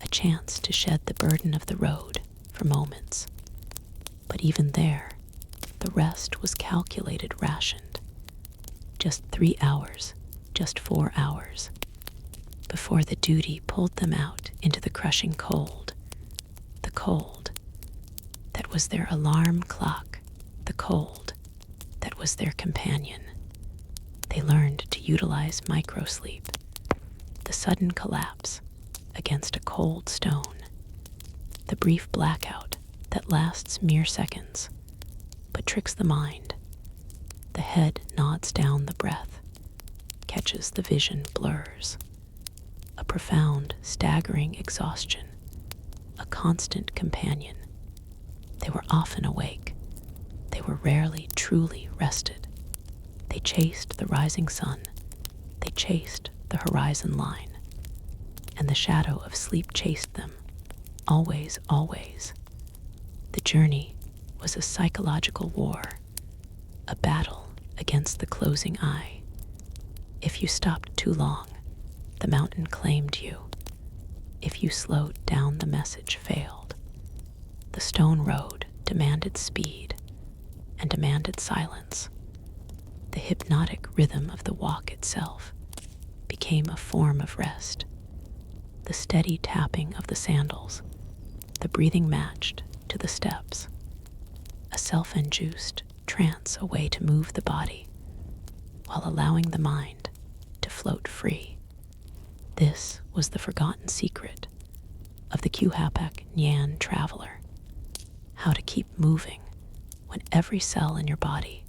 a chance to shed the burden of the road for moments. But even there, the rest was calculated, rationed. Just 3 hours, just 4 hours, before the duty pulled them out into the crushing cold. The cold that was their alarm clock, the cold that was their companion. They learned to utilize microsleep, the sudden collapse against a cold stone, the brief blackout that lasts mere seconds, but tricks the mind. The head nods down, the breath catches, the vision blurs. A profound, staggering exhaustion, a constant companion. They were often awake. They were rarely truly rested. They chased the rising sun. They chased the horizon line. And the shadow of sleep chased them. Always. The journey was a psychological war, a battle against the closing eye. If you stopped too long, the mountain claimed you. If you slowed down, the message failed. The stone road demanded speed and demanded silence. The hypnotic rhythm of the walk itself became a form of rest. The steady tapping of the sandals, the breathing matched to the steps. A self-induced trance, a way to move the body while allowing the mind to float free. This was the forgotten secret of the Qhapaq Ñan traveler. How to keep moving when every cell in your body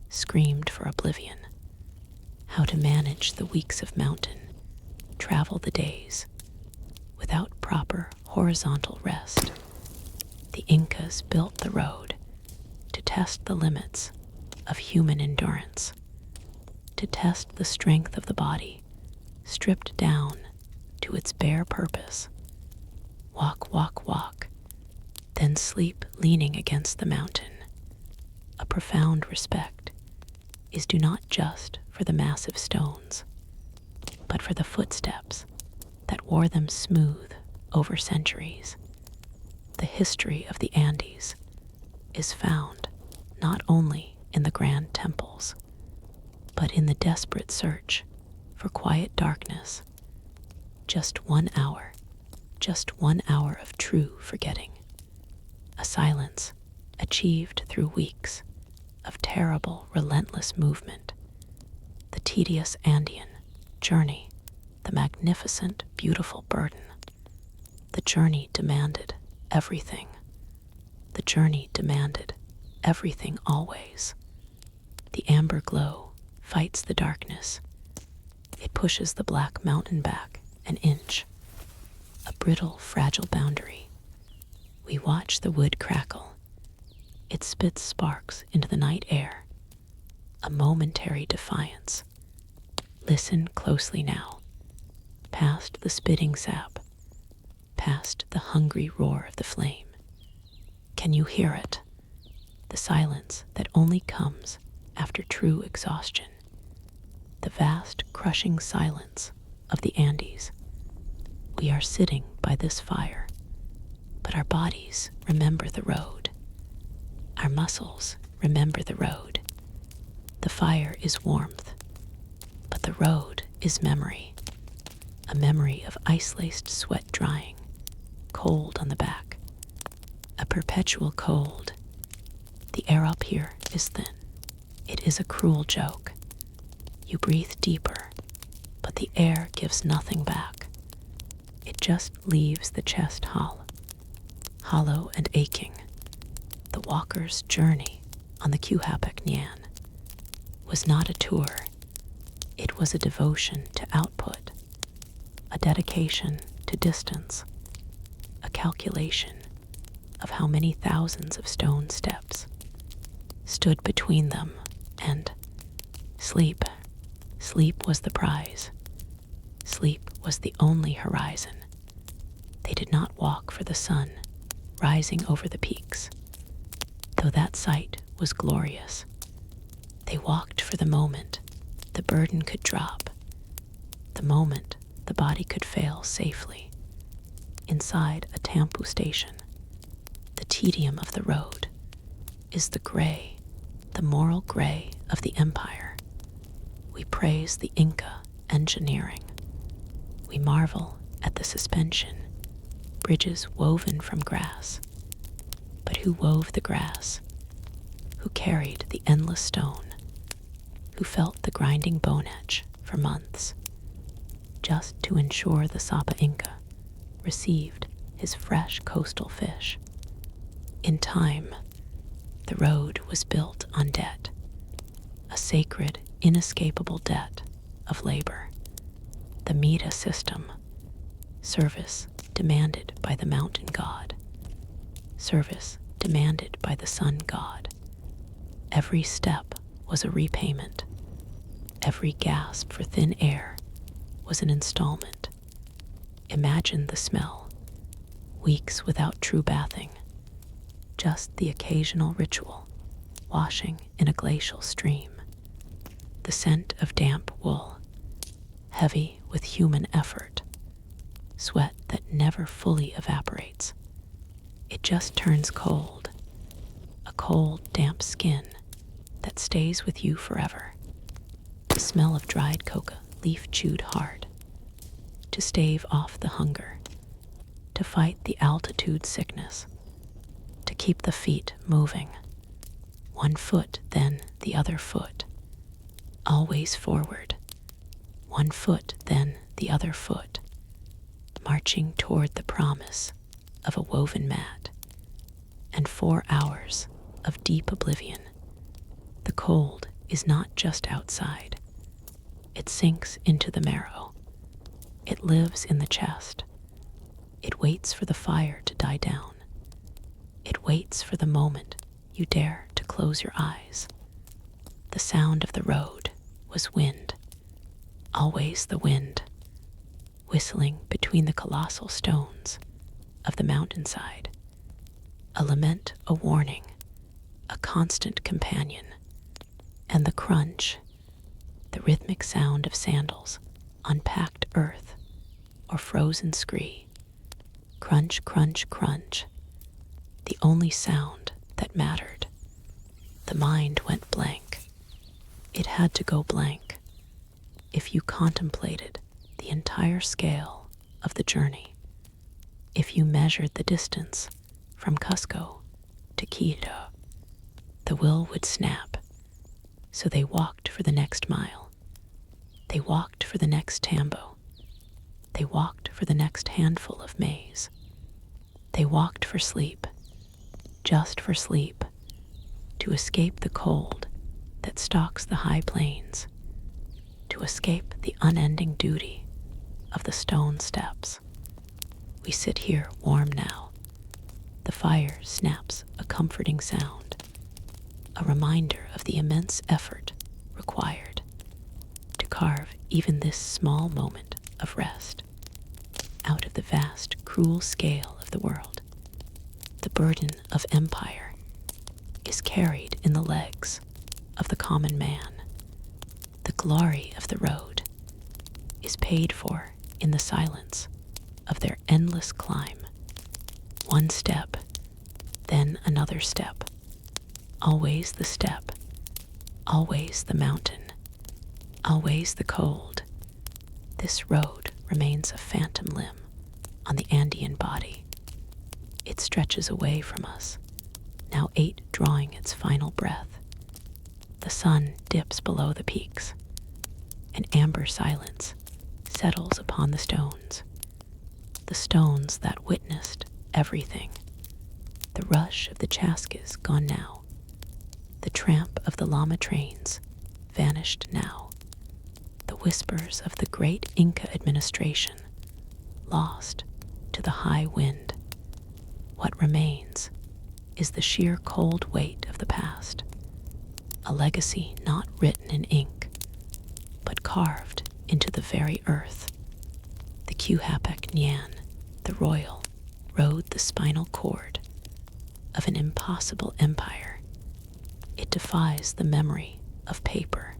screamed for oblivion. How to manage the weeks of mountain, travel the days without proper horizontal rest. The Incas built the road to test the limits of human endurance, to test the strength of the body, stripped down to its bare purpose. Walk, then sleep leaning against the mountain. A profound respect is due not just for the massive stones, but for the footsteps that wore them smooth over centuries. The history of the Andes is found not only in the grand temples, but in the desperate search for quiet darkness. Just 1 hour of true forgetting. A silence achieved through weeks of terrible, relentless movement. The tedious Andean journey, the magnificent, beautiful burden. The journey demanded everything. The journey demanded everything always. The amber glow fights the darkness. It pushes the black mountain back an inch. A brittle, fragile boundary. We watch the wood crackle. It spits sparks into the night air. A momentary defiance. Listen closely now. Past the spitting sap, past the hungry roar of the flame. Can you hear it? The silence that only comes after true exhaustion. The vast, crushing silence of the Andes. We are sitting by this fire, but our bodies remember the road. Our muscles remember the road. The fire is warmth, but the road is memory. A memory of ice-laced sweat drying, cold on the back. A perpetual cold. The air up here is thin. It is a cruel joke. You breathe deeper, but the air gives nothing back. It just leaves the chest hollow and aching. The walker's journey on the Qhapaq Ñan was not a tour. It was a devotion to output, a dedication to distance, a calculation of how many thousands of stone steps stood between them and sleep. Sleep was the prize. Sleep was the only horizon. They did not walk for the sun rising over the peaks, though that sight was glorious. They walked for the moment the burden could drop, the moment the body could fail safely. Inside a Tampu station, the tedium of the road is the gray, the moral gray of the empire. We praise the Inca engineering. We marvel at the suspension, bridges woven from grass. But who wove the grass? Who carried the endless stone? Who felt the grinding bone edge for months, just to ensure the Sapa Inca received his fresh coastal fish? In time, the road was built on debt, a sacred, inescapable debt of labor. The Mita system, service demanded by the mountain god, service demanded by the sun god. Every step was a repayment. Every gasp for thin air was an installment. Imagine the smell. Weeks without true bathing. Just the occasional ritual, washing in a glacial stream. The scent of damp wool, heavy with human effort. Sweat that never fully evaporates. It just turns cold. A cold, damp skin that stays with you forever. The smell of dried coca leaf chewed hard. To stave off the hunger. To fight the altitude sickness. To keep the feet moving. One foot, then the other foot. Always forward. One foot, then the other foot. Marching toward the promise of a woven mat. And 4 hours of deep oblivion. The cold is not just outside. It sinks into the marrow. It lives in the chest. It waits for the fire to die down. It waits for the moment you dare to close your eyes. The sound of the road was wind. Always the wind, whistling between the colossal stones of the mountainside. A lament, a warning, a constant companion. And the crunch, the rhythmic sound of sandals on packed earth or frozen scree. Crunch, crunch, crunch. The only sound that mattered. The mind went blank. It had to go blank if you contemplated the entire scale of the journey. If you measured the distance from Cusco to Quito, the will would snap. So they walked for the next mile. They walked for the next tambo. They walked for the next handful of maize. They walked for sleep, just for sleep, to escape the cold that stalks the high plains, to escape the unending duty of the stone steps. We sit here warm now. The fire snaps a comforting sound, a reminder of the immense effort required to carve even this small moment of rest out of the vast, cruel scale of the world. The burden of empire is carried in the legs of the common man. The glory of the road is paid for in the silence of their endless climb. One step, then another step. Always the step, always the mountain, always the cold. This road remains a phantom limb on the Andean body. It stretches away from us, now 8 drawing its final breath. The sun dips below the peaks. An amber silence settles upon the stones that witnessed everything. The rush of the chascas gone now. The tramp of the llama trains vanished now. The whispers of the great Inca administration lost to the high wind. What remains is the sheer cold weight of the past, a legacy not written in ink, but carved into the very earth. The Qhapaq Ñan, the royal, rode the spinal cord of an impossible empire. It defies the memory of paper.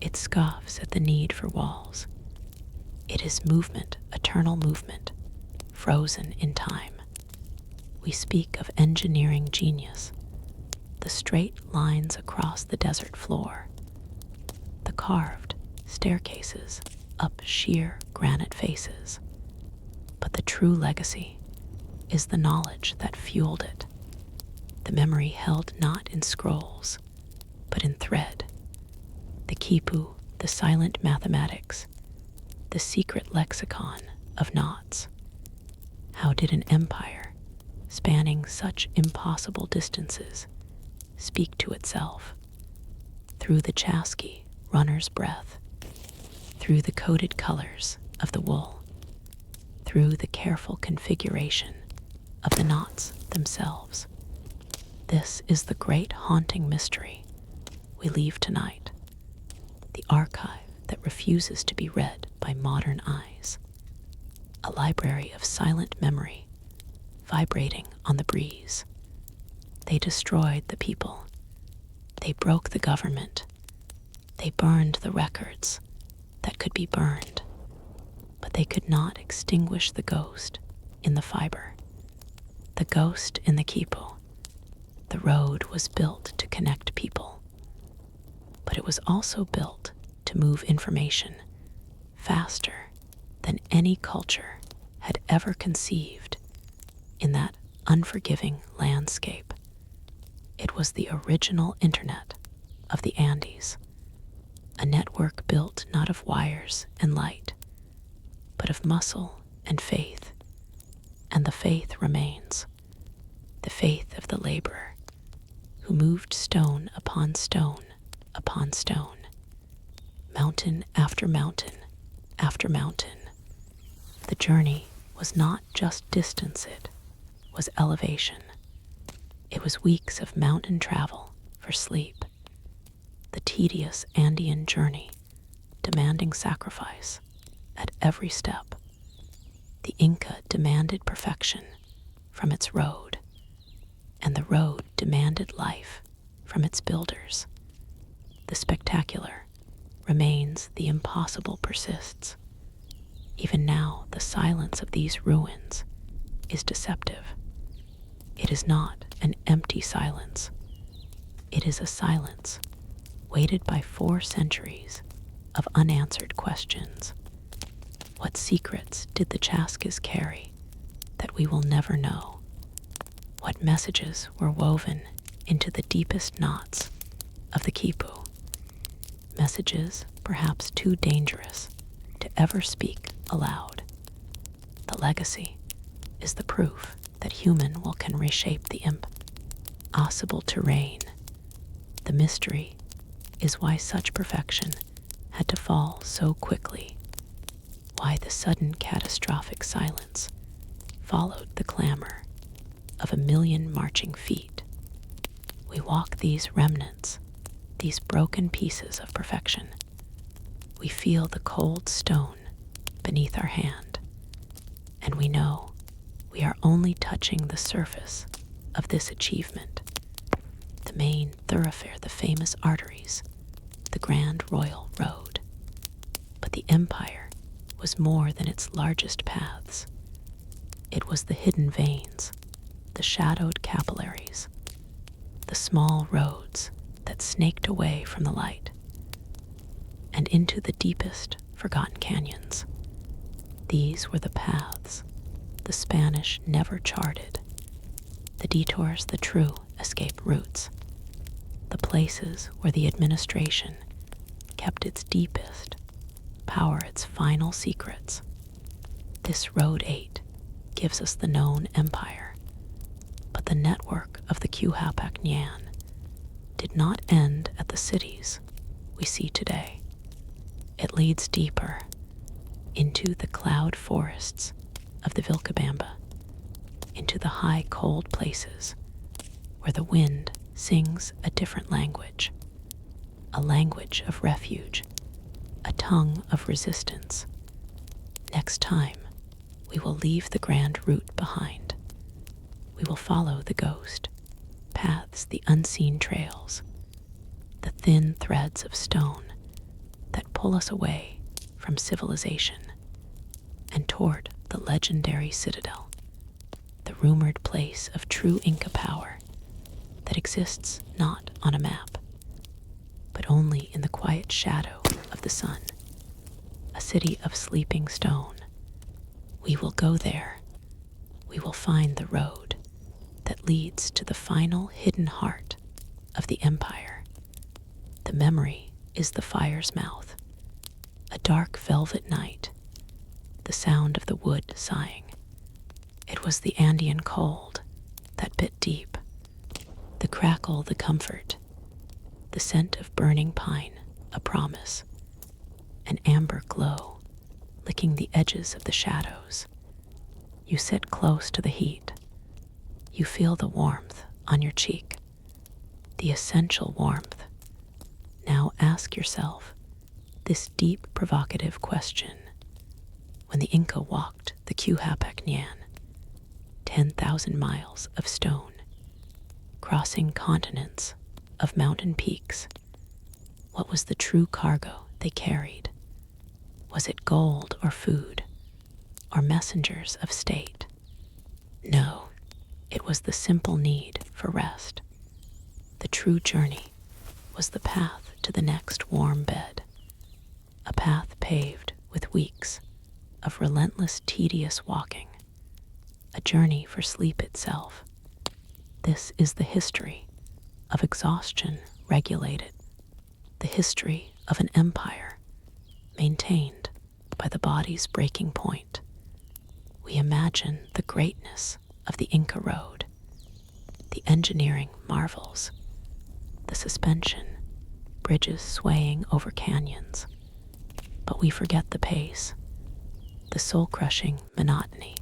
It scoffs at the need for walls. It is movement, eternal movement, frozen in time. We speak of engineering genius, the straight lines across the desert floor, the carved staircases up sheer granite faces. But the true legacy is the knowledge that fueled it, the memory held not in scrolls, but in thread. The quipu, the silent mathematics, the secret lexicon of knots. How did an empire, spanning such impossible distances, speak to itself? Through the chasqui runner's breath, through the coded colors of the wool, through the careful configuration of the knots themselves. This is the great haunting mystery we leave tonight, the archive that refuses to be read by modern eyes, a library of silent memory vibrating on the breeze. They destroyed the people. They broke the government. They burned the records that could be burned, but they could not extinguish the ghost in the fiber, the ghost in the quipu. The road was built to connect people, but it was also built to move information faster than any culture had ever conceived in that unforgiving landscape. It was the original internet of the Andes, a network built not of wires and light, but of muscle and faith. And the faith remains, the faith of the laborer who moved stone upon stone upon stone, mountain after mountain after mountain. The journey was not just distance, it was elevation. It was weeks of mountain travel for sleep, the tedious Andean journey demanding sacrifice at every step. The Inca demanded perfection from its road, and the road demanded life from its builders. The spectacular remains, the impossible persists. Even now, the silence of these ruins is deceptive. It is not an empty silence. It is a silence weighted by 4 centuries of unanswered questions. What secrets did the chascas carry that we will never know? What messages were woven into the deepest knots of the quipu? Messages perhaps too dangerous to ever speak aloud. The legacy is the proof that human will can reshape the impossible terrain. The mystery is why such perfection had to fall so quickly, why the sudden catastrophic silence followed the clamor of a million marching feet. We walk these remnants, these broken pieces of perfection. We feel the cold stone beneath our hand, and we know we are only touching the surface of this achievement, the main thoroughfare, the famous arteries, the Grand Royal Road. But the empire was more than its largest paths. It was the hidden veins, the shadowed capillaries, the small roads that snaked away from the light and into the deepest forgotten canyons. These were the paths the Spanish never charted, the detours the true escape routes, the places where the administration kept its deepest power, its final secrets. This Road 8 gives us the known empire, but the network of the Qhapaq Ñan did not end at the cities we see today. It leads deeper into the cloud forests of the Vilcabamba, into the high cold places where the wind sings a different language, a language of refuge, a tongue of resistance. Next time, we will leave the grand route behind. We will follow the ghost paths, the unseen trails, the thin threads of stone that pull us away from civilization and toward the legendary citadel, the rumored place of true Inca power that exists not on a map, but only in the quiet shadow of the sun, a city of sleeping stone. We will go there. We will find the road that leads to the final hidden heart of the empire. The memory is the fire's mouth, a dark velvet night, the sound of the wood sighing. It was the Andean cold that bit deep, the crackle, the comfort, the scent of burning pine, a promise, an amber glow licking the edges of the shadows. You sit close to the heat. You feel the warmth on your cheek, the essential warmth. Now ask yourself this deep, provocative question. When the Inca walked the Qhapaq Ñan, 10,000 miles of stone, crossing continents of mountain peaks, what was the true cargo they carried? Was it gold or food, or messengers of state? No, it was the simple need for rest. The true journey was the path to the next warm bed, a path paved with weeks of relentless, tedious walking, a journey for sleep itself. This is the history of exhaustion regulated, the history of an empire maintained by the body's breaking point. We imagine the greatness of the Inca Road, the engineering marvels, the suspension, bridges swaying over canyons, but we forget the pace, the soul-crushing monotony.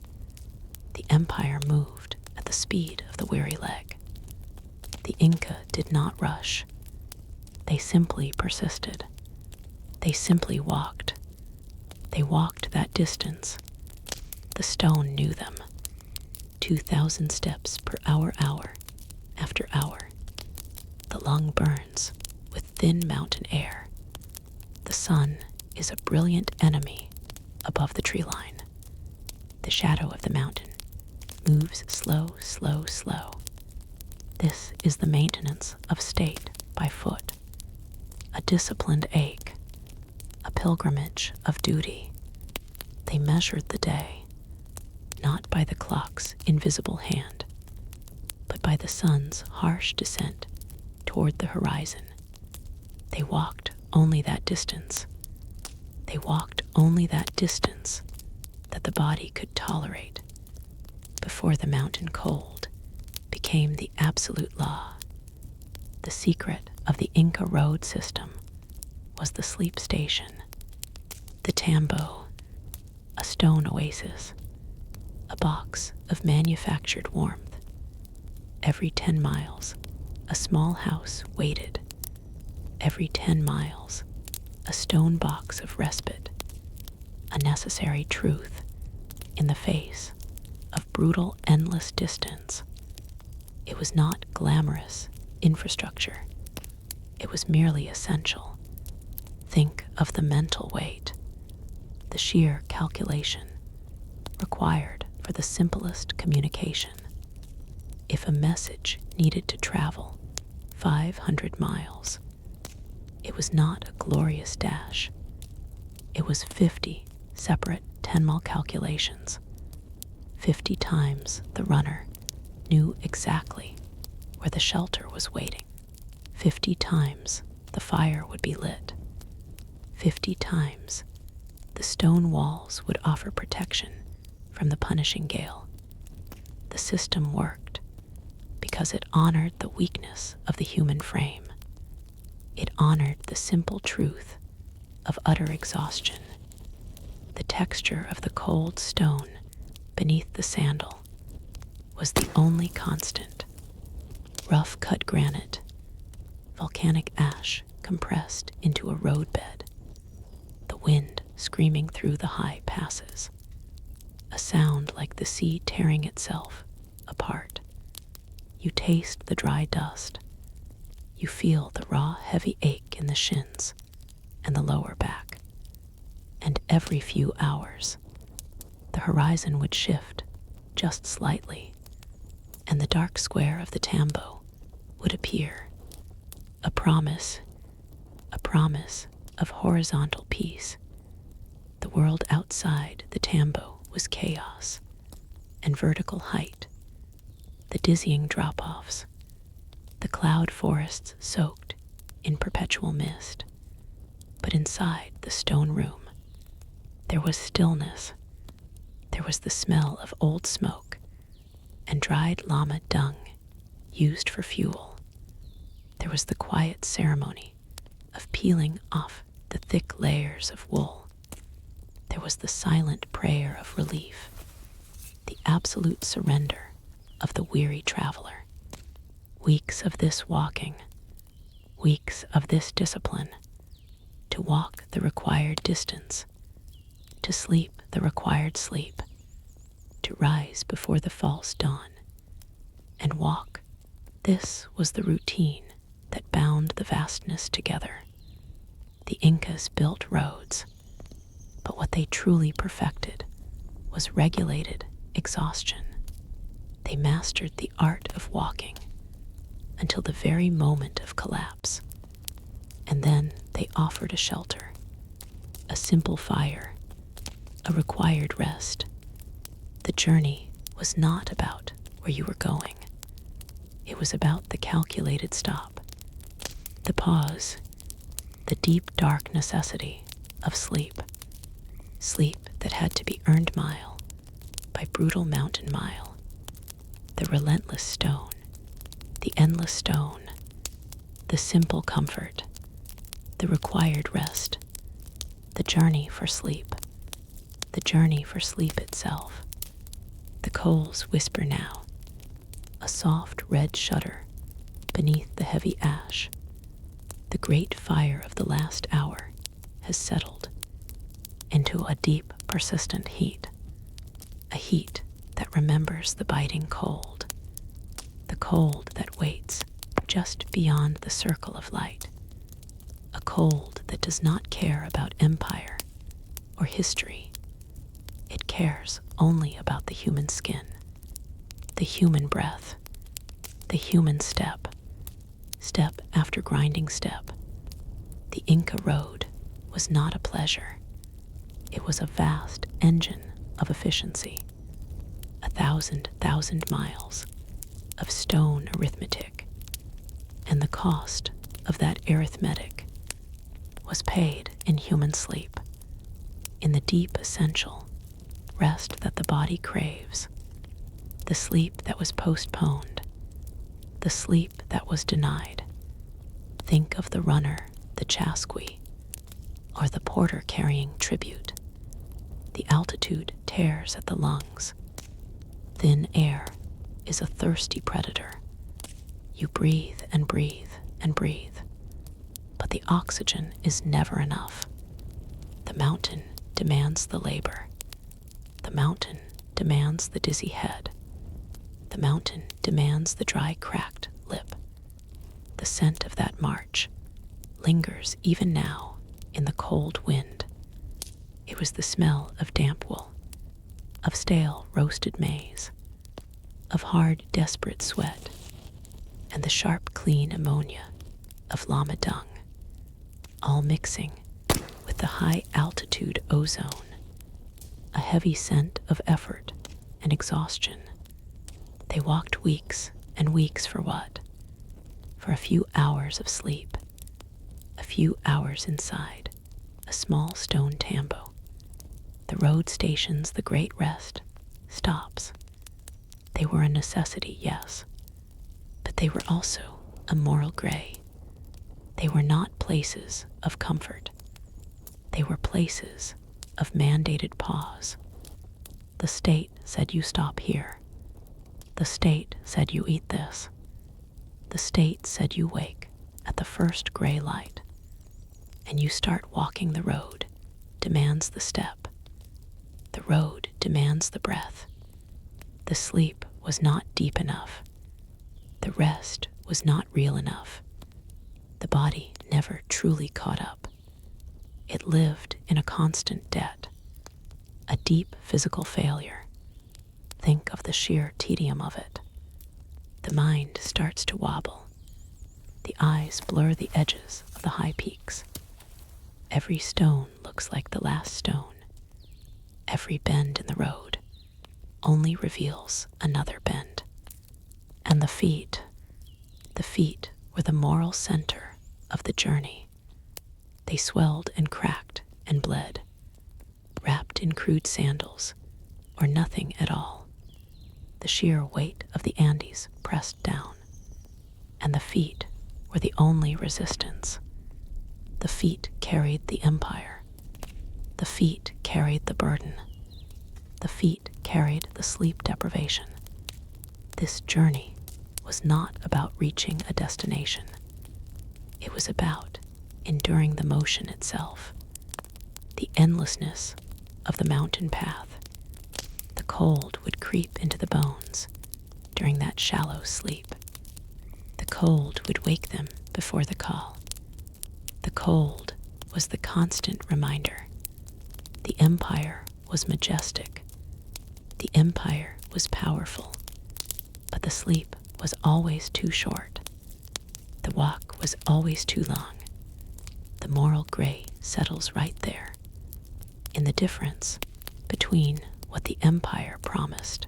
The empire moved at the speed of the weary leg. The Inca did not rush. They simply persisted. They simply walked. They walked that distance. The stone knew them. 2,000 steps per hour after hour. The lung burns with thin mountain air. The sun is a brilliant enemy above the tree line. The shadow of the mountain moves slow, slow, slow. This is the maintenance of state by foot, a disciplined ache, a pilgrimage of duty. They measured the day, not by the clock's invisible hand, but by the sun's harsh descent toward the horizon. They walked only that distance. They walked only that distance that the body could tolerate before the mountain cold became the absolute law. The secret of the Inca Road System was the sleep station, the tambo, a stone oasis, a box of manufactured warmth. Every 10 miles, a small house waited. Every 10 miles, a stone box of respite, a necessary truth in the face of brutal, endless distance. It was not glamorous infrastructure. It was merely essential. Think of the mental weight. the sheer calculation required for the simplest communication. If a message needed to travel 500 miles, it was not a glorious dash. It was 50 separate 10-mile calculations. 50 times the runner knew exactly where the shelter was waiting. 50 times the fire would be lit. 50 times the stone walls would offer protection from the punishing gale. The system worked because it honored the weakness of the human frame. It honored the simple truth of utter exhaustion. The texture of the cold stone beneath the sandal was the only constant. Rough-cut granite, volcanic ash compressed into a roadbed, the wind screaming through the high passes, a sound like the sea tearing itself apart. You taste the dry dust. You feel the raw, heavy ache in the shins and the lower back. And every few hours, the horizon would shift just slightly, and the dark square of the tambo would appear, a promise of horizontal peace. The world outside the tambo was chaos and vertical height, the dizzying drop-offs, the cloud forests soaked in perpetual mist. But inside the stone room, there was stillness. There was the smell of old smoke and dried llama dung used for fuel. There was the quiet ceremony of peeling off the thick layers of wool. There was the silent prayer of relief, the absolute surrender of the weary traveler. Weeks of this walking, weeks of this discipline, to walk the required distance, to sleep the required sleep, to rise before the false dawn, and walk. This was the routine that bound the vastness together. The Incas built roads, but what they truly perfected was regulated exhaustion. They mastered the art of walking until the very moment of collapse, and then they offered a shelter, a simple fire, a required rest. The journey was not about where you were going. It was about the calculated stop, the pause, the deep, dark necessity of sleep. Sleep that had to be earned mile by brutal mountain mile. The relentless stone, the endless stone, the simple comfort, the required rest, the journey for sleep, the journey for sleep itself. The coals whisper now, a soft red shudder beneath the heavy ash. The great fire of the last hour has settled into a deep, persistent heat, a heat that remembers the biting cold, the cold that waits just beyond the circle of light, a cold that does not care about empire or history. It cares only about the human skin, the human breath, the human step, step after grinding step. The Inca Road was not a pleasure. It was a vast engine of efficiency, 1,000 miles of stone arithmetic, and the cost of that arithmetic was paid in human sleep, in the deep essential rest that the body craves, the sleep that was postponed, the sleep that was denied. Think of the runner, the chasqui, or the porter carrying tribute. The altitude tears at the lungs. Thin air is a thirsty predator. You breathe and breathe and breathe, but the oxygen is never enough. The mountain demands the labor. The mountain demands the dizzy head. The mountain demands the dry, cracked lip. The scent of that march lingers even now in the cold wind. It It was the smell of damp wool, of stale roasted maize, of hard, desperate sweat, and the sharp, clean ammonia of llama dung, all mixing with the high-altitude ozone, a heavy scent of effort and exhaustion. They walked weeks and weeks for what? For a few hours of sleep, a few hours inside a small stone tambo. The road stations, the great rest, stops. They were a necessity, yes, but they were also a moral gray. They were not places of comfort. They were places of mandated pause. The state said you stop here. The state said you eat this. The state said you wake at the first gray light. And you start walking. The road demands the step. The road demands the breath. The sleep was not deep enough. The rest was not real enough. The body never truly caught up. It lived in a constant debt, a deep physical failure. Think of the sheer tedium of it. The mind starts to wobble. The eyes blur the edges of the high peaks. Every stone looks like the last stone. Every bend in the road only reveals another bend. And the feet were the moral center of the journey. They swelled and cracked and bled, wrapped in crude sandals or nothing at all. The sheer weight of the Andes pressed down, and the feet were the only resistance. The feet carried the empire. The feet carried the burden. The feet carried the sleep deprivation. This journey was not about reaching a destination. It was about enduring the motion itself, the endlessness of the mountain path. The cold would creep into the bones during that shallow sleep. The cold would wake them before the call. The cold was the constant reminder. The empire was majestic. The empire was powerful. But the sleep was always too short. The walk was always too long. The moral gray settles right there, in the difference between what the empire promised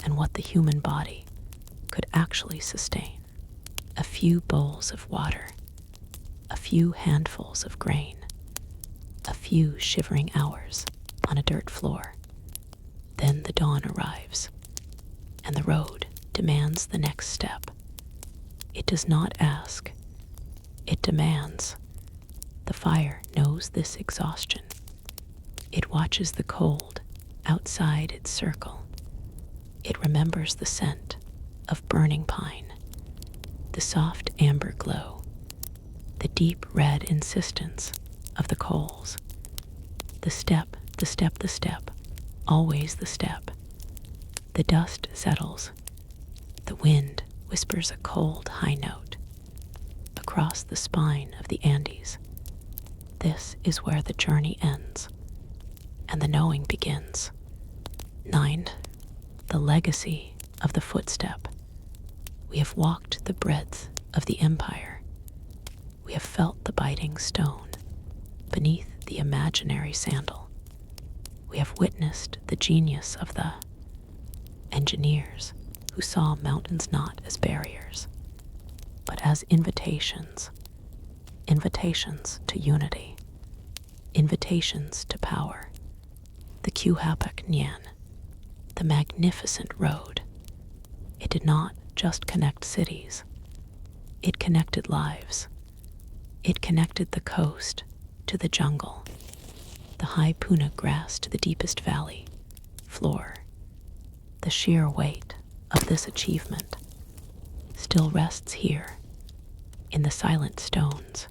and what the human body could actually sustain. A few bowls of water, a few handfuls of grain, a few shivering hours on a dirt floor. Then the dawn arrives, and the road demands the next step. It does not ask, it demands. The fire knows this exhaustion. It watches the cold outside its circle. It remembers the scent of burning pine, the soft amber glow, the deep red insistence of the coals. The step, the step, the step, always the step. The dust settles. The wind whispers a cold high note across the spine of the Andes. This is where the journey ends, and the knowing begins. 9. The legacy of the footstep. We have walked the breadth of the empire. We have felt the biting stone beneath the imaginary sandal. We have witnessed the genius of the engineers who saw mountains not as barriers, but as invitations, invitations to unity, invitations to power. The Qhapaq Ñan, the magnificent road. It did not just connect cities. It connected lives. It connected the coast to the jungle, the high puna grass to the deepest valley floor. The sheer weight of this achievement still rests here, in the silent stones,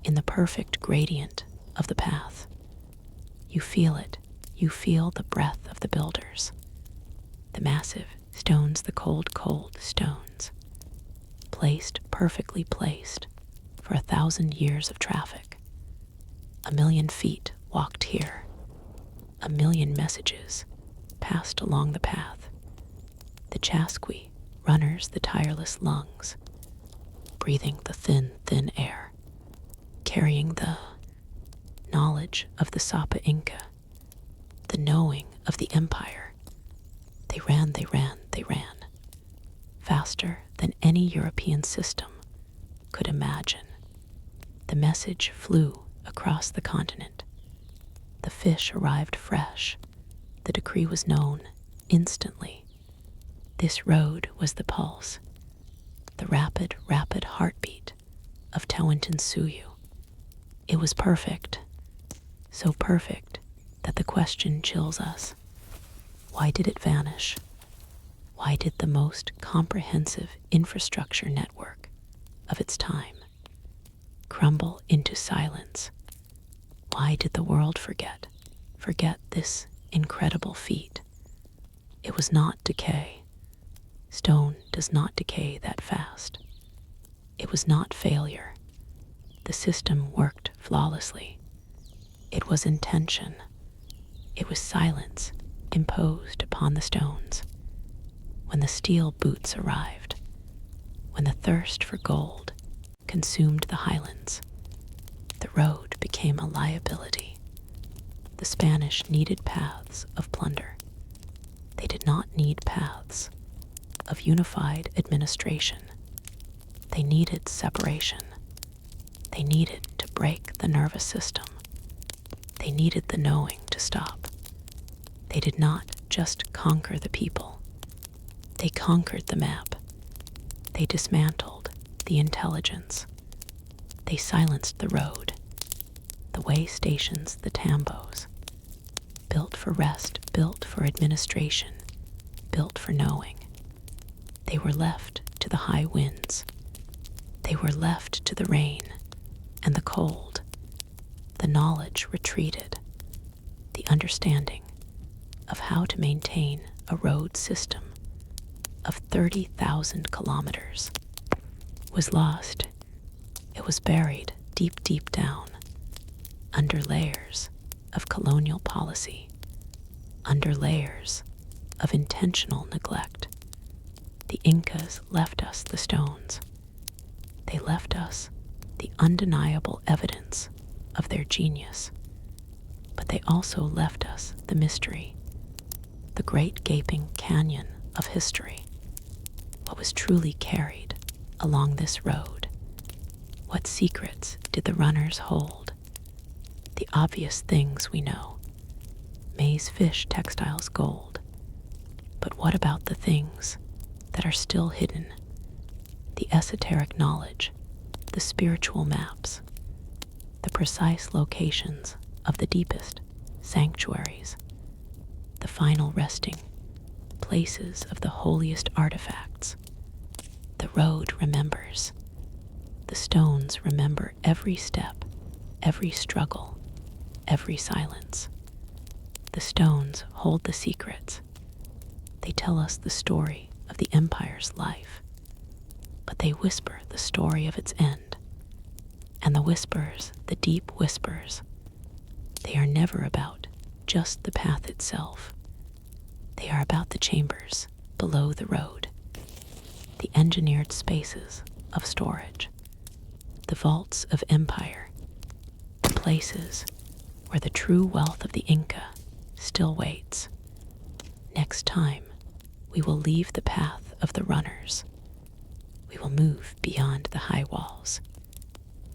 in the perfect gradient of the path. You feel it. You feel the breath of the builders. The massive stones, the cold, cold stones, placed, perfectly placed, for 1,000 years of traffic. 1,000,000 feet walked here. A million messages passed along the path. The chasqui, runners the tireless lungs, breathing the thin, thin air, carrying the knowledge of the Sapa Inca, the knowing of the empire. They ran, they ran, they ran, faster than any European system could imagine. The message flew across the continent. The fish arrived fresh. The decree was known instantly. This road was the pulse, the rapid, rapid heartbeat of Tawantinsuyu. It was perfect, so perfect that the question chills us. Why did it vanish? Why did the most comprehensive infrastructure network of its time crumble into silence? Why did the world forget this incredible feat? It was not decay. Stone does not decay that fast. It was not failure. The system worked flawlessly. It was intention. It was silence imposed upon the stones. When the steel boots arrived, when the thirst for gold consumed the highlands, the road became a liability. The Spanish needed paths of plunder. They did not need paths of unified administration. They needed separation. They needed to break the nervous system. They needed the knowing to stop. They did not just conquer the people. They conquered the map. They dismantled the intelligence. They silenced the road, the way stations, the tambos, built for rest, built for administration, built for knowing. They were left to the high winds. They were left to the rain and the cold. The knowledge retreated. The understanding of how to maintain a road system of 30,000 kilometers was lost. It was buried deep, deep down, under layers of colonial policy, under layers of intentional neglect. The Incas left us the stones. They left us the undeniable evidence of their genius. But they also left us the mystery, the great gaping canyon of history. What was truly carried along this road? What secrets did the runners hold? The obvious things we know: maize, fish, textiles, gold. But what about the things that are still hidden? The esoteric knowledge, the spiritual maps, the precise locations of the deepest sanctuaries, the final resting places of the holiest artifacts. The road remembers. The stones remember every step, every struggle, every silence. The stones hold the secrets. They tell us the story of the empire's life, but they whisper the story of its end. And the whispers, the deep whispers, they are never about just the path itself. They are about the chambers below the road, the engineered spaces of storage, the vaults of empire, the places where the true wealth of the Inca still waits. Next time, we will leave the path of the runners. We will move beyond the high walls,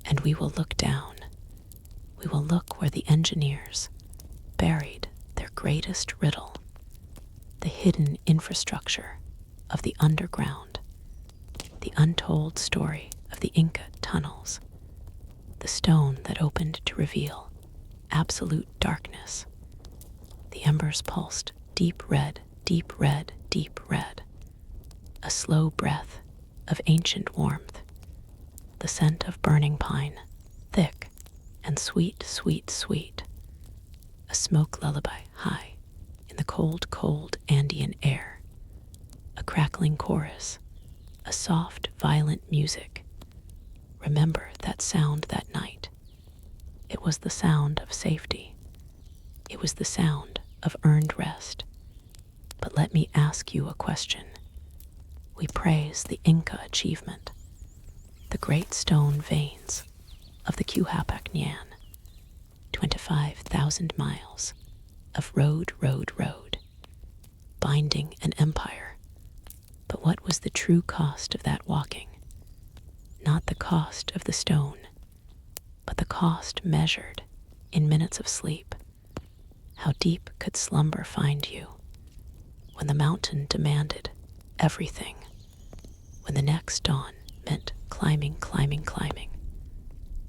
and we will look down. We will look where the engineers buried their greatest riddle, the hidden infrastructure of the underground, the untold story of the Inca tunnels, the stone that opened to reveal absolute darkness. The embers pulsed deep red, deep red, deep red. A slow breath of ancient warmth, the scent of burning pine, thick and sweet, sweet, sweet. A smoke lullaby high in the cold, cold Andean air. A crackling chorus, a soft, violent music. Remember that sound that night. It was the sound of safety, It was the sound of earned rest. But let me ask you a question. We praise the Inca achievement, the great stone veins of the Qhapaq Ñan, 25,000 miles of road, binding an empire. But what was the true cost of that walking? Not the cost of the stone, but the cost measured in minutes of sleep. How deep could slumber find you when the mountain demanded everything, when the next dawn meant climbing,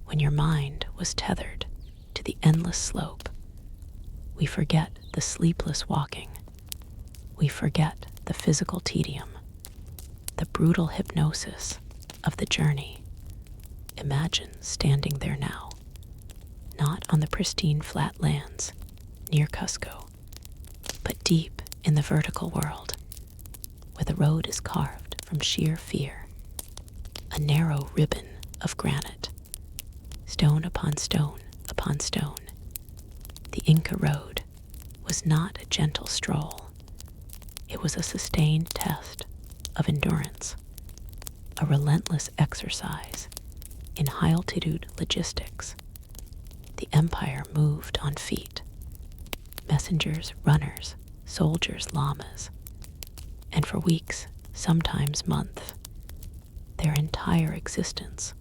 when your mind was tethered to the endless slope? We forget the sleepless walking. We forget the physical tedium, the brutal hypnosis of the journey. Imagine standing there now, not on the pristine flat lands near Cusco, but deep in the vertical world, where the road is carved from sheer fear, a narrow ribbon of granite, stone upon stone upon stone. The Inca Road was not a gentle stroll. It was a sustained test of endurance, a relentless exercise in high-altitude logistics. The empire moved on feet, messengers, runners, soldiers, llamas, and for weeks, sometimes months, their entire existence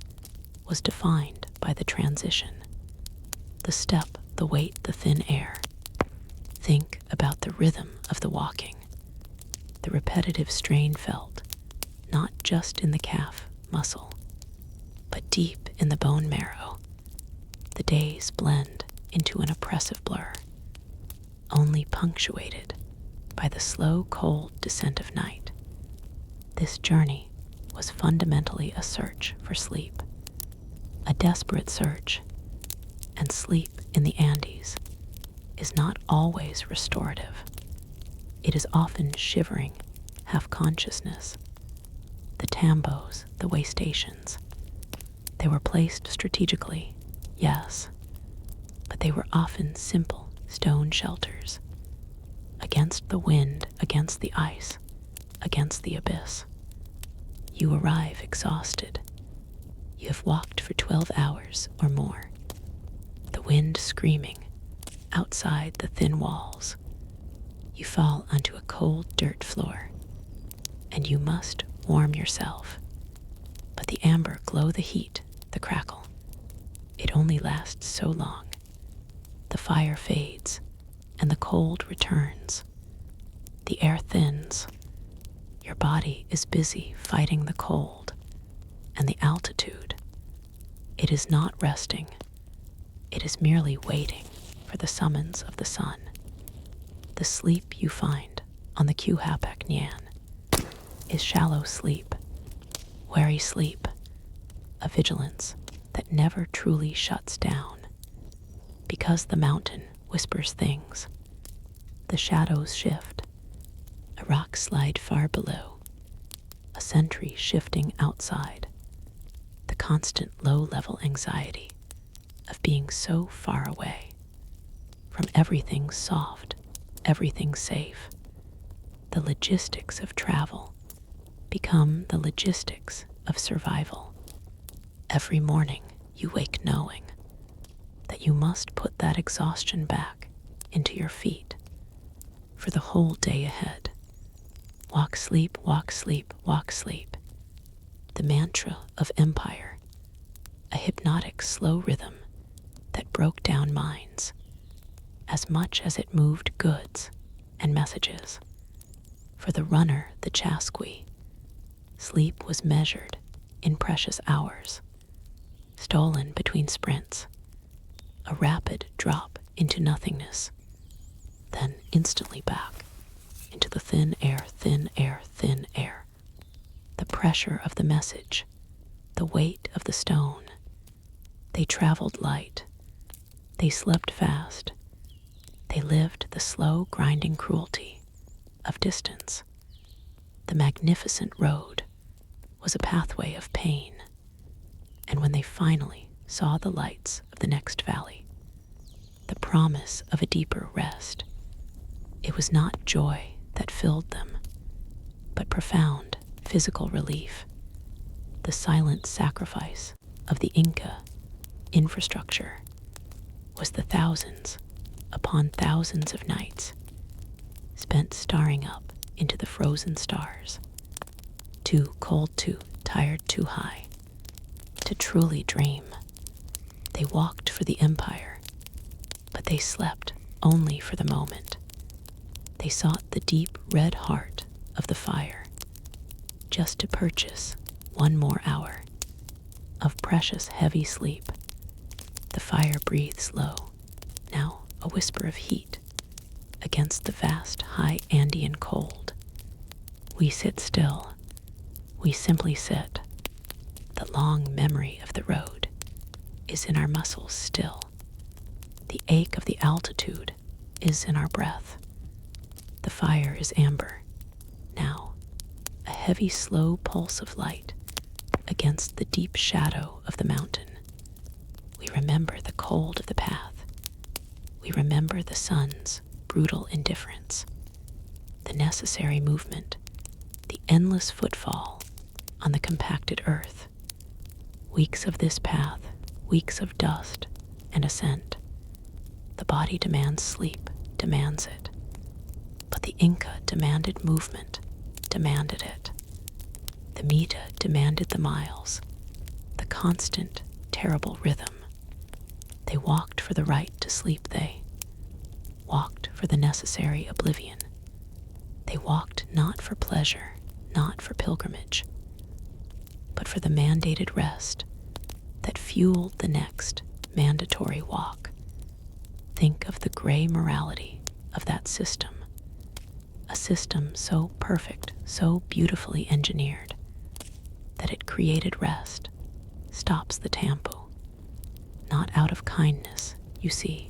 was defined by the transition, the step, the weight, the thin air. Think about the rhythm of the walking, the repetitive strain felt, not just in the calf muscle, but deep in the bone marrow. The days blend into an oppressive blur, only punctuated by the slow, cold descent of night. This journey was fundamentally a search for sleep, a desperate search, and sleep in the Andes is not always restorative. It is often shivering, half-consciousness. The tambos, the way stations, they were placed strategically, yes, but they were often simple stone shelters, against the wind, against the ice, against the abyss. You arrive exhausted. You have walked for 12 hours or more, the wind screaming outside the thin walls. You fall onto a cold dirt floor, and you must warm yourself. But the amber glow, the heat, the crackle, it only lasts so long. The fire fades, and the cold returns. The air thins. Your body is busy fighting the cold and the altitude. It is not resting. It is merely waiting for the summons of the sun. The sleep you find on the Qhapaq Ñan is shallow sleep, wary sleep, a vigilance that never truly shuts down. Because the mountain whispers things, the shadows shift, a rock slide far below, a sentry shifting outside, the constant low-level anxiety of being so far away from everything soft, everything safe. The logistics of travel become the logistics of survival. Every morning you wake knowing that you must put that exhaustion back into your feet for the whole day ahead. Walk, sleep, walk, sleep, walk, sleep. The mantra of empire, a hypnotic slow rhythm that broke down minds as much as it moved goods and messages. For the runner, the chasqui, sleep was measured in precious hours, stolen between sprints, a rapid drop into nothingness, then instantly back into the thin air, thin air, thin air. The pressure of the message, the weight of the stone. They traveled light. They slept fast. They lived the slow, grinding cruelty of distance. The magnificent road was a pathway of pain. And when they finally saw the lights of the next valley, the promise of a deeper rest. It was not joy that filled them, but profound physical relief, the silent sacrifice of the Inca infrastructure was the thousands upon thousands of nights spent staring up into the frozen stars, too cold, too tired, too high to truly dream. They walked for the empire, but they slept only for the moment. They sought the deep red heart of the fire, just to purchase one more hour of precious heavy sleep. The fire breathes low, now a whisper of heat against the vast high Andean cold. We sit still. We simply sit. The long memory of the road is in our muscles still. The ache of the altitude is in our breath. The fire is amber, now a heavy, slow pulse of light against the deep shadow of the mountain. We remember the cold of the path. We remember the sun's brutal indifference, the necessary movement, the endless footfall on the compacted earth. Weeks of this path, weeks of dust and ascent. The body demands sleep, demands it. But the Inca demanded movement, demanded it. The Mita demanded the miles, the constant, terrible rhythm. They walked for the right to sleep, they walked for the necessary oblivion. They walked not for pleasure, not for pilgrimage, but for the mandated rest that fueled the next mandatory walk. Think of the gray morality of that system, a system so perfect, so beautifully engineered, that it created rest, stops the tampo, not out of kindness, you see,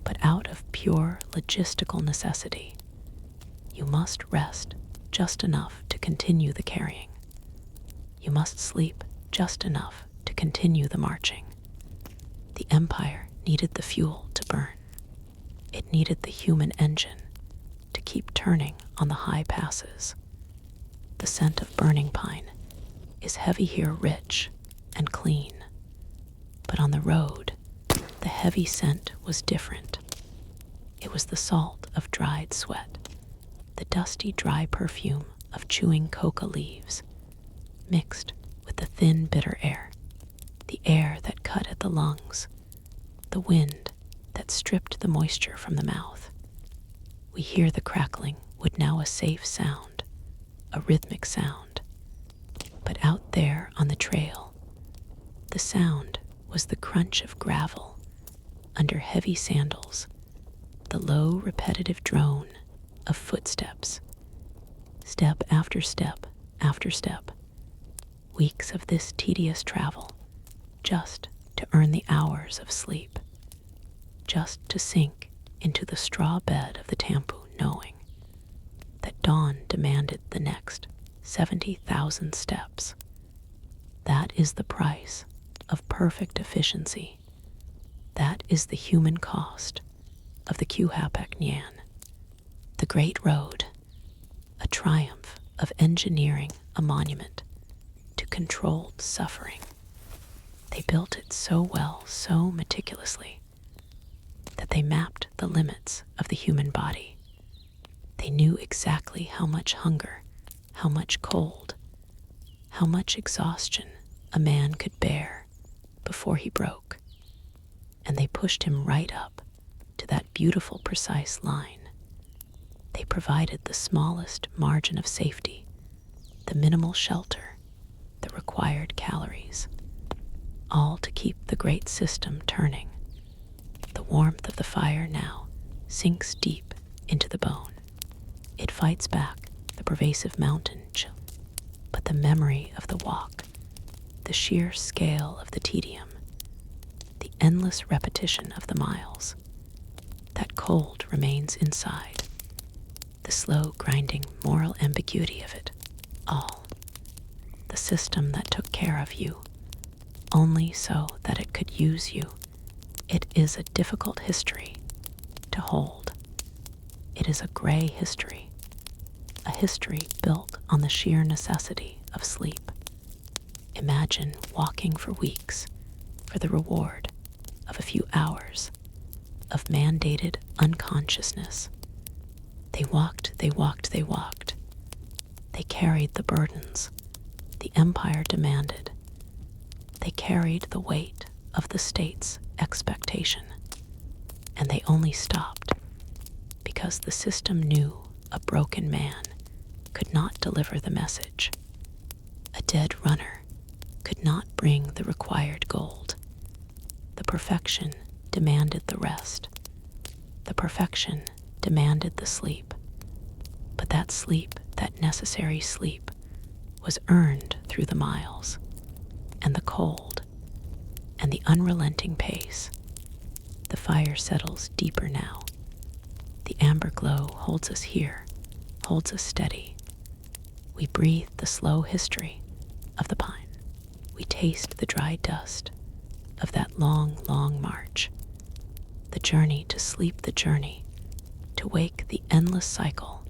but out of pure logistical necessity. You must rest just enough to continue the carrying. You must sleep just enough to continue the marching. The empire needed the fuel to burn. It needed the human engine to keep turning on the high passes. The scent of burning pine is heavy here, rich and clean. But on the road, the heavy scent was different. It was the salt of dried sweat, the dusty, dry perfume of chewing coca leaves, mixed with the thin, bitter air, the air that cut at the lungs, the wind that stripped the moisture from the mouth. We hear the crackling would now a safe sound, a rhythmic sound. But out there on the trail, the sound was the crunch of gravel under heavy sandals, the low, repetitive drone of footsteps, step after step after step. Weeks of this tedious travel, just to earn the hours of sleep, just to sink into the straw bed of the tampu, knowing that dawn demanded the next 70,000 steps. That is the price of perfect efficiency. That is the human cost of the Qhapaq Ñan, the great road, a triumph of engineering, a monument to controlled suffering. They built it so well, so meticulously, that they mapped the limits of the human body. They knew exactly how much hunger, how much cold, how much exhaustion a man could bear before he broke. And they pushed him right up to that beautiful, precise line. They provided the smallest margin of safety, the minimal shelter, the required calories, all to keep the great system turning. The warmth of the fire now sinks deep into the bone. It fights back the pervasive mountain chill, but the memory of the walk, the sheer scale of the tedium, the endless repetition of the miles, that cold remains inside, the slow grinding moral ambiguity of it all, the system that took care of you only so that it could use you It is a difficult history to hold. It is a gray history, a history built on the sheer necessity of sleep. Imagine walking for weeks for the reward of a few hours of mandated unconsciousness. They walked, they walked, they walked. They carried the burdens the empire demanded. They carried the weight of the state's expectation. And they only stopped because the system knew a broken man could not deliver the message. A dead runner could not bring the required gold. The perfection demanded the rest. The perfection demanded the sleep. But that sleep, that necessary sleep, was earned through the miles, and the cold, and the unrelenting pace. The fire settles deeper now. The amber glow holds us here, holds us steady. We breathe the slow history of the pine. We taste the dry dust of that long, long march. The journey to sleep, the journey to wake, the endless cycle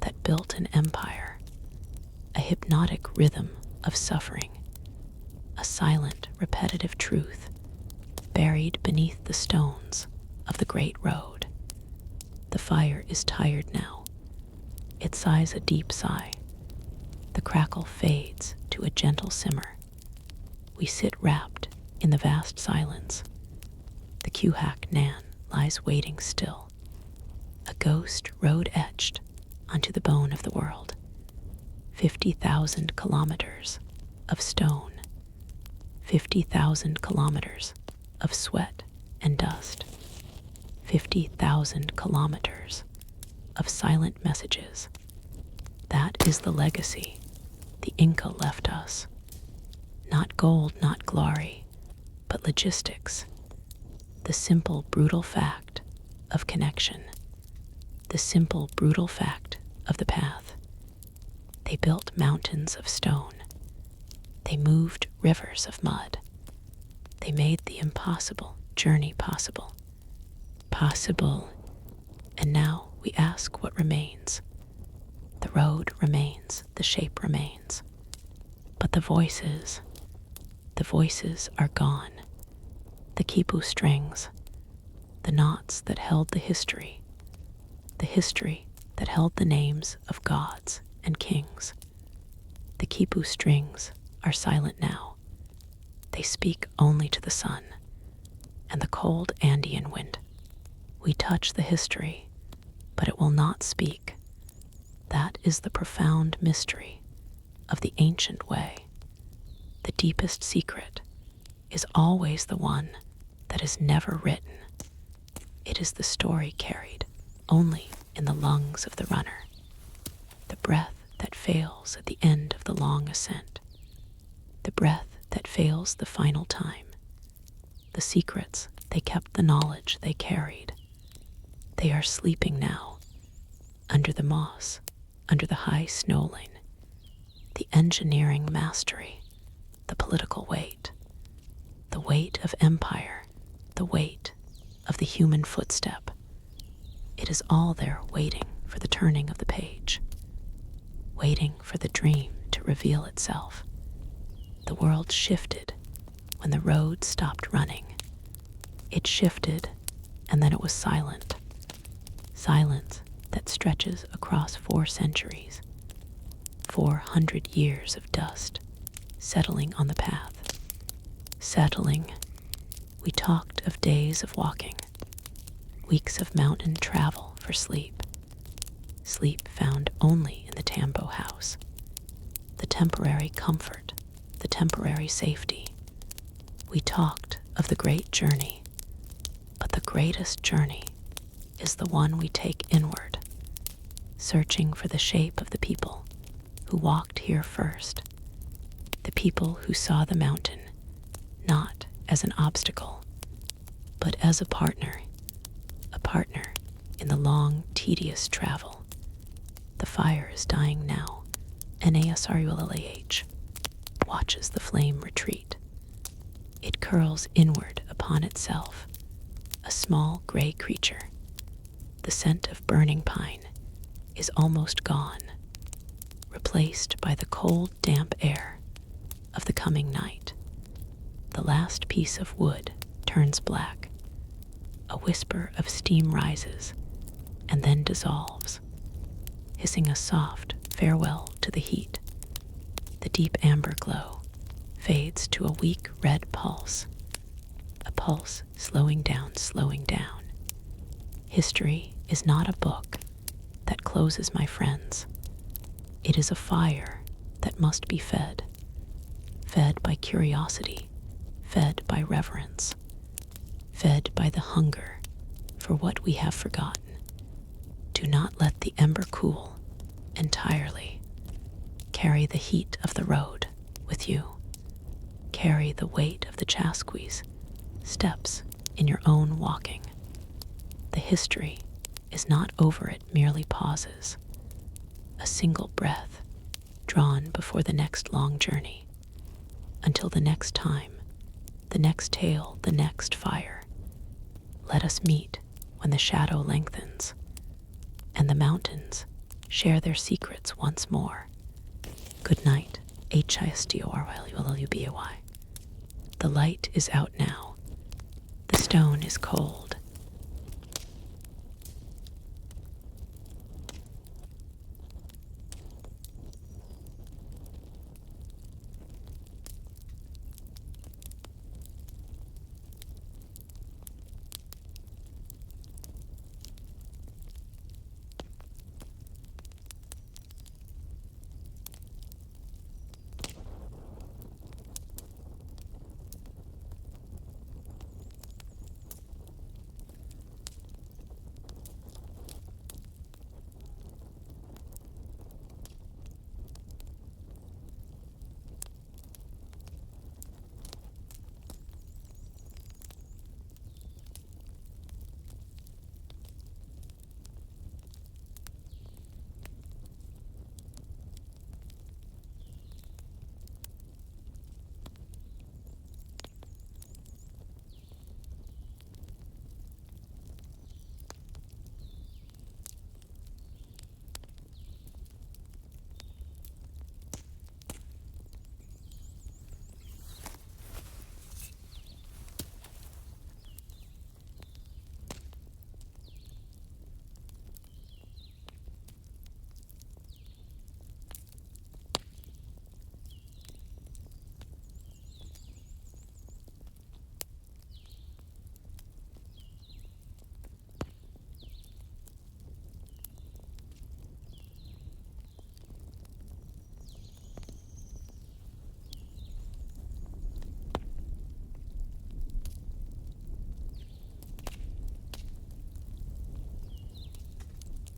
that built an empire, a hypnotic rhythm of suffering, a silent, repetitive truth buried beneath the stones of the great road. The fire is tired now. It sighs a deep sigh. The crackle fades to a gentle simmer. We sit wrapped in the vast silence. The Qhapaq Ñan lies waiting still, a ghost road etched onto the bone of the world. 50,000 kilometers of stone, 50,000 kilometers of sweat and dust, 50,000 kilometers of silent messages. That is the legacy the Inca left us. Not gold, not glory, but logistics. The simple, brutal fact of connection. The simple, brutal fact of the path. They built mountains of stone. They moved rivers of mud. They made the impossible journey possible. Possible. And now we ask what remains. The road remains, the shape remains. But the voices are gone. The quipu strings, the knots that held the history that held the names of gods and kings. The quipu strings are silent now. They speak only to the sun and the cold Andean wind. We touch the history, but it will not speak. That is the profound mystery of the ancient way. The deepest secret is always the one that is never written. It is the story carried only in the lungs of the runner, the breath that fails at the end of the long ascent, the breath that fails the final time. The secrets, they kept the knowledge they carried. They are sleeping now, under the moss, under the high snow lane. The engineering mastery, the political weight, the weight of empire, the weight of the human footstep. It is all there waiting for the turning of the page, waiting for the dream to reveal itself. The world shifted when the road stopped running. It shifted, and then it was silent. Silence that stretches across 4 centuries, 400 years of dust settling on the path. Settling, we talked of days of walking, weeks of mountain travel for sleep. Sleep found only in the Tambo house. The temporary comfort, the temporary safety. We talked of the great journey, but the greatest journey is the one we take inward, searching for the shape of the people who walked here first, the people who saw the mountain not as an obstacle, but as a partner in the long, tedious travel. The fire is dying now. NASRULLAH watches the flame retreat. It curls inward upon itself, small gray creature. The scent of burning pine is almost gone, replaced by the cold, damp air of the coming night. The last piece of wood turns black. A whisper of steam rises and then dissolves, hissing a soft farewell to the heat. The deep amber glow fades to a weak red pulse, a pulse slowing down, slowing down. History is not a book that closes, my friends. It is a fire that must be fed, fed by curiosity, fed by reverence, fed by the hunger for what we have forgotten. Do not let the ember cool entirely. Carry the heat of the road with you. Carry the weight of the Chasquis' steps in your own walking. The history is not over, it merely pauses. A single breath drawn before the next long journey. Until the next time, the next tale, the next fire. Let us meet when the shadow lengthens and the mountains share their secrets once more. Good night, H-I-S-T-O-R-Y-L-U-B-A-Y. The light is out now. The stone is cold,